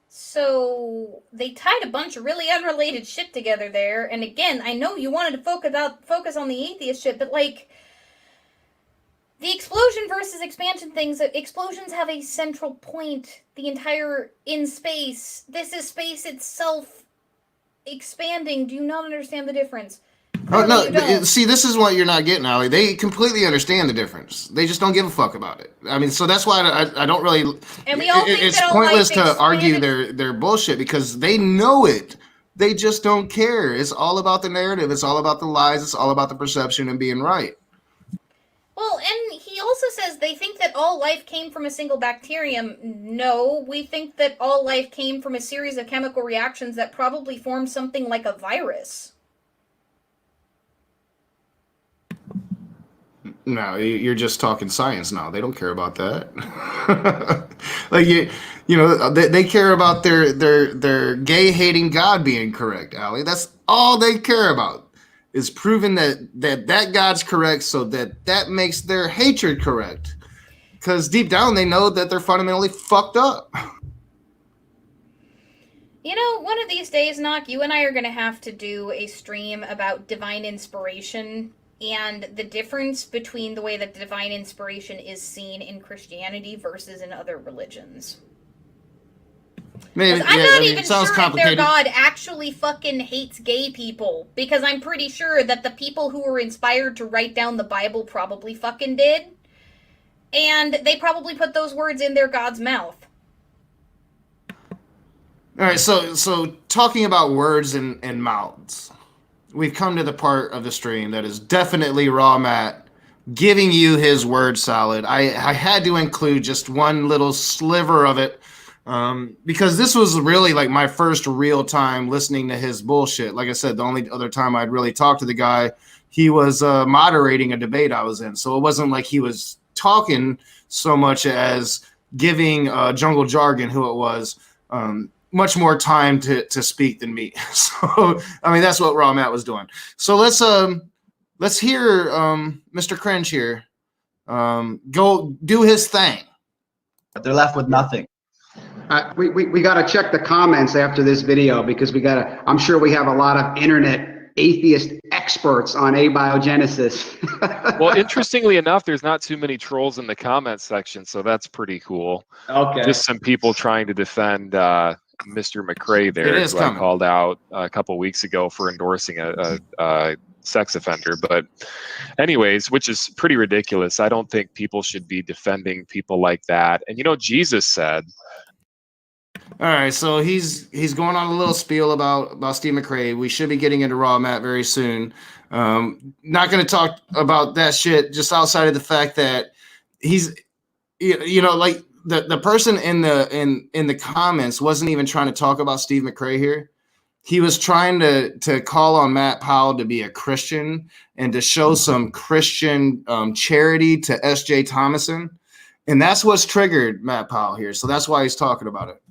So they tied a bunch of really unrelated shit together there. And again, I know you wanted to focus on the atheist shit, but like, The explosion versus expansion things, explosions have a central point. The entire in space. This is space itself expanding. Do you not understand the difference? Oh, Really, no, you don't. see, this is what you're not getting, Ali. They completely understand the difference. They just don't give a fuck about it. I mean, so that's why I don't really. And we all think it's that all pointless life to argue expanded- their bullshit because they know it. They just don't care. It's all about the narrative. It's all about the lies. It's all about the perception and being right. Well, and he also says they think that all life came from a single bacterium. No, we think that all life came from a series of chemical reactions that probably formed something like a virus. No, you're just talking science now. They don't care about that. Like you know, they care about their gay hating God being correct, Ali. That's all they care about is proving that God's correct, so that makes their hatred correct. Because deep down they know that they're fundamentally fucked up. You know, one of these days, Knock, you and I are going to have to do a stream about divine inspiration and the difference between the way that divine inspiration is seen in Christianity versus in other religions. Maybe, I'm not even it sounds sure if their complicated. God actually fucking hates gay people, because I'm pretty sure that the people who were inspired to write down the Bible probably fucking did, and they probably put those words in their God's mouth. All right, so talking about words and mouths, we've come to the part of the stream that is definitely Raw Matt giving you his word salad. I had to include just one little sliver of it because this was really like my first real time listening to his bullshit. Like I said, the only other time I'd really talked to the guy, he was moderating a debate I was in. So it wasn't like he was talking so much as giving Jungle Jargon, who it was, much more time to speak than me. So, I mean, that's what Raw Matt was doing. So let's hear Mr. Cringe here go do his thing. But they're left with nothing. We got to check the comments after this video because I'm sure we have a lot of internet atheist experts on abiogenesis. Well, interestingly enough, there's not too many trolls in the comments section, so that's pretty cool. Okay. Just some people trying to defend Mr. McRae there, It is who coming. I called out a couple weeks ago for endorsing a sex offender. But anyways, which is pretty ridiculous. I don't think people should be defending people like that. And you know, Jesus said, All right, so he's going on a little spiel about Steve McRae. We should be getting into Raw Matt very soon. Not going to talk about that shit just outside of the fact that he's, you know, like the person in the comments wasn't even trying to talk about Steve McRae here. He was trying to call on Matt Powell to be a Christian and to show some Christian charity to S.J. Thomason. And that's what's triggered Matt Powell here. So that's why he's talking about it.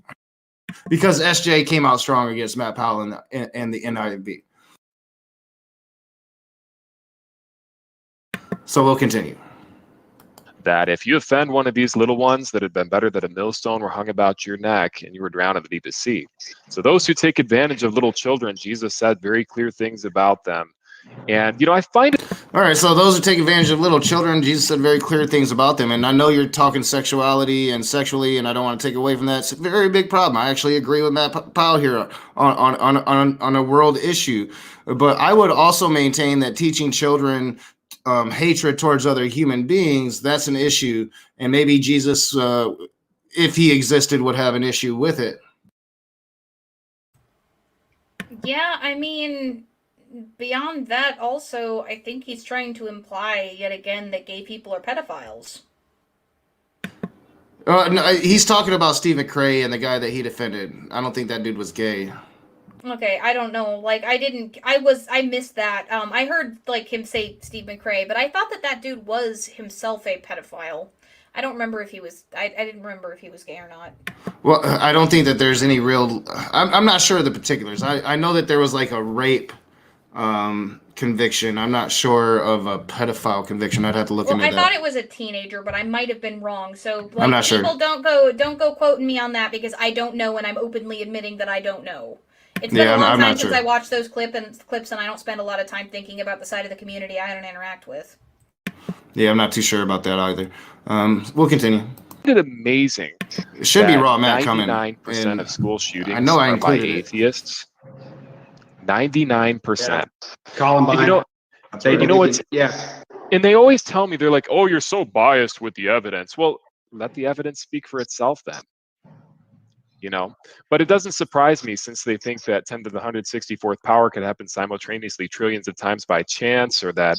Because SJ came out strong against Matt Powell and the NIV. So we'll continue. that if you offend one of these little ones, that had been better that a millstone were hung about your neck and you were drowned in the deepest sea. So those who take advantage of little children, Jesus said very clear things about them. And, you know, I find it. All right, so those who take advantage of little children, Jesus said very clear things about them. And I know you're talking sexuality and sexually, and I don't want to take away from that. It's a very big problem. I actually agree with Matt Powell here on a world issue. But I would also maintain that teaching children hatred towards other human beings, that's an issue. And maybe Jesus, if he existed, would have an issue with it. Yeah, I mean, beyond that, also, I think he's trying to imply yet again that gay people are pedophiles. No, he's talking about Steve McRae and the guy that he defended. I don't think that dude was gay. Okay, I don't know. Like, I missed that. I heard, like, him say Steve McRae, but I thought that dude was himself a pedophile. I don't remember if he was, I didn't remember if he was gay or not. Well, I don't think that there's any real, I'm not sure of the particulars. I know that there was like a rape conviction. I'm not sure of a pedophile conviction. I'd have to look into I that. thought it was a teenager, but I might have been wrong. So, like, I'm not sure. people don't go quoting me on that because I don't know, and I'm openly admitting that I don't know. It's been a long I'm time not since sure. I watched those clips, and I don't spend a lot of time thinking about the side of the community I don't interact with. Yeah, I'm not too sure about that either. We'll continue. Isn't it amazing? It should be that Raw Matt coming. 99% and of school shootings I know I are by included it. atheists. 99%. Columbine. And you know, That's They right. you know what's, yeah. and they always tell me, they're like, oh, you're so biased with the evidence. Well, let the evidence speak for itself then. You know, but it doesn't surprise me, since they think that 10 to the 164th power could happen simultaneously trillions of times by chance, or that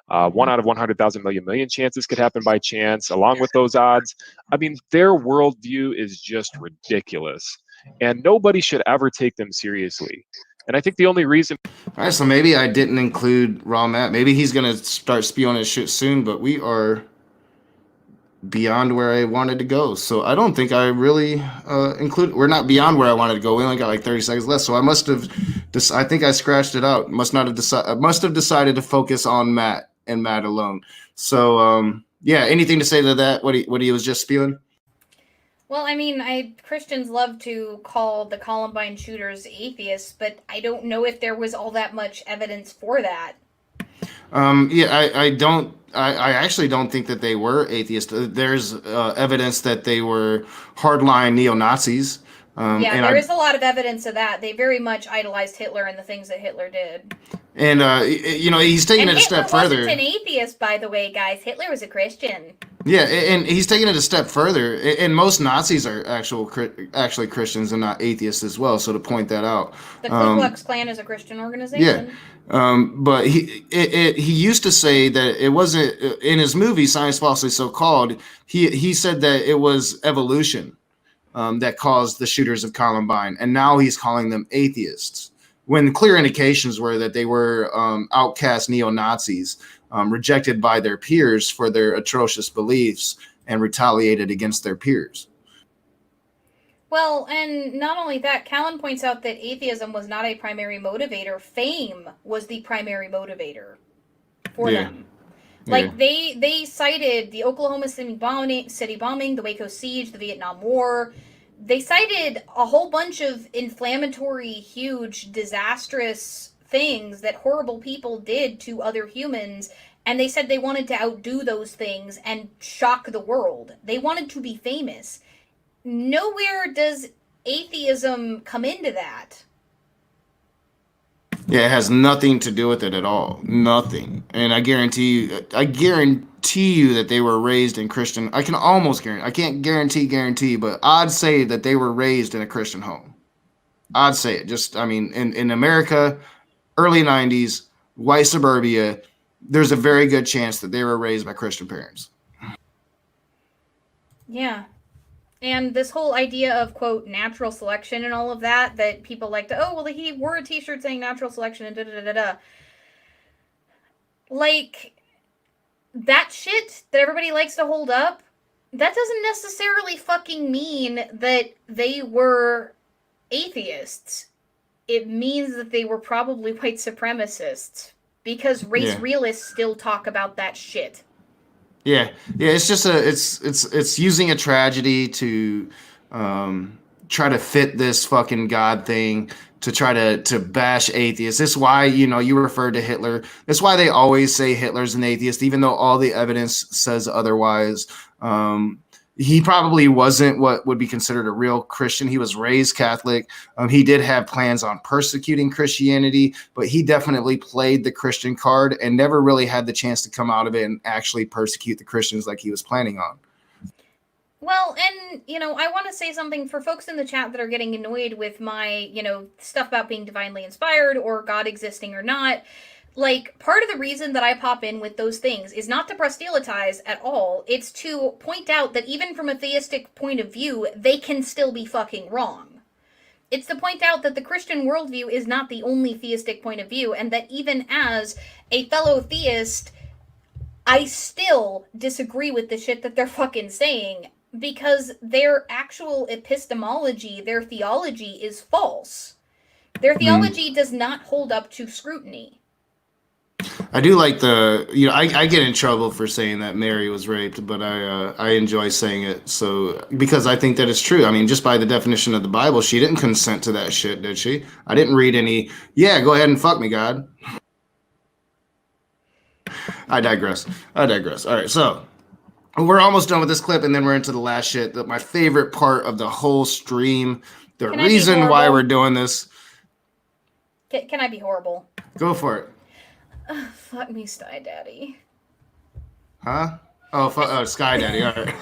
1 out of 100,000 million chances could happen by chance along with those odds. I mean, their worldview is just ridiculous, and nobody should ever take them seriously. And I think the only reason. All right, so maybe I didn't include Raw Matt. Maybe he's gonna start spewing his shit soon, but we are beyond where I wanted to go. So I don't think I really we're not beyond where I wanted to go. We only got like 30 seconds left. So I must have I think I scratched it out. Must have decided to focus on Matt and Matt alone. So yeah, anything to say to that? What he was just spewing? Well, I mean, Christians love to call the Columbine shooters atheists, but I don't know if there was all that much evidence for that. Yeah, I actually don't think that they were atheists. There's evidence that they were hardline neo-Nazis. Yeah, there is a lot of evidence of that. They very much idolized Hitler and the things that Hitler did. And you know, he's taking it a step further. Hitler wasn't an atheist, by the way, guys. Hitler was a Christian. Yeah, and he's taking it a step further. And most Nazis are actually Christians and not atheists as well. So to point that out, the Ku Klux Klan is a Christian organization. Yeah, but he used to say that it wasn't in his movie Science Falsely So Called. He said that it was evolution that caused the shooters of Columbine, and now he's calling them atheists, when clear indications were that they were outcast neo-Nazis, rejected by their peers for their atrocious beliefs and retaliated against their peers. Well, and not only that, Callan points out that atheism was not a primary motivator. Fame was the primary motivator for them. Like, they cited the Oklahoma City bombing, the Waco siege, the Vietnam War. They cited a whole bunch of inflammatory, huge, disastrous things that horrible people did to other humans, and they said they wanted to outdo those things and shock the world. They wanted to be famous. Nowhere does atheism come into that. Yeah, it has nothing to do with it at all. Nothing. And I guarantee you that they were raised in Christian. I can almost guarantee. I can't guarantee, but I'd say that they were raised in a Christian home. I'd say it. Just, I mean, in America, early 90s, white suburbia, there's a very good chance that they were raised by Christian parents. Yeah. And this whole idea of, quote, natural selection and all of that people like to, oh, well, he wore a t-shirt saying natural selection and da-da-da-da-da. Like, that shit that everybody likes to hold up, that doesn't necessarily fucking mean that they were atheists. It means that they were probably white supremacists, because race realists still talk about that shit. Yeah. It's just it's using a tragedy to try to fit this fucking God thing, to try to bash atheists. This is why, you know, you referred to Hitler. That's why they always say Hitler's an atheist, even though all the evidence says otherwise. He probably wasn't what would be considered a real Christian. He was raised Catholic. He did have plans on persecuting Christianity, but he definitely played the Christian card and never really had the chance to come out of it and actually persecute the Christians like he was planning on. Well, and, you know, I want to say something for folks in the chat that are getting annoyed with my, you know, stuff about being divinely inspired or God existing or not. Like, part of the reason that I pop in with those things is not to proselytize at all. It's to point out that even from a theistic point of view, they can still be fucking wrong. It's to point out that the Christian worldview is not the only theistic point of view, and that even as a fellow theist, I still disagree with the shit that they're fucking saying, because their actual epistemology, their theology is false. Their theology does not hold up to scrutiny. I do like I get in trouble for saying that Mary was raped, but I enjoy saying it. So, because I think that it's true. I mean, just by the definition of the Bible, she didn't consent to that shit, did she? I didn't read any, go ahead and fuck me, God. I digress. All right, so we're almost done with this clip, and then we're into the last shit. My favorite part of the whole stream. The Can I be reason why horrible? we're doing this. Can I be horrible? Go for it. Fuck me, Sty Daddy. Huh? Oh, Sky Daddy. All right.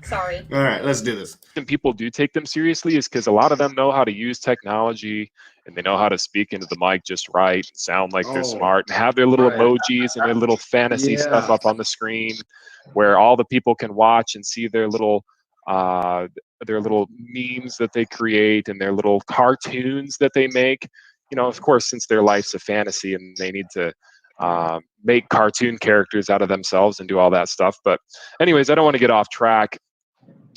Sorry. All right, let's do this. And people do take them seriously is because a lot of them know how to use technology and they know how to speak into the mic just right, sound like they're smart, and have their little right. emojis and their little fantasy stuff up on the screen where all the people can watch and see their little memes that they create and their little cartoons that they make. You know, of course, since their life's a fantasy and they need to make cartoon characters out of themselves and do all that stuff. But anyways, I don't want to get off track.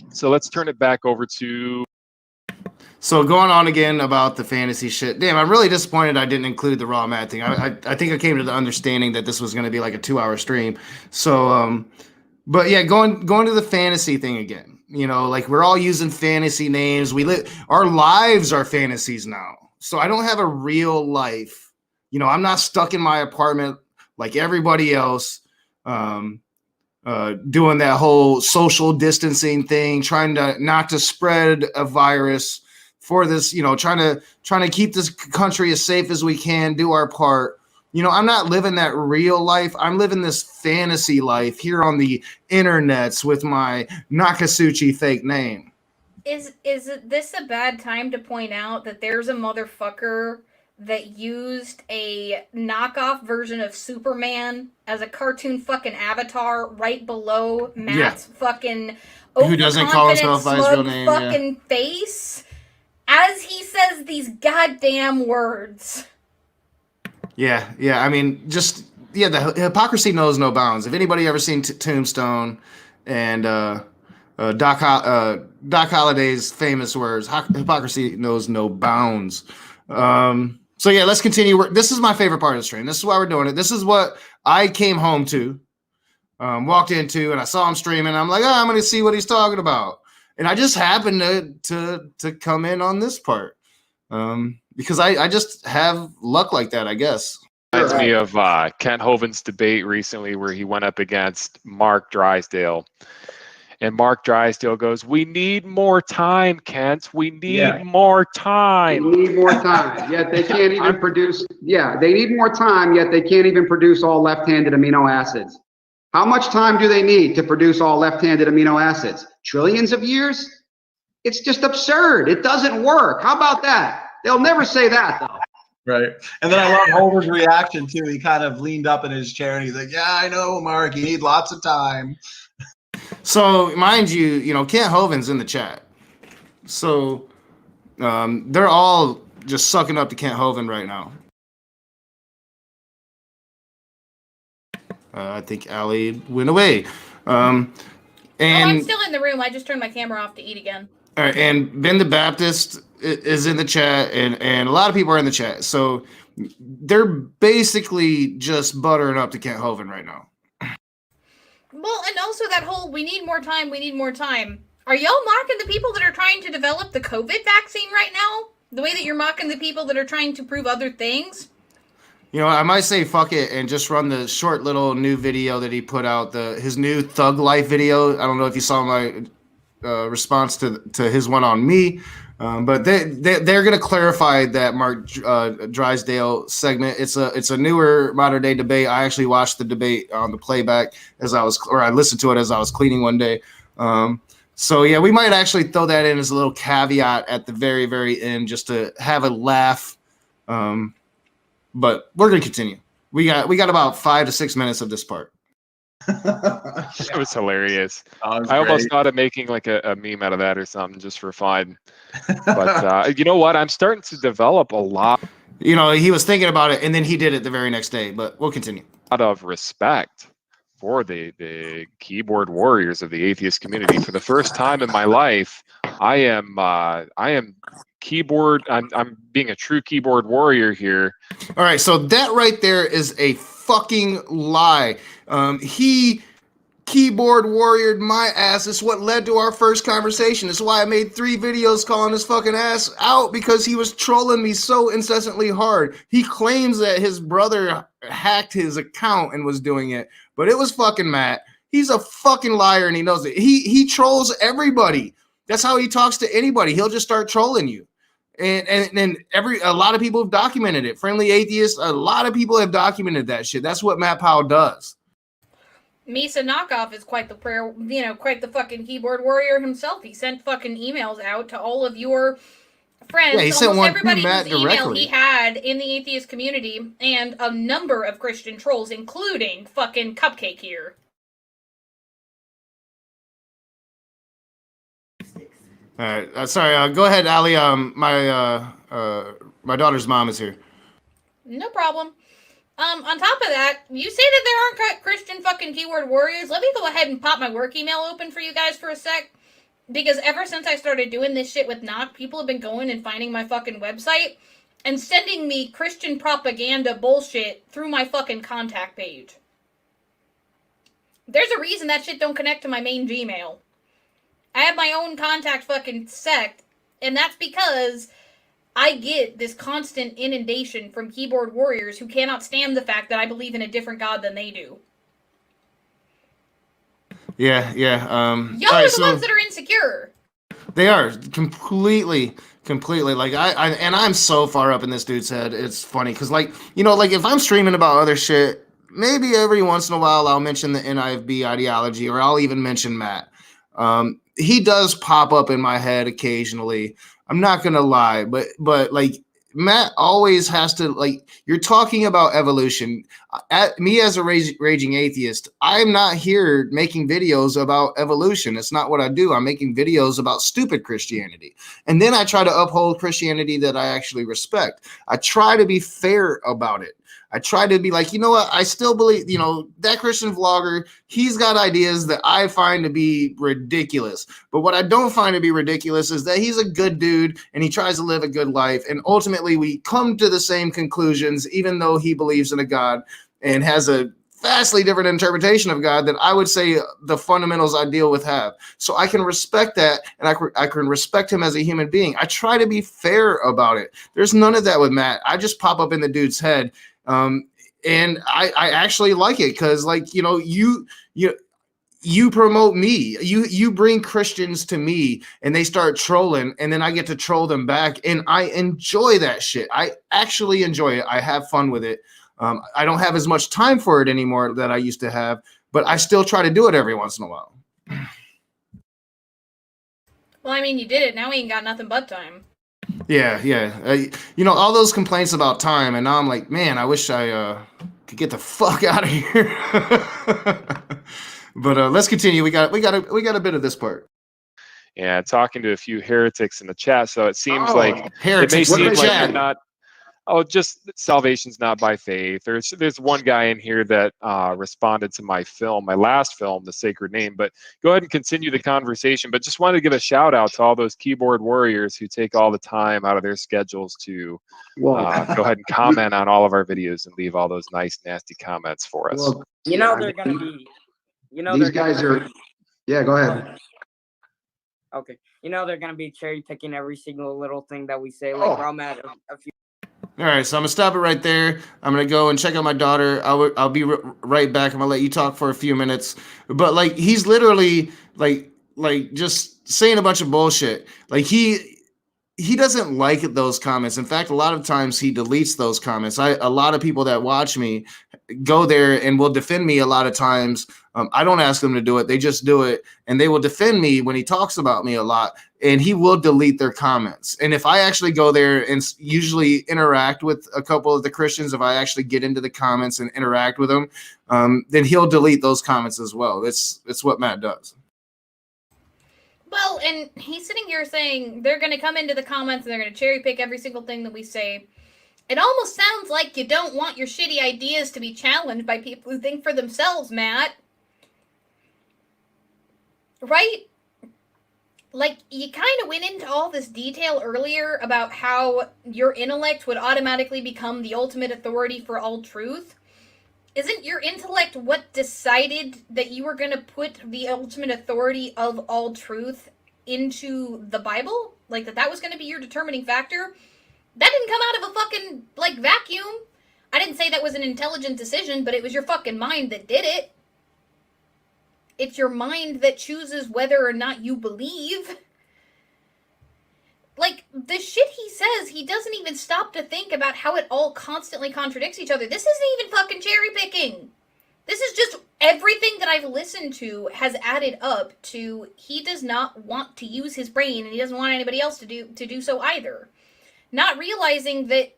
So let's turn it back over to. So going on again about the fantasy shit. Damn, I'm really disappointed I didn't include the Raw Matt thing. I think I came to the understanding that this was going to be like a 2-hour stream. So, but yeah, going to the fantasy thing again. You know, like we're all using fantasy names. Our lives are fantasies now. So I don't have a real life. You know, I'm not stuck in my apartment like everybody else. Doing that whole social distancing thing, trying to not to spread a virus for this, you know, trying to keep this country as safe as we can, do our part. You know, I'm not living that real life. I'm living this fantasy life here on the internets with my Nakasuchi fake name. Is this a bad time to point out that there's a motherfucker that used a knockoff version of Superman as a cartoon fucking avatar right below Matt's fucking who doesn't call himself by his real name, fucking face as he says these goddamn words. Yeah. I mean, the hypocrisy knows no bounds. If anybody ever seen Tombstone and Doc Holliday's famous words, hypocrisy knows no bounds. So yeah, let's continue. This is my favorite part of the stream. This is why we're doing it. This is what I came home to, walked into, and I saw him streaming. I'm like, I'm going to see what he's talking about. And I just happened to come in on this part because I just have luck like that, I guess. Reminds me of Kent Hovind's debate recently where he went up against Mark Drysdale. And Mark Drysdale goes, "We need more time, Kent. We need more time. They need more time, yet they can't even produce. Yeah, they need more time, yet they can't even produce all left-handed amino acids. How much time do they need to produce all left-handed amino acids? Trillions of years? It's just absurd. It doesn't work. How about that? They'll never say that, though. Right. And then I love Homer's reaction, too. He kind of leaned up in his chair and he's like, yeah, I know, Mark. You need lots of time. So, mind you, you know, Kent Hovind's in the chat. So, they're all just sucking up to Kent Hovind right now. I think Allie went away. And I'm still in the room. I just turned my camera off to eat again. All right, and Ben the Baptist is in the chat, and a lot of people are in the chat. So, they're basically just buttering up to Kent Hovind right now. Well, and also that whole we need more time. Are y'all mocking the people that are trying to develop the COVID vaccine right now? The way that you're mocking the people that are trying to prove other things? You know, I might say fuck it and just run the short little new video that he put out, his new Thug Life video. I don't know if you saw my response to his one on me, but they're going to clarify that Mark Drysdale segment. It's a newer modern day debate. I actually watched the debate on the playback I listened to it as I was cleaning one day. So yeah, we might actually throw that in as a little caveat at the very, very end just to have a laugh. But we're going to continue. We got about 5 to 6 minutes of this part. It was hilarious. Was I almost thought of making like a meme out of that or something just for fun. But you know what? I'm starting to develop a lot. You know, he was thinking about it and then he did it the very next day. But we'll continue. Of respect for the keyboard warriors of the atheist community. For the first time in my life, I am keyboard. I'm being a true keyboard warrior here. All right, so that right there is a fucking lie. He keyboard warriored my ass. It's what led to our first conversation. It's why I made 3 videos calling his fucking ass out, because he was trolling me so incessantly hard. He claims that his brother hacked his account and was doing it, but it was fucking Matt. He's a fucking liar and he knows it. He trolls everybody. That's how he talks to anybody. He'll just start trolling you. And a lot of people have documented it. Friendly Atheists, a lot of people have documented that shit. That's what Matt Powell does. Misa Knockoff is quite the fucking keyboard warrior himself. He sent fucking emails out to all of your friends. Yeah, he sent one to everybody Matt whose email directly. he had in the atheist community, and a number of Christian trolls, including fucking Cupcake here. All right, sorry. Go ahead, Ali. My daughter's mom is here. No problem. On top of that, you say that there aren't Christian fucking keyboard warriors. Let me go ahead and pop my work email open for you guys for a sec. Because ever since I started doing this shit with Knock, people have been going and finding my fucking website and sending me Christian propaganda bullshit through my fucking contact page. There's a reason that shit don't connect to my main Gmail. I have my own contact fucking sect, and that's because I get this constant inundation from keyboard warriors who cannot stand the fact that I believe in a different God than they do. Yeah. Y'all are the ones that are insecure. They are completely. Like I'm so far up in this dude's head. It's funny because, like, you know, like if I'm streaming about other shit, maybe every once in a while I'll mention the NIFB ideology, or I'll even mention Matt. He does pop up in my head occasionally. I'm not gonna lie, but like Matt always has to, like, you're talking about evolution. Me as a raging atheist, I'm not here making videos about evolution. It's not what I do. I'm making videos about stupid Christianity. And then I try to uphold Christianity that I actually respect. I try to be fair about it. I try to be like, you know what? I still believe, you know, that Christian vlogger, he's got ideas that I find to be ridiculous. But what I don't find to be ridiculous is that he's a good dude and he tries to live a good life. And ultimately we come to the same conclusions, even though he believes in a God and has a vastly different interpretation of God that I would say the fundamentals I deal with have. So I can respect that, and I can respect him as a human being. I try to be fair about it. There's none of that with Matt. I just pop up in the dude's head. And I actually like it because, like, you know, you promote me, you bring Christians to me and they start trolling, and then I get to troll them back, and I enjoy that shit. I actually enjoy it. I have fun with it. I don't have as much time for it anymore that I used to have, but I still try to do it every once in a while. Well, I mean, you did it. Now we ain't got nothing but time. Yeah. You know, all those complaints about time, and now I'm like, man, I wish I could get the fuck out of here. But let's continue. We got a bit of this part. Yeah, talking to a few heretics in the chat, so it seems like heretics. It may seem like chat? you're not. Oh, just salvation's not by faith. There's one guy in here that responded to my last film, The Sacred Name. But go ahead and continue the conversation. But just wanted to give a shout out to all those keyboard warriors who take all the time out of their schedules to go ahead and comment on all of our videos and leave all those nice, nasty comments for us. Well, You know they're gonna be. You know these guys are. Yeah, go ahead. Okay. You know they're gonna be cherry picking every single little thing that we say. Like Rom had a few. All right, so I'm gonna stop it right there. I'm gonna go and check out my daughter. I'll be right back. I'm gonna let you talk for a few minutes. But like, he's literally like just saying a bunch of bullshit. Like he doesn't like those comments. In fact, a lot of times he deletes those comments. A lot of people that watch me go there and will defend me a lot of times. I don't ask them to do it. They just do it, and they will defend me when he talks about me a lot, and he will delete their comments. And if I actually go there and usually interact with a couple of the Christians, if I actually get into the comments and interact with them, then he'll delete those comments as well. It's what Matt does. Well, and he's sitting here saying they're going to come into the comments and they're going to cherry pick every single thing that we say. It almost sounds like you don't want your shitty ideas to be challenged by people who think for themselves, Matt. Right? Like, you kind of went into all this detail earlier about how your intellect would automatically become the ultimate authority for all truth. Isn't your intellect what decided that you were going to put the ultimate authority of all truth into the Bible? Like, that was going to be your determining factor? That didn't come out of a fucking, like, vacuum. I didn't say that was an intelligent decision, but it was your fucking mind that did it. It's your mind that chooses whether or not you believe. Like, the shit he says, he doesn't even stop to think about how it all constantly contradicts each other. This isn't even fucking cherry picking. This is just everything that I've listened to has added up to he does not want to use his brain, and he doesn't want anybody else to do so either. Not realizing that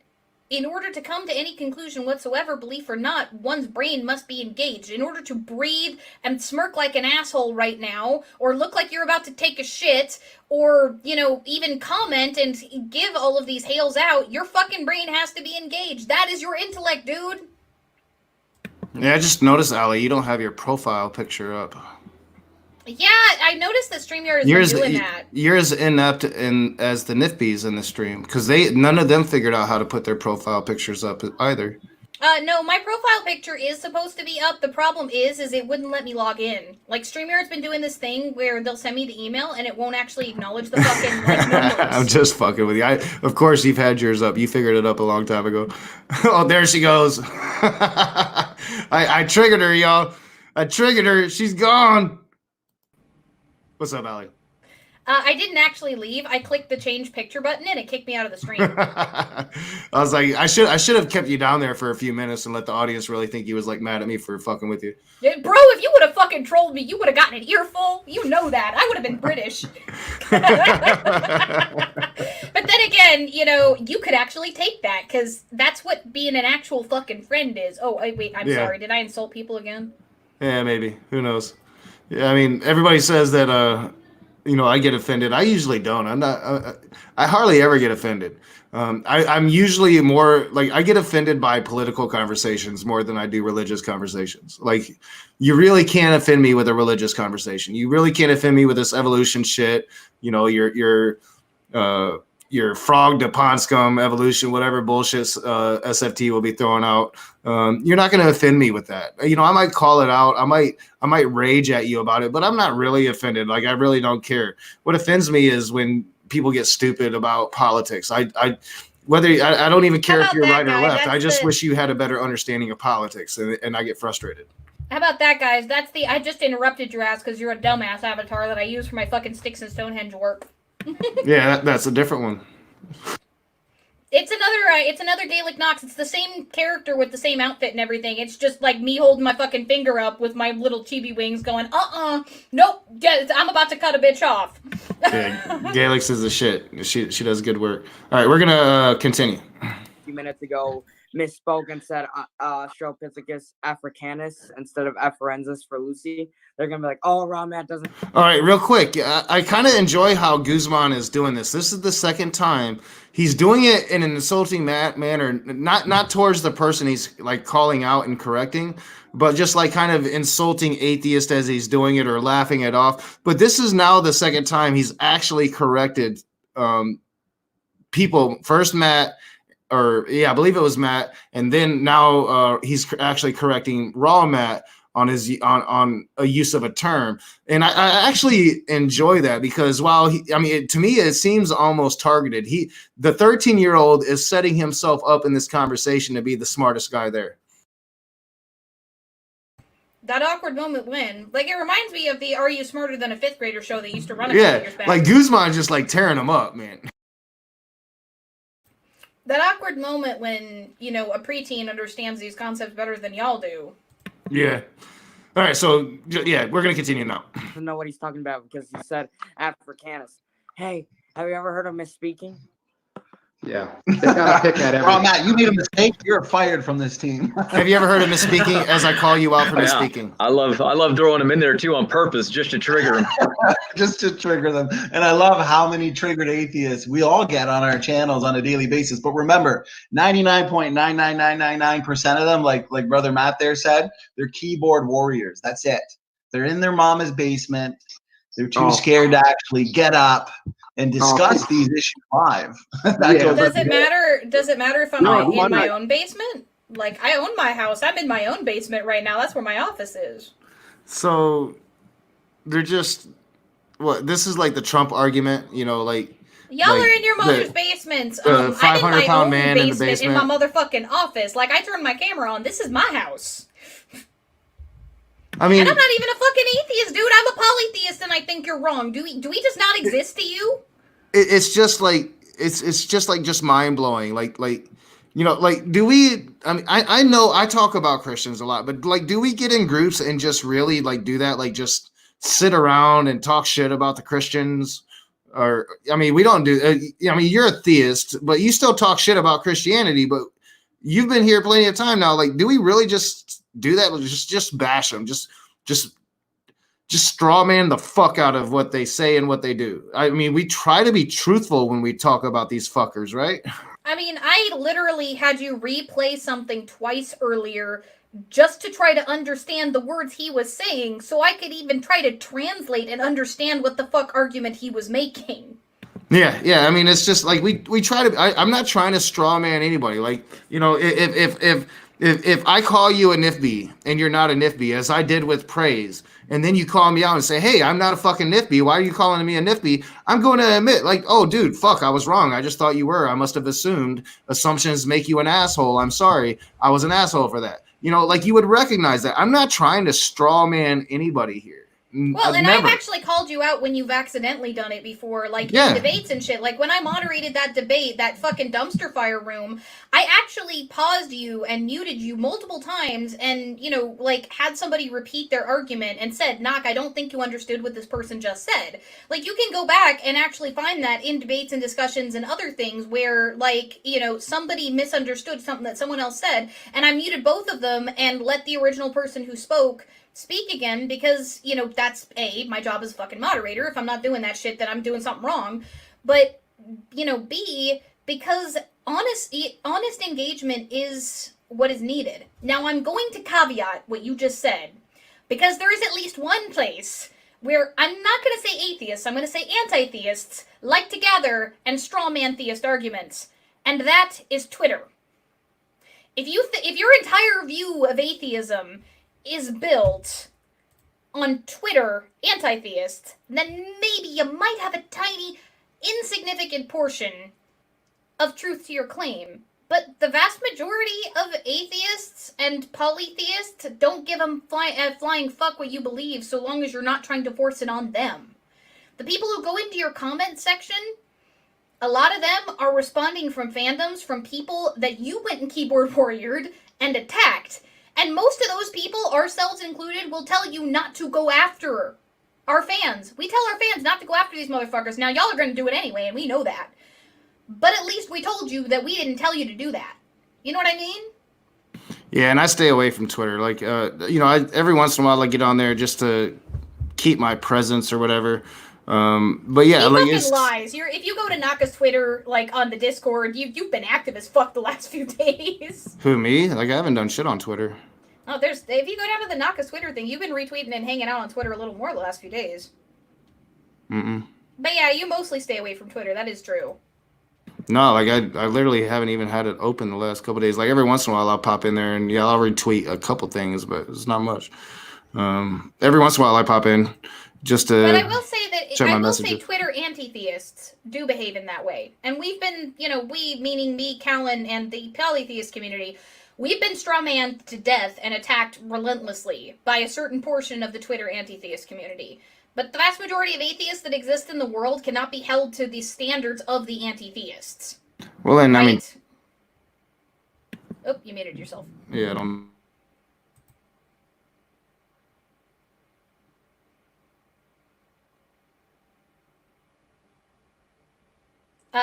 in order to come to any conclusion whatsoever, belief or not, one's brain must be engaged. In order to breathe and smirk like an asshole right now, or look like you're about to take a shit, or, you know, even comment and give all of these hails out, your fucking brain has to be engaged. That is your intellect, dude. Yeah, I just noticed, Ali, you don't have your profile picture up. Yeah, I noticed that StreamYard is doing that. You're as inept as the Nifbies in the stream, because none of them figured out how to put their profile pictures up either. No, my profile picture is supposed to be up. The problem is it wouldn't let me log in. Like, StreamYard's been doing this thing where they'll send me the email and it won't actually acknowledge the fucking, like, numbers. I'm just fucking with you. Of course, you've had yours up. You figured it up a long time ago. Oh, there she goes. I triggered her, y'all. I triggered her. She's gone. What's up, Ali? I didn't actually leave. I clicked the change picture button and it kicked me out of the stream. I was like, I should have kept you down there for a few minutes and let the audience really think you was like mad at me for fucking with you. Yeah, bro, if you would have fucking trolled me, you would have gotten an earful. You know that. I would have been British. But then again, you know, you could actually take that because that's what being an actual fucking friend is. Oh, wait, I'm sorry. Did I insult people again? Yeah, maybe. Who knows? Yeah, I mean, everybody says that, you know, I get offended. I usually don't. I hardly ever get offended. I'm usually more like I get offended by political conversations more than I do religious conversations. Like, you really can't offend me with a religious conversation. You really can't offend me with this evolution shit. You know, your frog to pond scum evolution, whatever bullshit SFT will be throwing out. You're not going to offend me with that. You know, I might call it out. I might rage at you about it, but I'm not really offended. Like, I really don't care. What offends me is when people get stupid about politics. I don't even care if you're right or left. I just wish you had a better understanding of politics, and I get frustrated. How about that, guys? I just interrupted your ass because you're a dumbass avatar that I use for my fucking Sticks and Stonehenge work. Yeah, that's a different one. It's another Gaelic Nox. It's the same character with the same outfit and everything. It's just like me holding my fucking finger up with my little chibi wings going, nope, I'm about to cut a bitch off. Yeah, Gaelix is the shit. She does good work. All right, we're gonna continue. A few minutes ago, misspoke and said Australopithecus africanus instead of afarensis for Lucy. They're gonna be like, "Oh, Ron Matt doesn't." All right, real quick. I kind of enjoy how Guzman is doing this. This is the second time he's doing it in an insulting manner, not towards the person he's like calling out and correcting, but just like kind of insulting atheist as he's doing it or laughing it off. But this is now the second time he's actually corrected people. First, Matt. I believe it was Matt, and then now he's actually correcting Raw Matt on his on a use of a term, and I actually enjoy that because to me it seems almost targeted. The 13-year-old is setting himself up in this conversation to be the smartest guy there. That awkward moment when, like, it reminds me of the "Are You Smarter Than a Fifth Grader" show they used to run a couple years back. Like Guzman just like tearing him up, man. That awkward moment when, you know, a preteen understands these concepts better than y'all do. Yeah. All right, so, yeah, we're going to continue now. I don't know what he's talking about because he said Africanus. Hey, have you ever heard of misspeaking? Yeah. They gotta pick at Well, Matt, you made a mistake. You're fired from this team. Have you ever heard of misspeaking as I call you out for misspeaking? I love throwing them in there too on purpose just to trigger them. Just to trigger them. And I love how many triggered atheists we all get on our channels on a daily basis. But remember, 99.99999% of them, like Brother Matt there said, they're keyboard warriors. That's it. They're in their mama's basement. They're too scared to actually get up and discuss these issues live. Does it matter if I'm in my own basement? Like, I own my house. I'm in my own basement right now. That's where my office is. So they're just what? This is like the Trump argument, you know, like Y'all like are in your mother's the basements. the I'm in my 500-pound own man in the basement in my basement. motherfucking office. Like, I turned my camera on. This is my house. I mean, And I'm not even a fucking atheist, dude. I'm a polytheist, and I think you're wrong. Do we just not exist to you? it's just like it's just like just mind blowing. Like you know, like do we? I mean, I know I talk about Christians a lot, but like, do we get in groups and just really like do that? Like just sit around and talk shit about the Christians? Or I mean, we don't do. I mean, you're a theist, but you still talk shit about Christianity. But you've been here plenty of time now. Like, do we really just do that? Just bash them. Just straw man the fuck out of what they say and what they do. I mean, we try to be truthful when we talk about these fuckers, right? I mean, I literally had you replay something twice earlier just to try to understand the words he was saying so I could even try to translate and understand what the fuck argument he was making. Yeah. I mean, it's just like we try to. I'm not trying to straw man anybody. Like, you know, if I call you a NIFB and you're not a NIFB, as I did with praise, and then you call me out and say, hey, I'm not a fucking NIFB. Why are you calling me a NIFB? I'm going to admit, like, oh, dude, fuck, I was wrong. I just thought you were. I must have assumed. Assumptions make you an asshole. I'm sorry. I was an asshole for that. You know, like you would recognize that. I'm not trying to straw man anybody here. Well, and Never. I've actually called you out when you've accidentally done it before, like Yeah. in debates and shit. Like when I moderated that debate, that fucking dumpster fire room, I actually paused you and muted you multiple times and, you know, like had somebody repeat their argument and said, Knock, I don't think you understood what this person just said. Like you can go back and actually find that in debates and discussions and other things where, like, you know, somebody misunderstood something that someone else said, and I muted both of them and let the original person who spoke speak again because, you know, that's A, my job as a fucking moderator. If I'm not doing that shit, then I'm doing something wrong. But, you know, B, because honest engagement is what is needed. Now, I'm going to caveat what you just said, because there is at least one place where I'm not going to say atheists, I'm going to say anti-theists like to gather and straw man theist arguments, and that is Twitter. If your entire view of atheism is built on Twitter anti-theist, then maybe you might have a tiny, insignificant portion of truth to your claim. But the vast majority of atheists and polytheists don't give a flying fuck what you believe so long as you're not trying to force it on them. The people who go into your comment section, a lot of them are responding from fandoms from people that you went and keyboard warriored and attacked. And most of those people, ourselves included, will tell you not to go after our fans. We tell our fans not to go after these motherfuckers. Now, y'all are going to do it anyway, and we know that. But at least we told you that we didn't tell you to do that. You know what I mean? Yeah, and I stay away from Twitter. Like, you know, every once in a while I get on there just to keep my presence or whatever. But yeah, he like fucking lies. If you go to Naka's Twitter, like on the Discord, you've been active as fuck the last few days. Who, me? Like I haven't done shit on Twitter. Oh, if you go down to the Naka's Twitter thing, you've been retweeting and hanging out on Twitter a little more the last few days. But yeah, you mostly stay away from Twitter. That is true. No, like I literally haven't even had it open the last couple of days. Like every once in a while I'll pop in there and yeah, I'll retweet a couple things, but it's not much. Every once in a while I pop in just to. But I will say that check my I will messages. say Twitter anti-theists do behave in that way, and we've been, you know, we meaning me, Callan, and the polytheist community. We've been strawmanned to death and attacked relentlessly by a certain portion of the Twitter anti-theist community. But the vast majority of atheists that exist in the world cannot be held to the standards of the anti-theists. Well, then, right? I mean. Oh, you muted yourself. Yeah, I don't.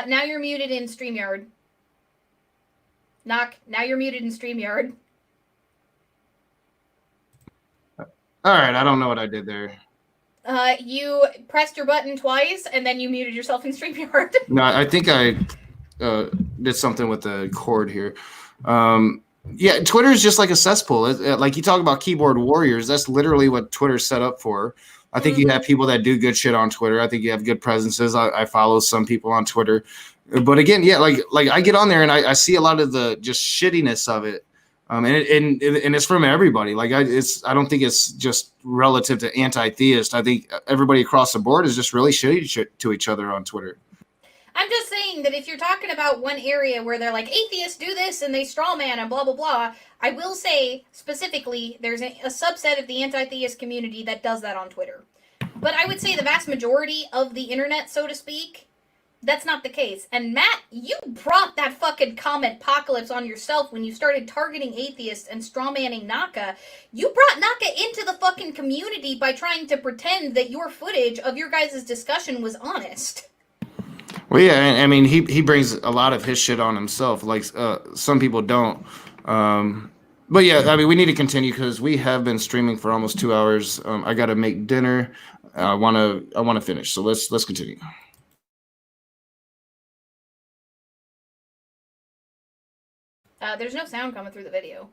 Now you're muted in StreamYard. Knock. Now you're muted in StreamYard. All right, I don't know what I did there. You pressed your button twice, and then you muted yourself in StreamYard. No, I think I did something with the cord here. Yeah, Twitter is just like a cesspool. Like you talk about keyboard warriors, that's literally what Twitter's set up for. I think you have people that do good shit on Twitter. I think you have good presences. I follow some people on Twitter. But again, yeah, like I get on there and I see a lot of the just shittiness of it. And it's from everybody. Like I don't think it's just relative to anti-theist. I think everybody across the board is just really shitty to each other on Twitter. I'm just saying that if you're talking about one area where they're like, atheists do this and they straw man and blah, blah, blah, I will say specifically there's a subset of the anti-theist community that does that on Twitter. But I would say the vast majority of the internet, so to speak, that's not the case. And Matt, you brought that fucking comment apocalypse on yourself when you started targeting atheists and strawmanning Naka. You brought Naka into the fucking community by trying to pretend that your footage of your guys' discussion was honest. Well, yeah, I mean, he brings a lot of his shit on himself. Like some people don't. But yeah, I mean, we need to continue because we have been streaming for almost 2 hours. I got to make dinner. I want to finish. So let's continue. There's no sound coming through the video.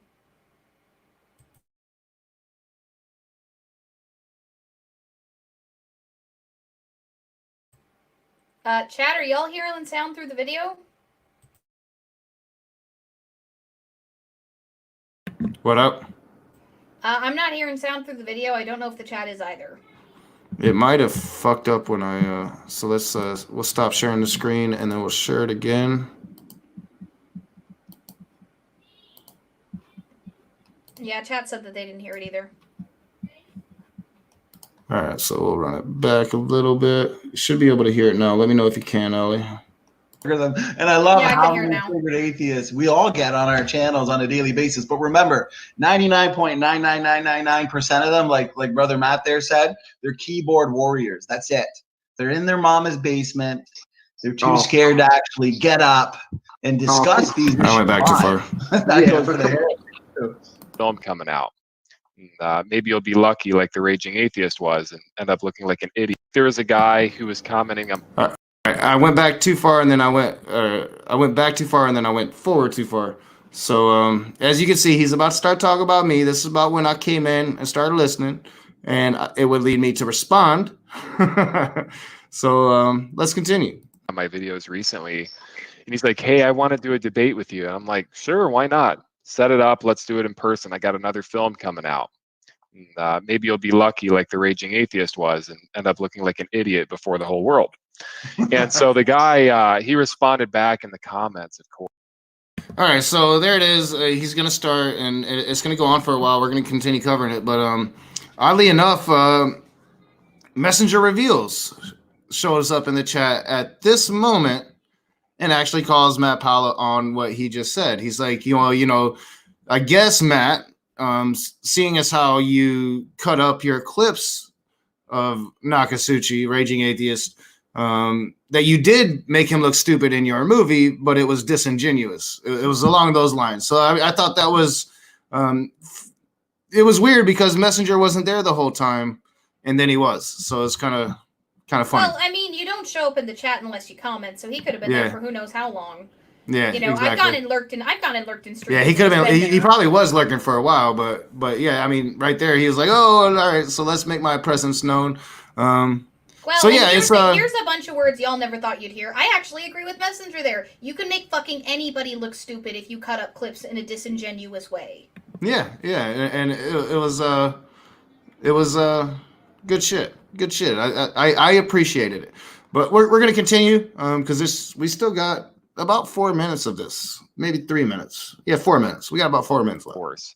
Chat, are y'all hearing sound through the video? What up? I'm not hearing sound through the video. I don't know if the chat is either. It might have fucked up when I so let's we'll stop sharing the screen and then we'll share it again. Yeah, chat said that they didn't hear it either. All right, so we'll run it back a little bit. You should be able to hear it now. Let me know if you can, Ellie. And I love how many favorite atheists we all get on our channels on a daily basis. But remember, 99.99999% of them, like Brother Matt there said, they're keyboard warriors. That's it. They're in their mama's basement. They're too scared to actually get up and discuss these issues. I went back too far. That goes for the film coming out. Maybe you'll be lucky like the Raging Atheist was and end up looking like an idiot. There was a guy who was commenting on... I went back too far and then I went back too far and then I went forward too far. So as you can see, he's about to start talking about me. This is about when I came in and started listening, and it would lead me to respond. So let's continue. On my videos recently, and he's like, hey, I want to do a debate with you. And I'm like, sure, why not? Set it up. Let's do it in person. I got another film coming out. And, maybe you'll be lucky like the Raging Atheist was and end up looking like an idiot before the whole world. And so the guy, he responded back in the comments, of course. All right, so there it is. He's going to start, and it's going to go on for a while. We're going to continue covering it. But oddly enough, Messenger Reveals shows up in the chat at this moment and actually calls Matt Powell on what he just said. He's like, you know, I guess, Matt, seeing as how you cut up your clips of Nakasuchi, Raging Atheist, that you did make him look stupid in your movie, but it was disingenuous. It was along those lines. So I thought that was, it was weird because Messenger wasn't there the whole time, and then he was. So it's kind of funny. Well, I mean, you don't show up in the chat unless you comment, so he could have been there for who knows how long. Yeah, you know, exactly. I've gone and lurked in streams. Yeah, he could have been. He probably was lurking for a while, but yeah, I mean, right there, he was like, "Oh, all right, so let's make my presence known." Well, so yeah, here's a bunch of words y'all never thought you'd hear. I actually agree with Messenger there. You can make fucking anybody look stupid if you cut up clips in a disingenuous way. Yeah, and it was good shit. Good shit. I appreciated it, but we're gonna continue because we still got about 4 minutes of this, maybe 3 minutes. Yeah, 4 minutes. We got about 4 minutes left. Of course.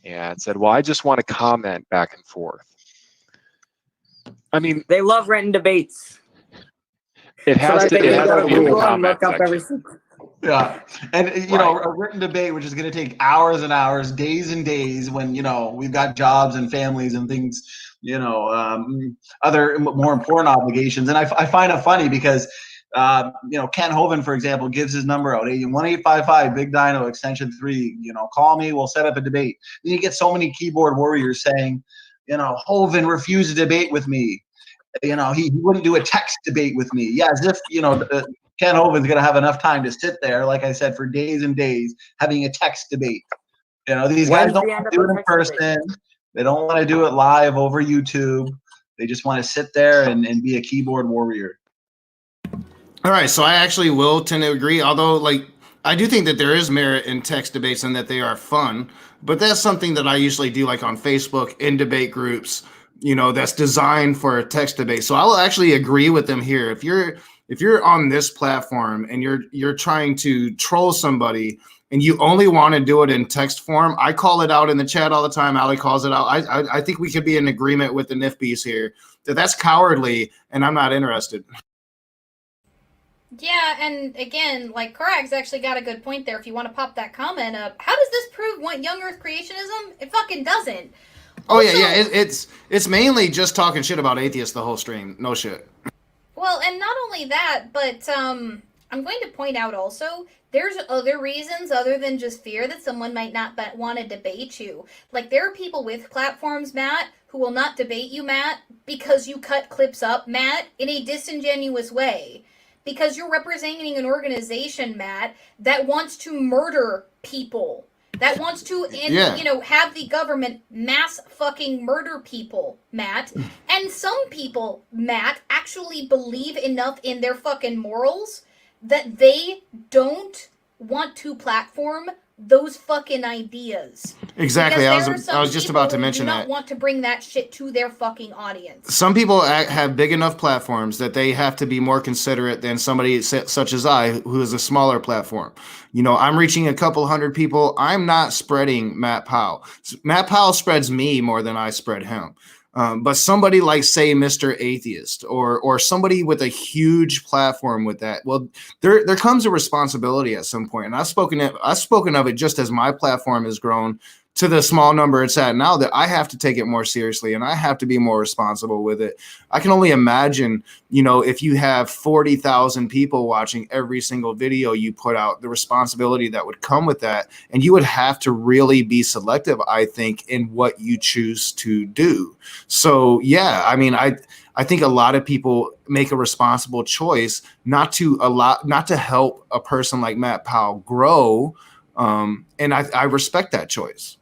And said, well, I just want to comment back and forth. I mean, they love written debates. It has to be a comment section. Yeah, and you know, a written debate, which is going to take hours and hours, days and days, when we've got jobs and families and things, other more important obligations. And I find it funny because Ken Hovind, for example, gives his number out, 1-855 Big Dino Extension 3. Call me, we'll set up a debate. Then you get so many keyboard warriors saying, Hovind refused to debate with me. He wouldn't do a text debate with me. Yeah, as if Ken Hovind's going to have enough time to sit there, like I said, for days and days having a text debate. These guys don't want to do it in person. They don't want to do it live over YouTube. They just want to sit there and be a keyboard warrior. All right, so I actually will tend to agree. Although, I do think that there is merit in text debates and that they are fun, but that's something that I usually do like on Facebook in debate groups, that's designed for a text debate. So I will actually agree with them here. If you're on this platform and you're trying to troll somebody and you only want to do it in text form, I call it out in the chat all the time. Ali calls it out. I think we could be in agreement with the NIFBs here that that's cowardly, and I'm not interested. Yeah, and again, like Karag's actually got a good point there. If you want to pop that comment up, how does this prove what young Earth creationism? It fucking doesn't. Oh yeah. It's mainly just talking shit about atheists the whole stream. No shit. Well, and not only that, but I'm going to point out also, there's other reasons other than just fear that someone might not want to debate you. Like, there are people with platforms, Matt, who will not debate you, Matt, because you cut clips up, Matt, in a disingenuous way. Because you're representing an organization, Matt, that wants to murder people. That wants to, have the government mass fucking murder people, Matt. And some people, Matt, actually believe enough in their fucking morals that they don't want to platform those fucking ideas. Exactly. I was just about to mention that. Do not want to bring that shit to their fucking audience. Some people have big enough platforms that they have to be more considerate than somebody such as I, who is a smaller platform. I'm reaching a couple hundred people. I'm not spreading Matt Powell. Matt Powell spreads me more than I spread him. But somebody like, say, Mr. Atheist or somebody with a huge platform with that, well, there comes a responsibility at some point. And I've spoken of it just as my platform has grown to the small number it's at now, that I have to take it more seriously and I have to be more responsible with it. I can only imagine, if you have 40,000 people watching every single video you put out, the responsibility that would come with that. And you would have to really be selective, I think, in what you choose to do. So, yeah, I mean, I think a lot of people make a responsible choice not to help a person like Matt Powell grow. And I respect that choice.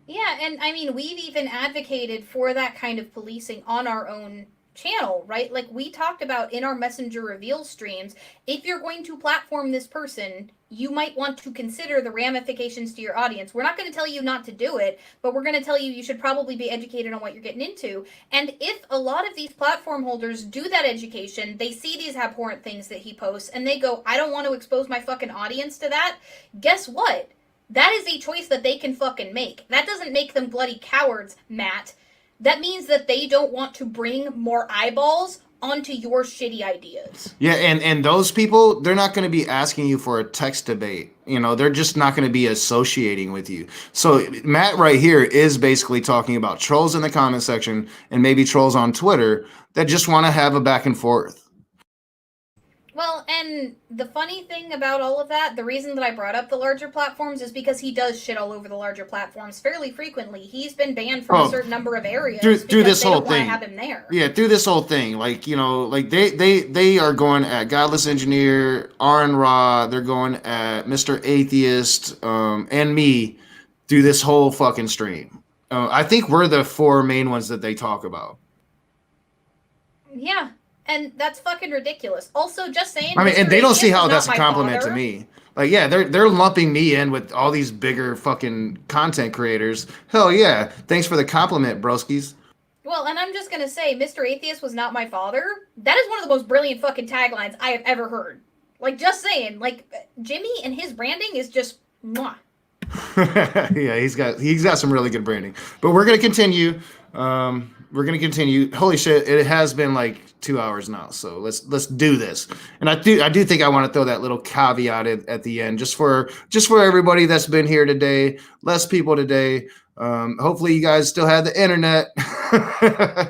Yeah, and I mean, we've even advocated for that kind of policing on our own channel, right? Like, we talked about in our Messenger Reveal streams, if you're going to platform this person, you might want to consider the ramifications to your audience. We're not going to tell you not to do it, but we're going to tell you you should probably be educated on what you're getting into. And if a lot of these platform holders do that education, they see these abhorrent things that he posts, and they go, I don't want to expose my fucking audience to that, guess what? That is a choice that they can fucking make. That doesn't make them bloody cowards, Matt. That means that they don't want to bring more eyeballs onto your shitty ideas. Yeah, and those people, they're not going to be asking you for a text debate. They're just not going to be associating with you. So Matt right here is basically talking about trolls in the comment section and maybe trolls on Twitter that just want to have a back and forth. Well, and the funny thing about all of that, the reason that I brought up the larger platforms is because he does shit all over the larger platforms fairly frequently. He's been banned from a certain number of areas through this whole thing. Have him there. Yeah, through this whole thing, like they are going at Godless Engineer, Aaron Ra. They're going at Mr. Atheist, and me through this whole fucking stream. I think we're the four main ones that they talk about. Yeah. And that's fucking ridiculous. Also, just saying. I mean, and they don't see how that's a compliment to me. Like, yeah, they're lumping me in with all these bigger fucking content creators. Hell yeah. Thanks for the compliment, broskies. Well, and I'm just going to say, Mr. Atheist was not my father. That is one of the most brilliant fucking taglines I have ever heard. Like, just saying. Like, Jimmy and his branding is just mwah. Yeah, he's got some really good branding. But we're going to continue. Holy shit, it has been like 2 hours now, so let's do this. And I do think I want to throw that little caveat at the end, just for everybody that's been here today. Less people today. Hopefully you guys still have the internet.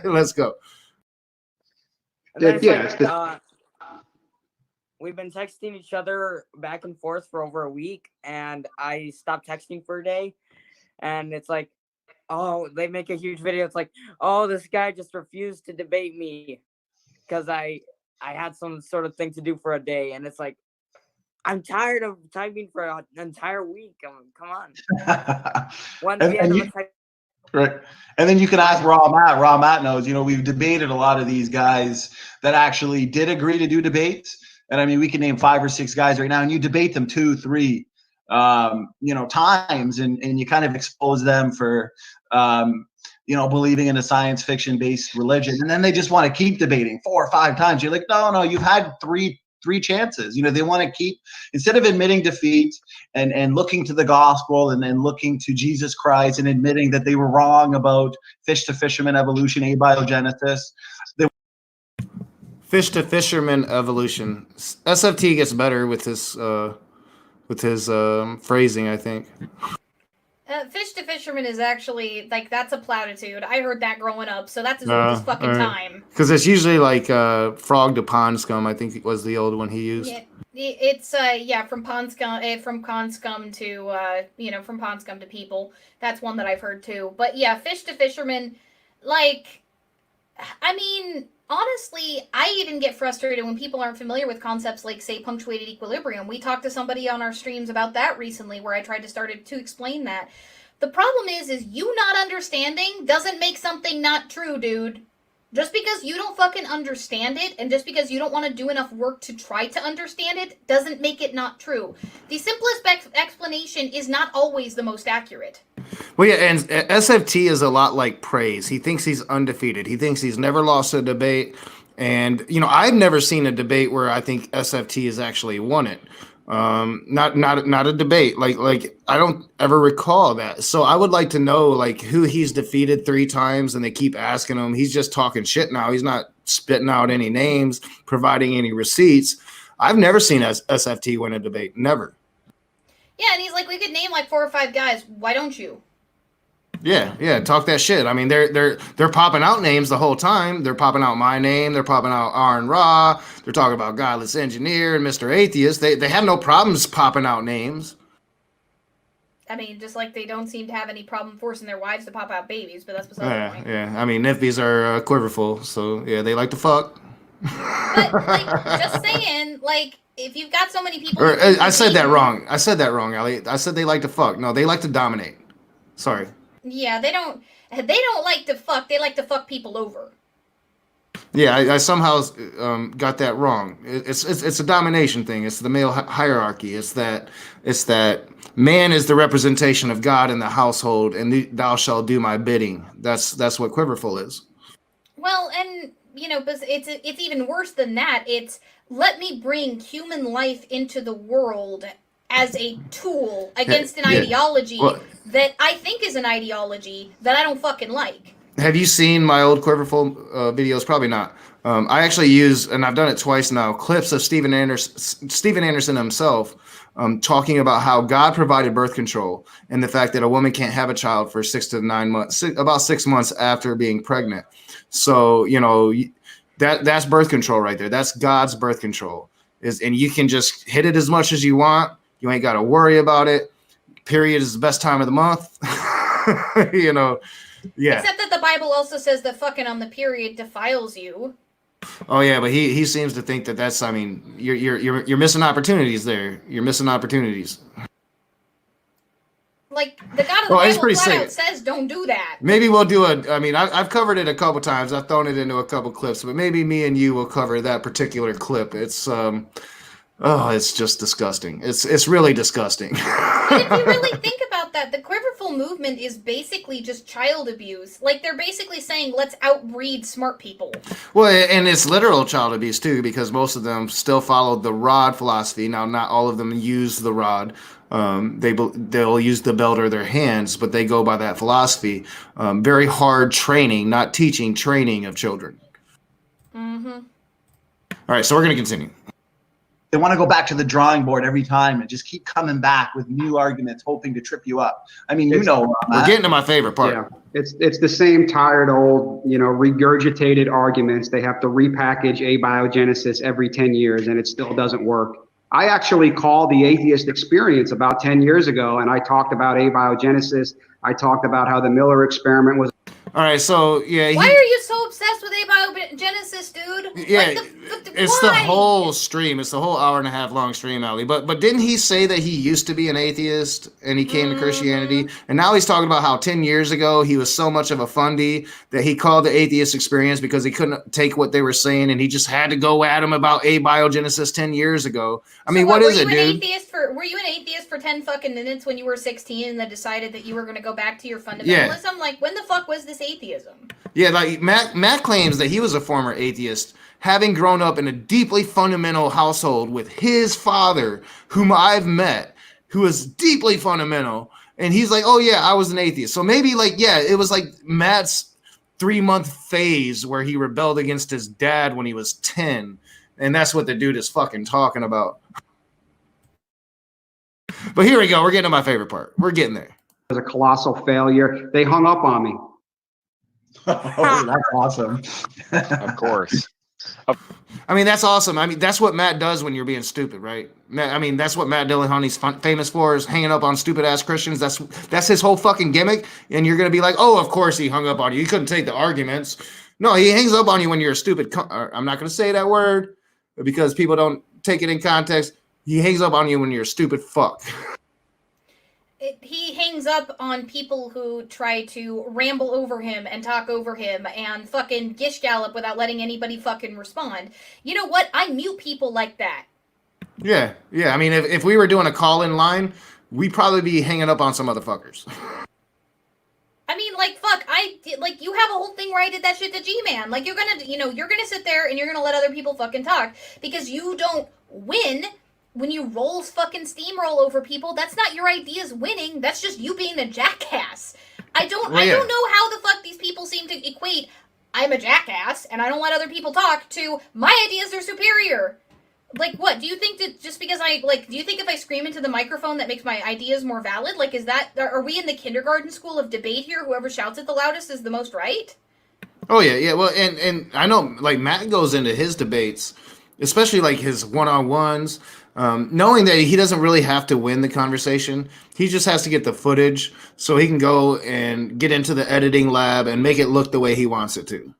Let's go. We've been texting each other back and forth for over a week, and I stopped texting for a day, and it's like, oh, they make a huge video. It's like, oh, this guy just refused to debate me because I had some sort of thing to do for a day. And it's like, I'm tired of typing for an entire week. Come on. Right. And then you can ask Raw Matt. Raw Matt knows, we've debated a lot of these guys that actually did agree to do debates. And I mean, we can name 5 or 6 guys right now, and you debate them 2, 3, times, and you kind of expose them for, believing in a science fiction based religion. And then they just want to keep debating 4 or 5 times. You're like, no, you've had three chances. They want to keep, instead of admitting defeat and looking to the gospel and then looking to Jesus Christ and admitting that they were wrong about fish to fisherman evolution, abiogenesis. Fish to fisherman evolution. SFT gets better with his phrasing, I think. Fish to fisherman is actually, like, that's a platitude. I heard that growing up, so that's as old as fucking time. Because it's usually like frog to pond scum, I think was the old one he used. Yeah, it's from pond scum, from pond scum to from pond scum to people. That's one that I've heard too. But yeah, fish to fisherman, like, I mean, honestly, I even get frustrated when people aren't familiar with concepts like, say, punctuated equilibrium. We talked to somebody on our streams about that recently, where I tried to explain that. The problem is you not understanding doesn't make something not true, dude. Just because you don't fucking understand it, and just because you don't want to do enough work to try to understand it, doesn't make it not true. The simplest explanation is not always the most accurate. Well, yeah, and SFT is a lot like praise. He thinks he's undefeated. He thinks he's never lost a debate. And, I've never seen a debate where I think SFT has actually won it. Not a debate. Like I don't ever recall that. So I would like to know, like, who he's defeated 3 times, and they keep asking him. He's just talking shit now. He's not spitting out any names, providing any receipts. I've never seen SFT win a debate. Never. Yeah, and he's like, we could name like 4 or 5 guys. Why don't you? Yeah, talk that shit. I mean, they're popping out names the whole time. They're popping out my name. They're popping out Aaron Ra. They're talking about Godless Engineer and Mr. Atheist. They have no problems popping out names. I mean, just like they don't seem to have any problem forcing their wives to pop out babies, but that's beside the point. Yeah. I mean, NIFBs are quiverful, so yeah, they like to fuck. But, like, just saying, like, if you've got so many people... I said that wrong, Ellie. I said they like to fuck. No, they like to dominate. Sorry. Yeah, they don't like to fuck. They like to fuck people over. Yeah, I somehow got that wrong. It's a domination thing. It's the male hierarchy. It's that man is the representation of God in the household, and thou shalt do my bidding. That's what quiverful is. Well, and but it's even worse than that. It's let me bring human life into the world as a tool against an ideology that I think is an ideology that I don't fucking like. Have you seen my old quiverful videos? Probably not. I actually use, and I've done it twice now, clips of Steven Anderson himself talking about how God provided birth control and the fact that a woman can't have a child for 6 to 9 months, about 6 months after being pregnant. So, that's birth control right there. That's God's birth control. And you can just hit it as much as you want. You ain't got to worry about it. Period is the best time of the month. Yeah. Except that the Bible also says that fucking on the period defiles you. Oh yeah, but he seems to think that's. I mean, you're missing opportunities there. You're missing opportunities. Like the God of the Bible flat out says, don't do that. Maybe we'll do I've covered it a couple times. I've thrown it into a couple clips, but maybe me and you will cover that particular clip. It's it's just disgusting. It's really disgusting. But if you really think about that, the quiverful movement is basically just child abuse. Like, they're basically saying, let's outbreed smart people. Well, and it's literal child abuse, too, because most of them still follow the rod philosophy. Now, not all of them use the rod. They'll use the belt or their hands, but they go by that philosophy. Very hard training, not teaching, training of children. Mm-hmm. All right, so we're going to continue. They want to go back to the drawing board every time and just keep coming back with new arguments, hoping to trip you up. I mean, we're getting to my favorite part. Yeah, it's the same tired old, regurgitated arguments. They have to repackage abiogenesis every 10 years, and it still doesn't work. I actually called the atheist experience about 10 years ago, and I talked about abiogenesis. I talked about how the Miller experiment was. All right, so yeah. Why are you so obsessed with abiogenesis this, dude. Yeah, it's the why? whole stream. It's the whole hour-and-a-half long stream, Ali. But didn't he say that he used to be an atheist and he came to Christianity? And now he's talking about how 10 years ago he was so much of a fundy that he called the atheist experience because he couldn't take what they were saying and he just had to go at him about abiogenesis 10 years ago. I mean, what is it, dude? Were you an atheist for 10 fucking minutes when you were 16 and then decided that you were going to go back to your fundamentalism? Yeah. Like, when the fuck was this atheism? Yeah, like Matt claims that he was a former atheist, having grown up in a deeply fundamental household with his father, whom I've met, who is deeply fundamental. And he's like, oh, yeah, I was an atheist. So maybe, like, yeah, it was like Matt's 3-month phase where he rebelled against his dad when he was 10. And that's what the dude is fucking talking about. But here we go. We're getting to my favorite part. We're getting there. It was a colossal failure. They hung up on me. Oh, that's awesome. Of course. I mean, that's awesome. I mean, that's what Matt does when you're being stupid, right? I mean, that's what Matt Dillahunty's famous for, is hanging up on stupid-ass Christians. That's his whole fucking gimmick. And you're going to be like, oh, of course he hung up on you. You couldn't take the arguments. No, he hangs up on you when you're a stupid. I'm not going to say that word because people don't take it in context. He hangs up on you when you're a stupid fuck. He hangs up on people who try to ramble over him and talk over him and fucking gish gallop without letting anybody fucking respond. You know what? I mute people like that. Yeah. I mean, if we were doing a call-in line, we'd probably be hanging up on some motherfuckers. I mean, like, fuck, you have a whole thing where I did that shit to G-Man. Like, you're gonna sit there and you're gonna let other people fucking talk because you don't win when you fucking steamroll over people. That's not your ideas winning. That's just you being a jackass. I don't know how the fuck these people seem to equate I'm a jackass and I don't let other people talk to my ideas are superior. Like, what? Do you think that just because do you think if I scream into the microphone that makes my ideas more valid? Like, are we in the kindergarten school of debate here? Whoever shouts it the loudest is the most right? Oh, yeah. Well, and I know, like, Matt goes into his debates, especially, like, his one-on-ones, knowing that he doesn't really have to win the conversation. He just has to get the footage so he can go and get into the editing lab and make it look the way he wants it to.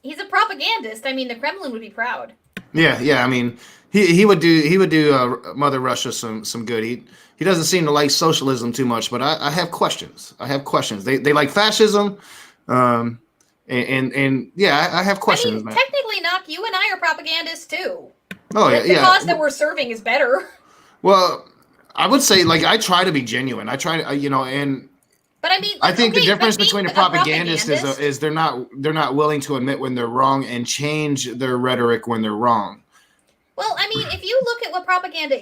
He's a propagandist. I mean, the Kremlin would be proud. Yeah. I mean, he would do Mother Russia some good. He doesn't seem to like socialism too much, but I have questions. They like fascism, and yeah, I have questions. I mean, technically, Knock, you and I are propagandists too. Oh, yeah. The cause that we're serving is better. Well, I would say, like, I try to be genuine. I try to, and. But I mean, I think the difference between a propagandist is they're not willing to admit when they're wrong and change their rhetoric when they're wrong. Well, I mean, if you look at what propaganda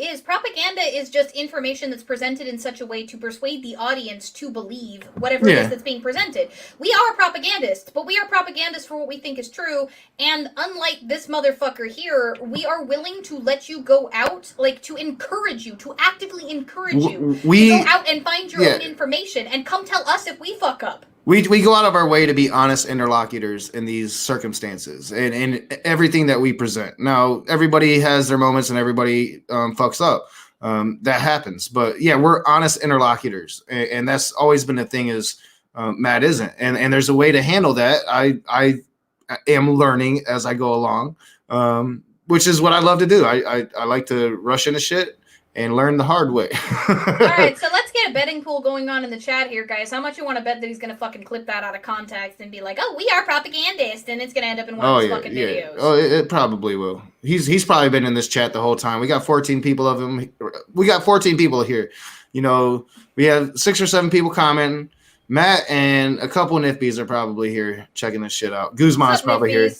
is just information that's presented in such a way to persuade the audience to believe whatever it is that's being presented. We are propagandists, but we are propagandists for what we think is true, and unlike this motherfucker here, we are willing to let you go out, like, to encourage you, to actively encourage you to go out and find your own information, and come tell us if we fuck up. We go out of our way to be honest interlocutors in these circumstances and everything that we present. Now, everybody has their moments and everybody fucks up. That happens. But yeah, we're honest interlocutors. And that's always been the thing is Matt isn't. And there's a way to handle that. I am learning as I go along, which is what I love to do. I like to rush into shit and learn the hard way. All right, so let's get a betting pool going on in the chat here, guys. How much you want to bet that he's going to fucking clip that out of context and be like, oh, we are propagandists, and it's going to end up in one of his fucking videos. Oh, it probably will. He's probably been in this chat the whole time. We got 14 people of him. We got 14 people here. We have 6 or 7 people commenting. Matt and a couple Nifbies are probably here checking this shit out. Guzman's probably here.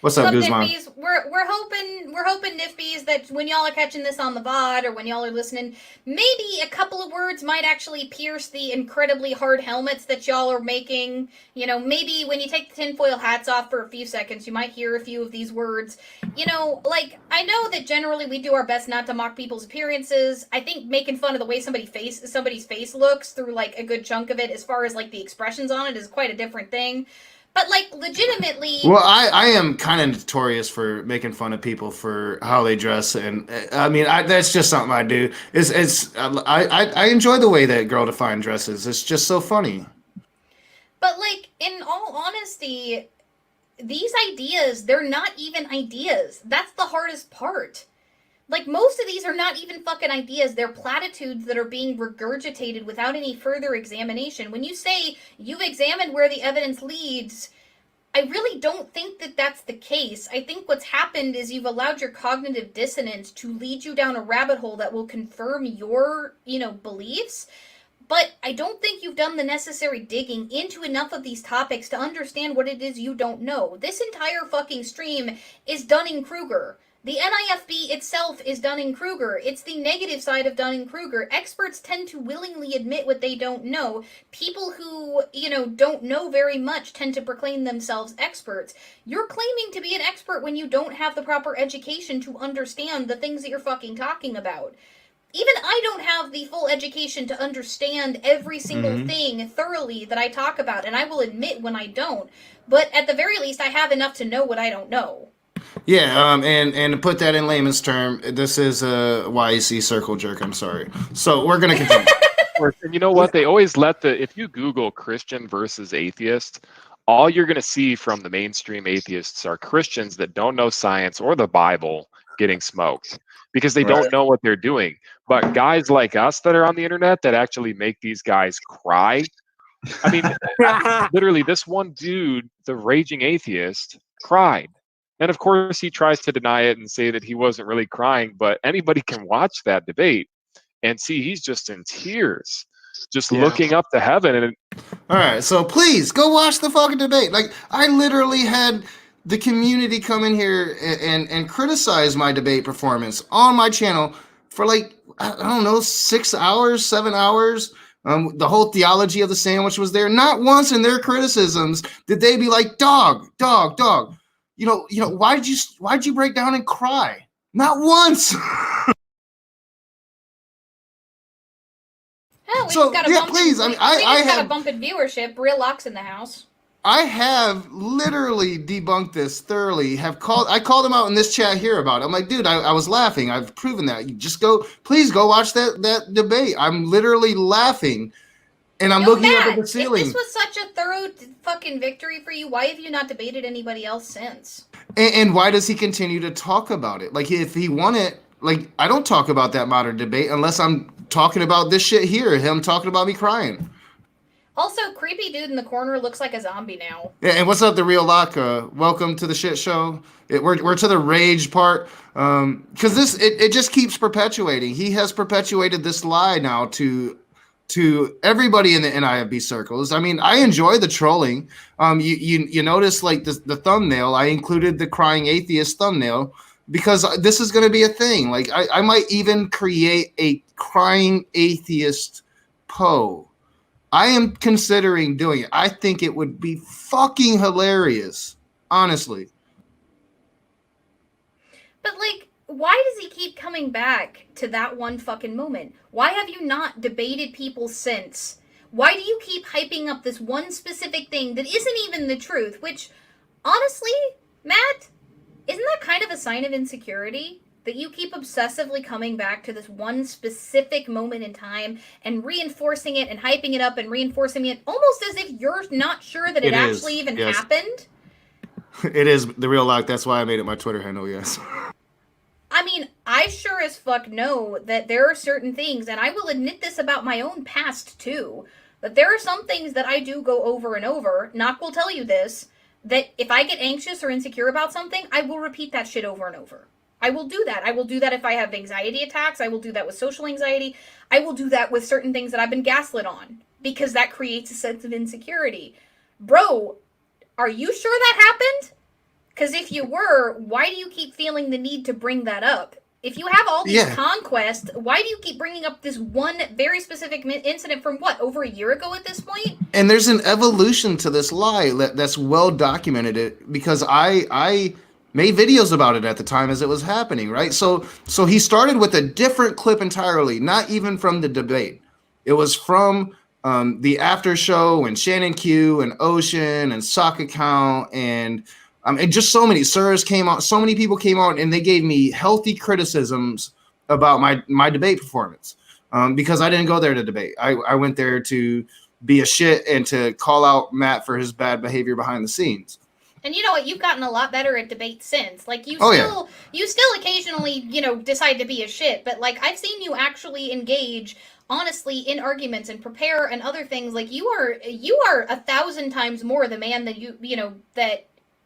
What's up, Guzman? Nifbies? We're hoping Nifbies that when y'all are catching this on the VOD or when y'all are listening, maybe a couple of words might actually pierce the incredibly hard helmets that y'all are making. Maybe when you take the tinfoil hats off for a few seconds, you might hear a few of these words. I know that generally we do our best not to mock people's appearances. I think making fun of the way somebody's face looks through like a good chunk of it, as far as like the expressions on it, is quite a different thing. But, like, legitimately... Well, I am kind of notorious for making fun of people for how they dress. And, I mean, that's just something I do. I enjoy the way that Girl Defined dresses. It's just so funny. But, like, in all honesty, these ideas, they're not even ideas. That's the hardest part. Like, most of these are not even fucking ideas. They're platitudes that are being regurgitated without any further examination. When you say you've examined where the evidence leads, I really don't think that that's the case. I think what's happened is you've allowed your cognitive dissonance to lead you down a rabbit hole that will confirm your, beliefs. But I don't think you've done the necessary digging into enough of these topics to understand what it is you don't know. This entire fucking stream is Dunning-Kruger. The NIFB itself is Dunning-Kruger. It's the negative side of Dunning-Kruger. Experts tend to willingly admit what they don't know. People who, don't know very much tend to proclaim themselves experts. You're claiming to be an expert when you don't have the proper education to understand the things that you're fucking talking about. Even I don't have the full education to understand every single thing thoroughly that I talk about, and I will admit when I don't. But at the very least, I have enough to know what I don't know. Yeah, and to put that in layman's term, this is a YAC circle jerk. I'm sorry. So we're gonna continue. And you know what? They always if you Google Christian versus atheist, all you're gonna see from the mainstream atheists are Christians that don't know science or the Bible getting smoked because they don't know what they're doing. But guys like us that are on the internet that actually make these guys cry. I mean, literally, this one dude, the raging atheist, cried. And of course, he tries to deny it and say that he wasn't really crying, but anybody can watch that debate and see he's just in tears, just looking up to heaven. And all right, so please go watch the fucking debate. Like, I literally had the community come in here and criticize my debate performance on my channel for I don't know, 6 hours, 7 hours. The whole theology of the sandwich was there. Not once in their criticisms did they be like, dog. Why'd you break down and cry? Not once. Oh, we just got a bump. Please. I mean, I got a bump in viewership. Real Locks in the house. I have literally debunked this thoroughly. I called him out in this chat here about it. I'm like, dude, I was laughing. I've proven that. You just please go watch that debate. I'm literally laughing. And I'm looking up at the ceiling. If this was such a thorough fucking victory for you, why have you not debated anybody else since? And why does he continue to talk about it? Like, if he won it, I don't talk about that modern debate unless I'm talking about this shit here, him talking about me crying. Also, creepy dude in the corner looks like a zombie now. Yeah, and what's up, the Real Lock? Welcome to the shit show. We're to the rage part, because it just keeps perpetuating. He has perpetuated this lie now to everybody in the NIFB circles. I mean, I enjoy the trolling. You notice the thumbnail. I included the crying atheist thumbnail because this is going to be a thing. I might even create a crying atheist Poe. I am considering doing it. I think it would be fucking hilarious, honestly. But why does he keep coming back to that one fucking moment? Why have you not debated people since? Why do you keep hyping up this one specific thing that isn't even the truth? Which, honestly, Matt, isn't that kind of a sign of insecurity? That you keep obsessively coming back to this one specific moment in time and reinforcing it and hyping it up and reinforcing it almost as if you're not sure that it actually even happened? It is the Real Lock. That's why I made it my Twitter handle, yes. I mean, I sure as fuck know that there are certain things, and I will admit this about my own past too, that there are some things that I do go over and over. Knock will tell you this, that if I get anxious or insecure about something, I will repeat that shit over and over. I will do that. I will do that if I have anxiety attacks. I will do that with social anxiety. I will do that with certain things that I've been gaslit on because that creates a sense of insecurity. Bro, are you sure that happened? Because if you were, why do you keep feeling the need to bring that up? If you have all these conquests, why do you keep bringing up this one very specific incident from over a year ago at this point? And there's an evolution to this lie that's well documented because I made videos about it at the time as it was happening, right? So he started with a different clip entirely, not even from the debate. It was from the after show and Shannon Q and Ocean and Sock Account and just so many sirs came out. So many people came out and they gave me healthy criticisms about my debate performance because I didn't go there to debate. I went there to be a shit and to call out Matt for his bad behavior behind the scenes. And you know what? You've gotten a lot better at debate since. Like you you still occasionally, decide to be a shit, but like I've seen you actually engage honestly in arguments and prepare and other things. Like you are 1,000 times more the man that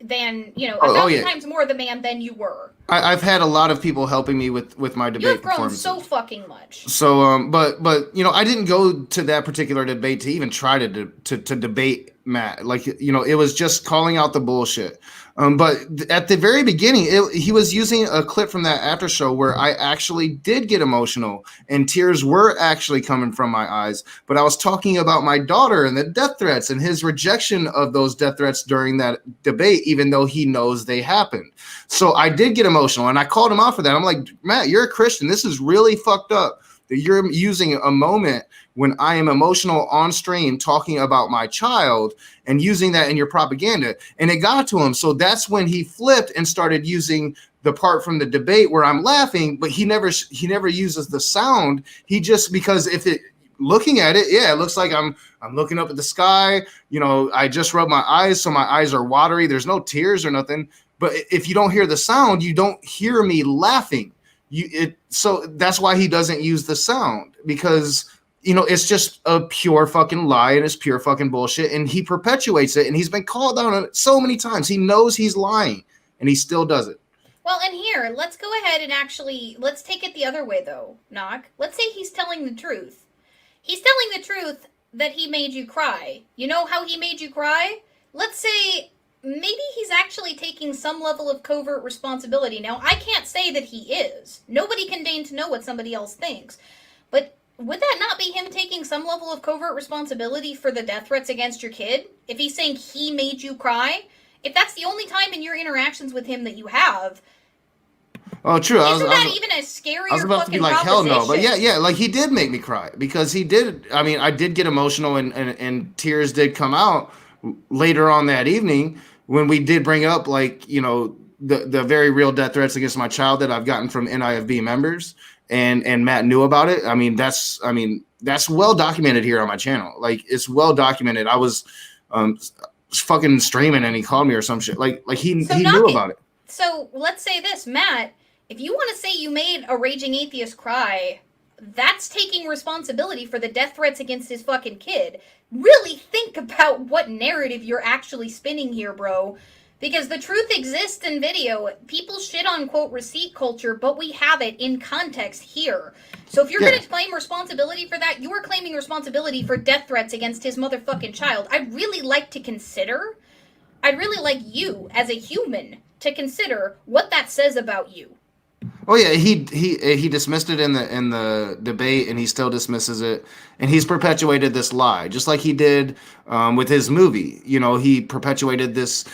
times more the man than you were. I've had a lot of people helping me with my debate. You have grown performances. so fucking much. So, but I didn't go to that particular debate to even try to debate Matt. Like, it was just calling out the bullshit. But at the very beginning, he was using a clip from that after show where I actually did get emotional and tears were actually coming from my eyes. But I was talking about my daughter and the death threats and his rejection of those death threats during that debate, even though he knows they happened. So I did get emotional and I called him out for that. I'm like, Matt, you're a Christian. This is really fucked up that you're using a moment when I am emotional on stream talking about my child and using that in your propaganda. And it got to him. So that's when he flipped and started using the part from the debate where I'm laughing, but he never uses the sound. He just, because looking at it, it looks like I'm looking up at the sky. I just rubbed my eyes, so my eyes are watery. There's no tears or nothing. But if you don't hear the sound, you don't hear me laughing. So that's why he doesn't use the sound, because it's just a pure fucking lie and it's pure fucking bullshit, and he perpetuates it, and he's been called out on it so many times. He knows he's lying and he still does it. Well, and here, let's go ahead and let's take it the other way though, Knock. Let's say he's telling the truth. He's telling the truth that he made you cry. You know how he made you cry? Let's say maybe he's actually taking some level of covert responsibility. Now, I can't say that he is. Nobody can deign to know what somebody else thinks. But would that not be him taking some level of covert responsibility for the death threats against your kid? If he's saying he made you cry? If that's the only time in your interactions with him that you have... Oh, true. Isn't that even a scarier I was about to be like, hell no. But yeah, like he did make me cry, because he did. I mean, I did get emotional and tears did come out later on that evening when we did bring up, like, the very real death threats against my child that I've gotten from NIFB members, and Matt knew about it. I mean, that's well documented here on my channel. Like, it's well documented. I was fucking streaming and he called me or some shit. Like he knew about it. So let's say this, Matt, if you want to say you made a raging atheist cry, that's taking responsibility for the death threats against his fucking kid. Really think about what narrative you're actually spinning here, bro. Because the truth exists in video. People shit on, quote, receipt culture, but we have it in context here. So if you're going to claim responsibility for that, you are claiming responsibility for death threats against his motherfucking child. I'd really like you, as a human, to consider what that says about you. Oh yeah, he dismissed it in the debate, and he still dismisses it, and he's perpetuated this lie, just like he did with his movie. He perpetuated this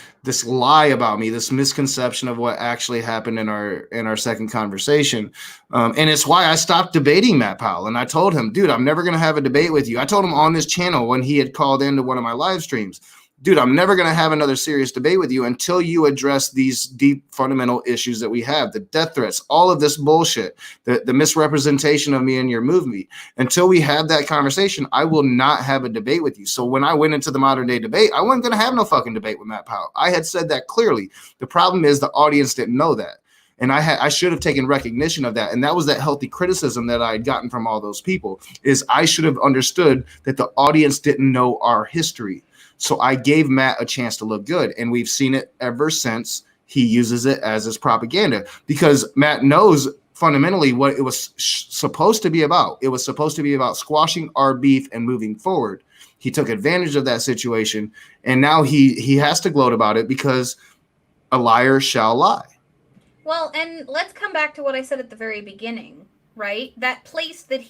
lie about me, this misconception of what actually happened in our second conversation, and it's why I stopped debating Matt Powell. And I told him, dude, I'm never gonna have a debate with you. I told him on this channel when he had called into one of my live streams, dude, I'm never going to have another serious debate with you until you address these deep fundamental issues that we have, the death threats, all of this bullshit, the misrepresentation of me in your movie. Until we have that conversation, I will not have a debate with you. So when I went into the modern day debate, I wasn't going to have no fucking debate with Matt Powell. I had said that clearly. The problem is the audience didn't know that. And I should have taken recognition of that. And that was that healthy criticism that I had gotten from all those people, is I should have understood that the audience didn't know our history. So I gave Matt a chance to look good, and we've seen it ever since. He uses it as his propaganda, because Matt knows fundamentally what it was supposed to be about. It was supposed to be about squashing our beef and moving forward. He took advantage of that situation, and now he has to gloat about it, because a liar shall lie. Well, and let's come back to what I said at the very beginning. Right? That place that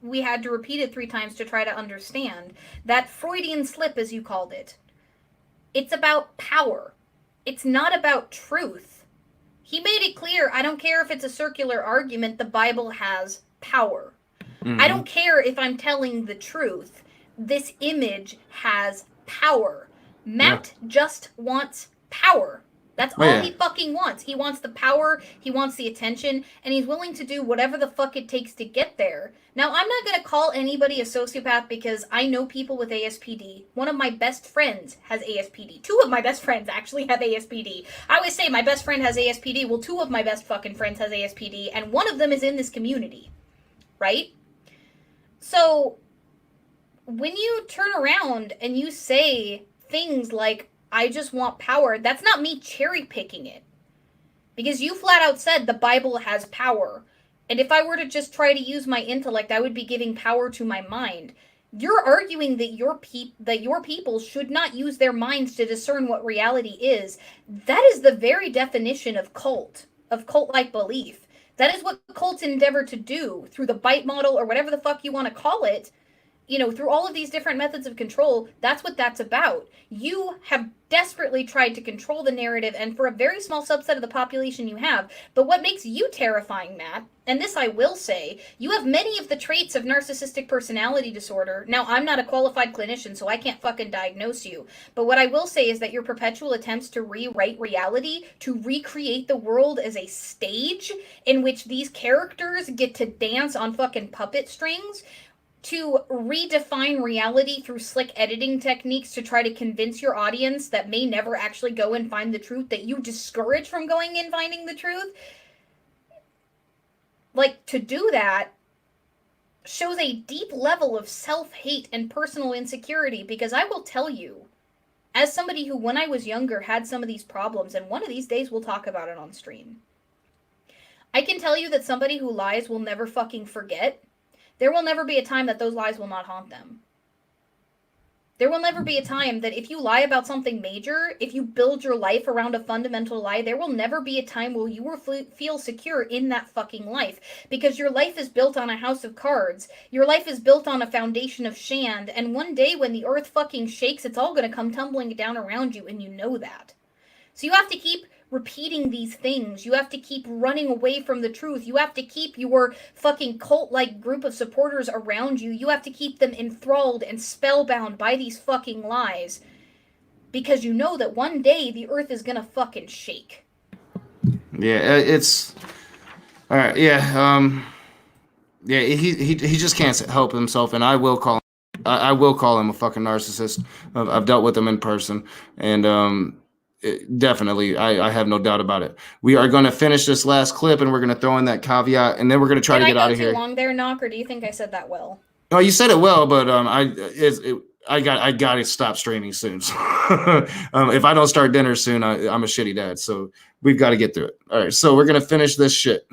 we had to repeat it 3 times to try to understand. That Freudian slip, as you called it. It's about power. It's not about truth. He made it clear, I don't care if it's a circular argument, the Bible has power. Mm-hmm. I don't care if I'm telling the truth. This image has power. Matt just wants power. That's Oh, all yeah. he fucking wants. He wants the power, he wants the attention, and he's willing to do whatever the fuck it takes to get there. Now, I'm not going to call anybody a sociopath because I know people with ASPD. One of my best friends has ASPD. Two of my best friends actually have ASPD. I always say my best friend has ASPD. Well, two of my best fucking friends has ASPD, and one of them is in this community. Right? So, when you turn around and you say things like, I just want power, that's not me cherry picking it. Because you flat out said the Bible has power. And if I were to just try to use my intellect, I would be giving power to my mind. You're arguing that your people should not use their minds to discern what reality is. That is the very definition of cult-like belief. That is what cults endeavor to do through the bite model or whatever the fuck you want to call it. You know, through all of these different methods of control, that's what that's about. You have desperately tried to control the narrative, and for a very small subset of the population you have. But what makes you terrifying, Matt, and this I will say, you have many of the traits of narcissistic personality disorder. Now, I'm not a qualified clinician, so I can't fucking diagnose you. But what I will say is that your perpetual attempts to rewrite reality, to recreate the world as a stage in which these characters get to dance on fucking puppet strings, to redefine reality through slick editing techniques to try to convince your audience that may never actually go and find the truth, that you discourage from going and finding the truth. Like, to do that shows a deep level of self-hate and personal insecurity, because I will tell you, as somebody who, when I was younger, had some of these problems, and one of these days we'll talk about it on stream, I can tell you that somebody who lies will never fucking forget. There will never be a time that those lies will not haunt them. There will never be a time that if you lie about something major, if you build your life around a fundamental lie, there will never be a time where you will feel secure in that fucking life. Because your life is built on a house of cards. Your life is built on a foundation of shand. And one day when the earth fucking shakes, it's all going to come tumbling down around you, and you know that. So you have to keep repeating these things. You have to keep running away from the truth. You have to keep your fucking cult-like group of supporters around you. You have to keep them enthralled and spellbound by these fucking lies. Because you know that one day the earth is gonna fucking shake. Yeah, it's... Alright, yeah, yeah, he just can't help himself, and I will call him a fucking narcissist. I've dealt with him in person, and definitely, I have no doubt about it. We are going to finish this last clip, and we're going to throw in that caveat, and then we're going to try to get out of here. Did I go too long there, Knock, or do you think I said that well? No, you said it well, but I got to stop streaming soon. So, if I don't start dinner soon, I'm a shitty dad. So we've got to get through it. All right, so we're going to finish this shit.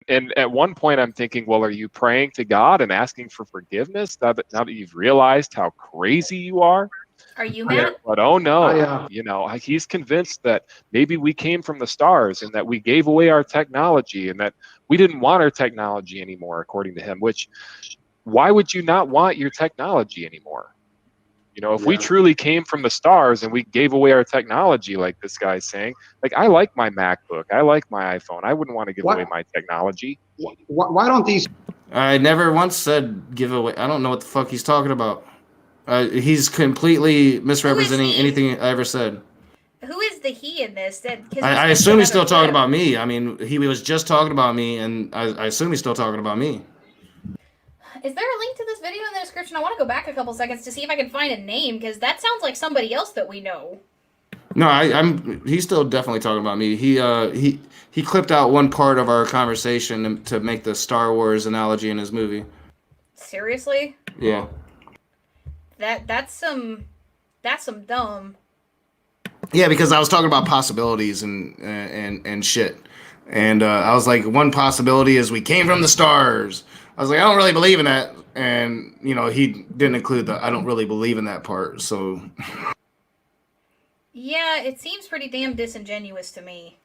And at one point, I'm thinking, well, are you praying to God and asking for forgiveness now that you've realized how crazy you are? Are you, Matt? But oh no, you know, he's convinced that maybe we came from the stars and that we gave away our technology and that we didn't want our technology anymore, according to him. Which, why would you not want your technology anymore? You know, if we truly came from the stars and we gave away our technology, like this guy's saying, like, I like my MacBook, I like my iPhone, I wouldn't want to give away my technology. Why don't these? I never once said give away. I don't know what the fuck he's talking about. He's completely misrepresenting anything I ever said. Who is the he in this? I assume he's still talking about me. I mean, he was just talking about me, and I assume he's still talking about me. Is there a link to this video in the description? I want to go back a couple seconds to see if I can find a name, because that sounds like somebody else that we know. No, he's still definitely talking about me. He clipped out one part of our conversation to make the Star Wars analogy in his movie. Seriously? Yeah. That's some dumb. Yeah, because I was talking about possibilities and shit. And I was like, one possibility is we came from the stars. I was like, I don't really believe in that. And, you know, he didn't include the I don't really believe in that part. So. Yeah, it seems pretty damn disingenuous to me.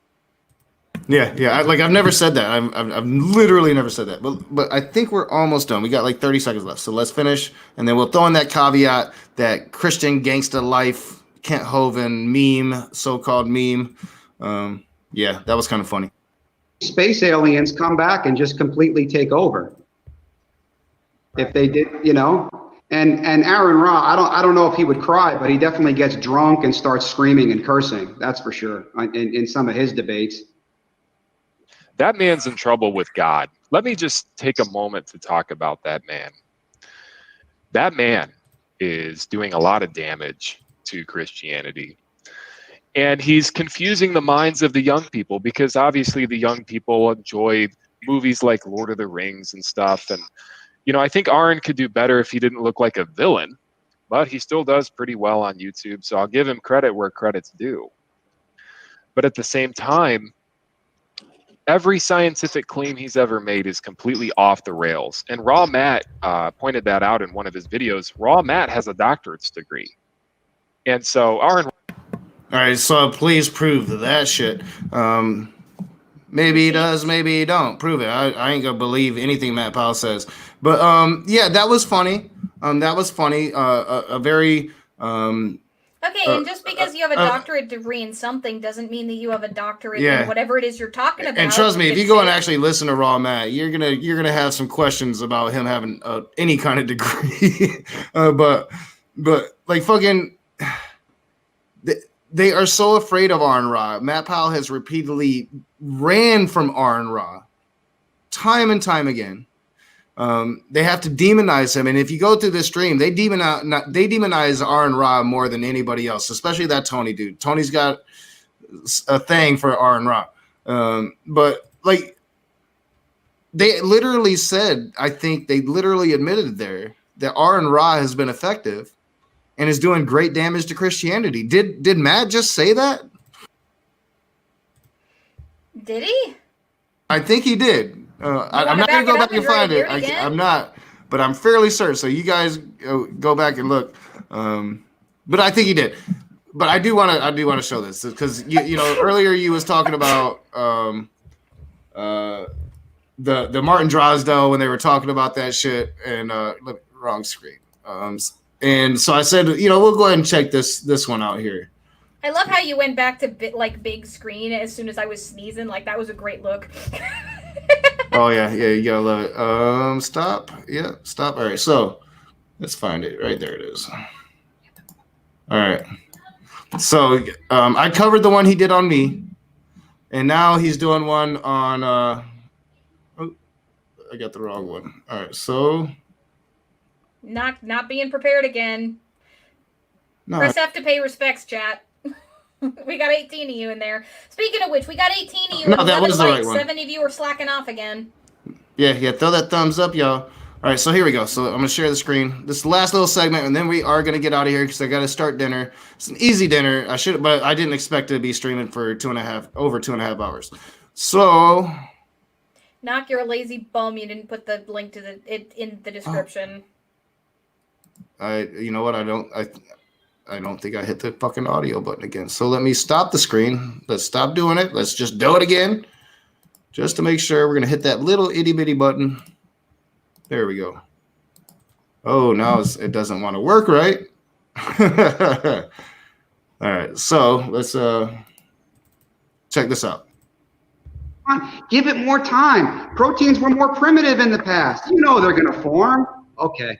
Yeah. I've never said that. I've literally never said that. But I think we're almost done. We got like 30 seconds left. So let's finish. And then we'll throw in that caveat, that Christian gangsta life, Kent Hovind meme, so-called meme. Yeah, that was kind of funny. Space aliens come back and just completely take over. If they did, you know, And Aaron Ra, I don't know if he would cry, but he definitely gets drunk and starts screaming and cursing. That's for sure. In some of his debates. That man's in trouble with God. Let me just take a moment to talk about that man. That man is doing a lot of damage to Christianity. And he's confusing the minds of the young people, because obviously the young people enjoy movies like Lord of the Rings and stuff. And, you know, I think Aaron could do better if he didn't look like a villain, but he still does pretty well on YouTube. So I'll give him credit where credit's due. But at the same time, every scientific claim he's ever made is completely off the rails. And Raw Matt pointed that out in one of his videos. Raw Matt has a doctorate's degree. And so Aaron... All right, so please prove that shit. Maybe he does, maybe he don't. Prove it. I ain't gonna believe anything Matt Powell says. But yeah, that was funny. That was funny. A very Okay, and just because you have a doctorate degree in something doesn't mean that you have a doctorate in whatever it is you're talking about. And trust me, if you go and actually listen to Raw Matt, you're gonna have some questions about him having any kind of degree. but like fucking. They are so afraid of Aaron Ra. Matt Powell has repeatedly ran from Aaron Ra time and time again. They have to demonize him. And if you go through this stream, they demonize Aaron Ra more than anybody else, especially that Tony dude. Tony's got a thing for Aaron Ra. But like they literally said, I think they literally admitted there that Aaron Ra has been effective and is doing great damage to Christianity. Did Matt just say that? Did he? I think he did. I'm not going to go back and find it. I'm not, but I'm fairly certain. So you guys go back and look. But I think he did. But I do want to show this because you know earlier you was talking about the Martin Drosdale when they were talking about that shit and wrong screen. And so I said, you know, we'll go ahead and check this one out here. I love how you went back to big screen as soon as I was sneezing. Like that was a great look. Oh yeah, you gotta love it. Stop. Yeah, stop. All right, so let's find it. Right there it is. All right. So I covered the one he did on me, and now he's doing one on. Oh, I got the wrong one. All right, so. Not being prepared again. No. Press F to pay respects, chat. We got 18 of you in there. Speaking of which, we got 18 of you. No, that was the right one. 7 of you are slacking off again. Yeah. Throw that thumbs up, y'all. All right, so here we go. So I'm gonna share the screen. This is the last little segment, and then we are gonna get out of here because I got to start dinner. It's an easy dinner. But I didn't expect to be streaming for over 2.5 hours. So. Knock, you're a lazy bum. You didn't put the link to it in the description. You know what? I don't think I hit the fucking audio button again. So let me stop the screen. Let's stop doing it. Let's just do it again. Just to make sure we're going to hit that little itty bitty button. There we go. Oh, now it doesn't want to work right. All right. So let's check this out. Give it more time. Proteins were more primitive in the past. You know they're going to form. Okay.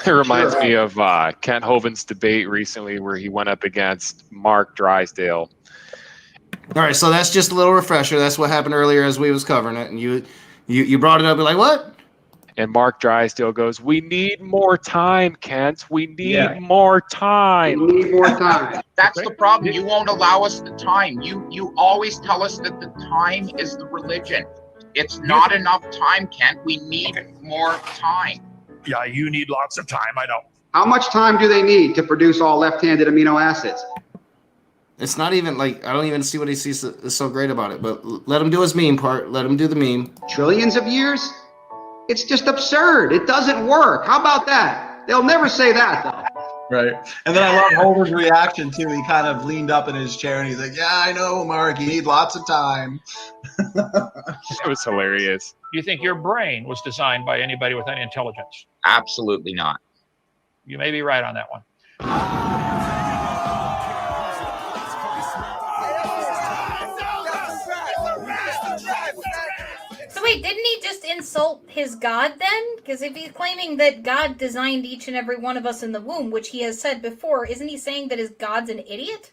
It reminds me of Kent Hovind's debate recently where he went up against Mark Drysdale. All right, so that's just a little refresher. That's what happened earlier as we was covering it, and you brought it up. You're like, what? And Mark Drysdale goes, "We need more time, Kent. We need more time. We need more time." That's the problem. You won't allow us the time. You always tell us that the time is the religion. It's not enough time, Kent. We need more time. Yeah, you need lots of time. I know. How much time do they need to produce all left-handed amino acids? It's not even like I don't even see what he sees is so great about it. But let him do his meme part. Let him do the meme. Trillions of years? It's just absurd. It doesn't work. How about that? They'll never say that though. Right. And then I love Holder's reaction too. He kind of leaned up in his chair and he's like, "Yeah, I know, Mark. You need lots of time." It was hilarious. You think your brain was designed by anybody with any intelligence? Absolutely not. You may be right on that one. So wait, didn't he just insult his God then? Because if he's claiming that God designed each and every one of us in the womb, which he has said before, isn't he saying that his God's an idiot?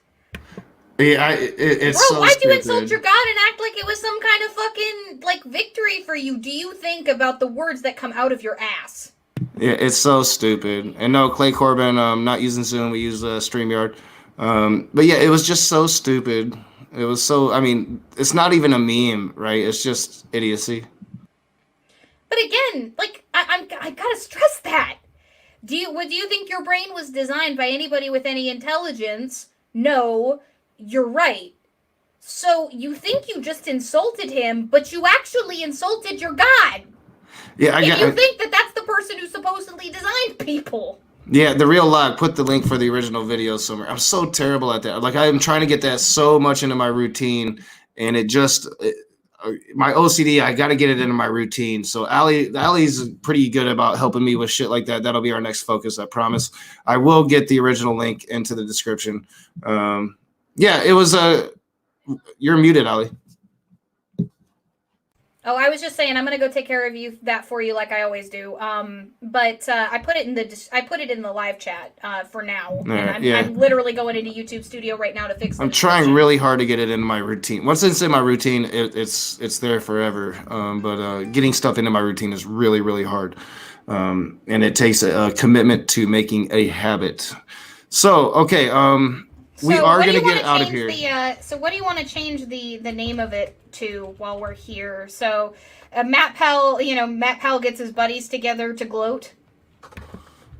Yeah, it's Bro, so why'd you stupid. insult your God and act like it was some kind of fucking, like, victory for you? Do you think about the words that come out of your ass? Yeah, it's so stupid. And no, Clay Corbin, not using Zoom, we use StreamYard. But yeah, it was just so stupid. It was so, I mean, it's not even a meme, right? It's just idiocy. But again, like, I gotta stress that. Do you think your brain was designed by anybody with any intelligence? No, you're right. So you think you just insulted him, but you actually insulted your God. Yeah, If you think that that's the person who supposedly designed people. Yeah, the real log. Put the link for the original video somewhere. I'm so terrible at that. Like, I'm trying to get that so much into my routine, and my OCD. I got to get it into my routine. So Allie's pretty good about helping me with shit like that. That'll be our next focus. I promise. I will get the original link into the description. Yeah, it was You're muted, Allie. Oh, I was just saying I'm gonna go take care of that for you like I always do. But I put it in the live chat for now. And I'm literally going into YouTube Studio right now to fix it. I'm trying really hard to get it into my routine. Once it's in my routine, it's there forever. But getting stuff into my routine is really, really hard. And it takes a commitment to making a habit. So, okay, we are going to get out of here. So what do you want to change the name of it to while we're here? So Matt Powell, Matt Powell gets his buddies together to gloat.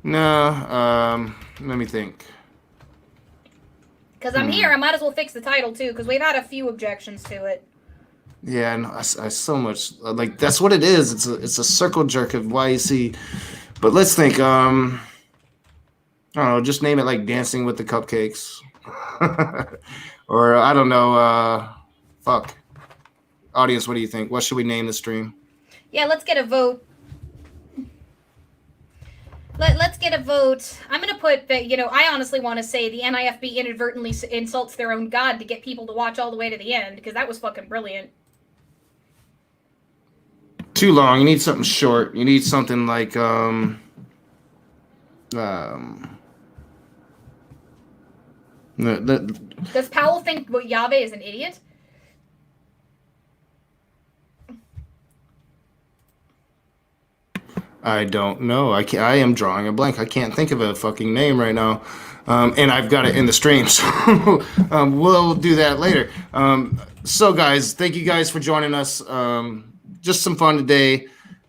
No, let me think. Because I'm here, I might as well fix the title too, because we've had a few objections to it. Yeah, no, I so much like that's what it is. It's a circle jerk of YEC. But let's think. I don't know. Just name it like Dancing with the Cupcakes. Or I don't know, fuck. Audience, what do you think? What should we name the stream? Yeah, let's get a vote. Let's get a vote. I'm going to put that, I honestly want to say the NIFB inadvertently insults their own God to get people to watch all the way to the end, because that was fucking brilliant. Too long. You need something short. You need something like, Does Powell think Yahweh is an idiot? I don't know. I am drawing a blank. I can't think of a fucking name right now. And I've got it in the stream, so we'll do that later. So guys, thank you guys for joining us. Just some fun today.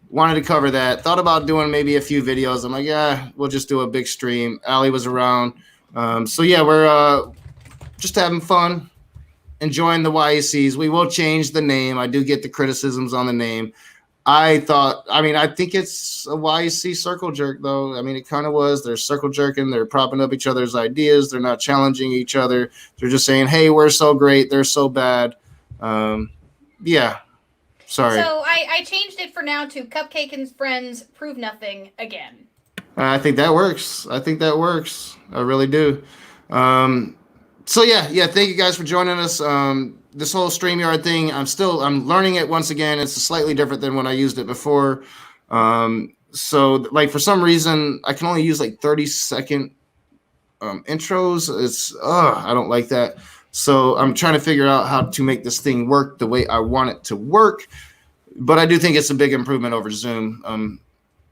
Wanted to cover that. Thought about doing maybe a few videos. I'm like, yeah, we'll just do a big stream. Allie was around. So yeah, we're just having fun, enjoying the YECs. We will change the name. I do get the criticisms on the name. I think it's a YEC circle jerk, though. I mean, it kind of was. They're circle jerking. They're propping up each other's ideas. They're not challenging each other. They're just saying, hey, we're so great. They're so bad. Yeah. Sorry. So I changed it for now to Cupcake and Friends Prove Nothing Again. I think that works. I really do. So yeah. Thank you guys for joining us. This whole StreamYard thing, I'm learning it once again. It's slightly different than when I used it before. So like for some reason I can only use like 30-second intros. I don't like that. So I'm trying to figure out how to make this thing work the way I want it to work. But I do think it's a big improvement over Zoom.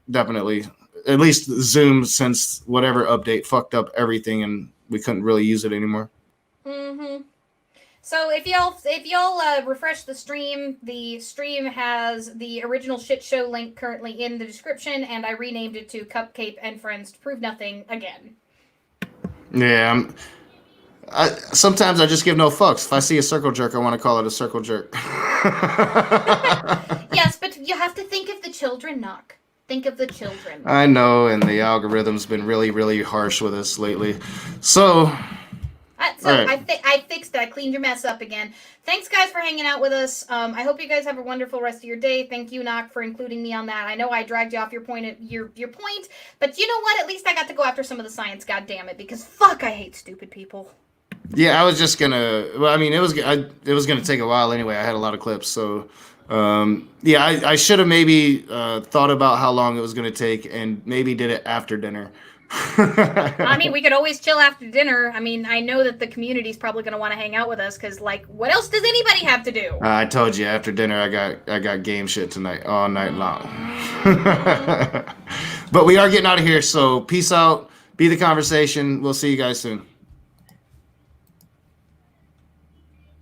Definitely. At least Zoom, since whatever update fucked up everything and we couldn't really use it anymore. Mm-hmm. So if y'all refresh the stream has the original shit show link currently in the description, and I renamed it to Cupcake and Friends to Prove Nothing Again. Yeah, sometimes I just give no fucks. If I see a circle jerk, I want to call it a circle jerk. Yes, but you have to think of the children, Knock. Think of the children. I know, and the algorithm's been really, really harsh with us lately. So right. I fixed it. I cleaned your mess up again. Thanks, guys, for hanging out with us. I hope you guys have a wonderful rest of your day. Thank you, Knock, for including me on that. I know I dragged you off your point, but you know what? At least I got to go after some of the science. God damn it, because fuck, I hate stupid people. Yeah, I was just gonna. Well, I mean, it was gonna take a while anyway. I had a lot of clips, so Yeah, I should have maybe thought about how long it was going to take and maybe did it after dinner. I mean, we could always chill after dinner. I mean, I know that the community's probably going to want to hang out with us because, like, what else does anybody have to do? I told you after dinner I got game shit tonight all night long. But we are getting out of here, so peace out. Be the conversation. We'll see you guys soon.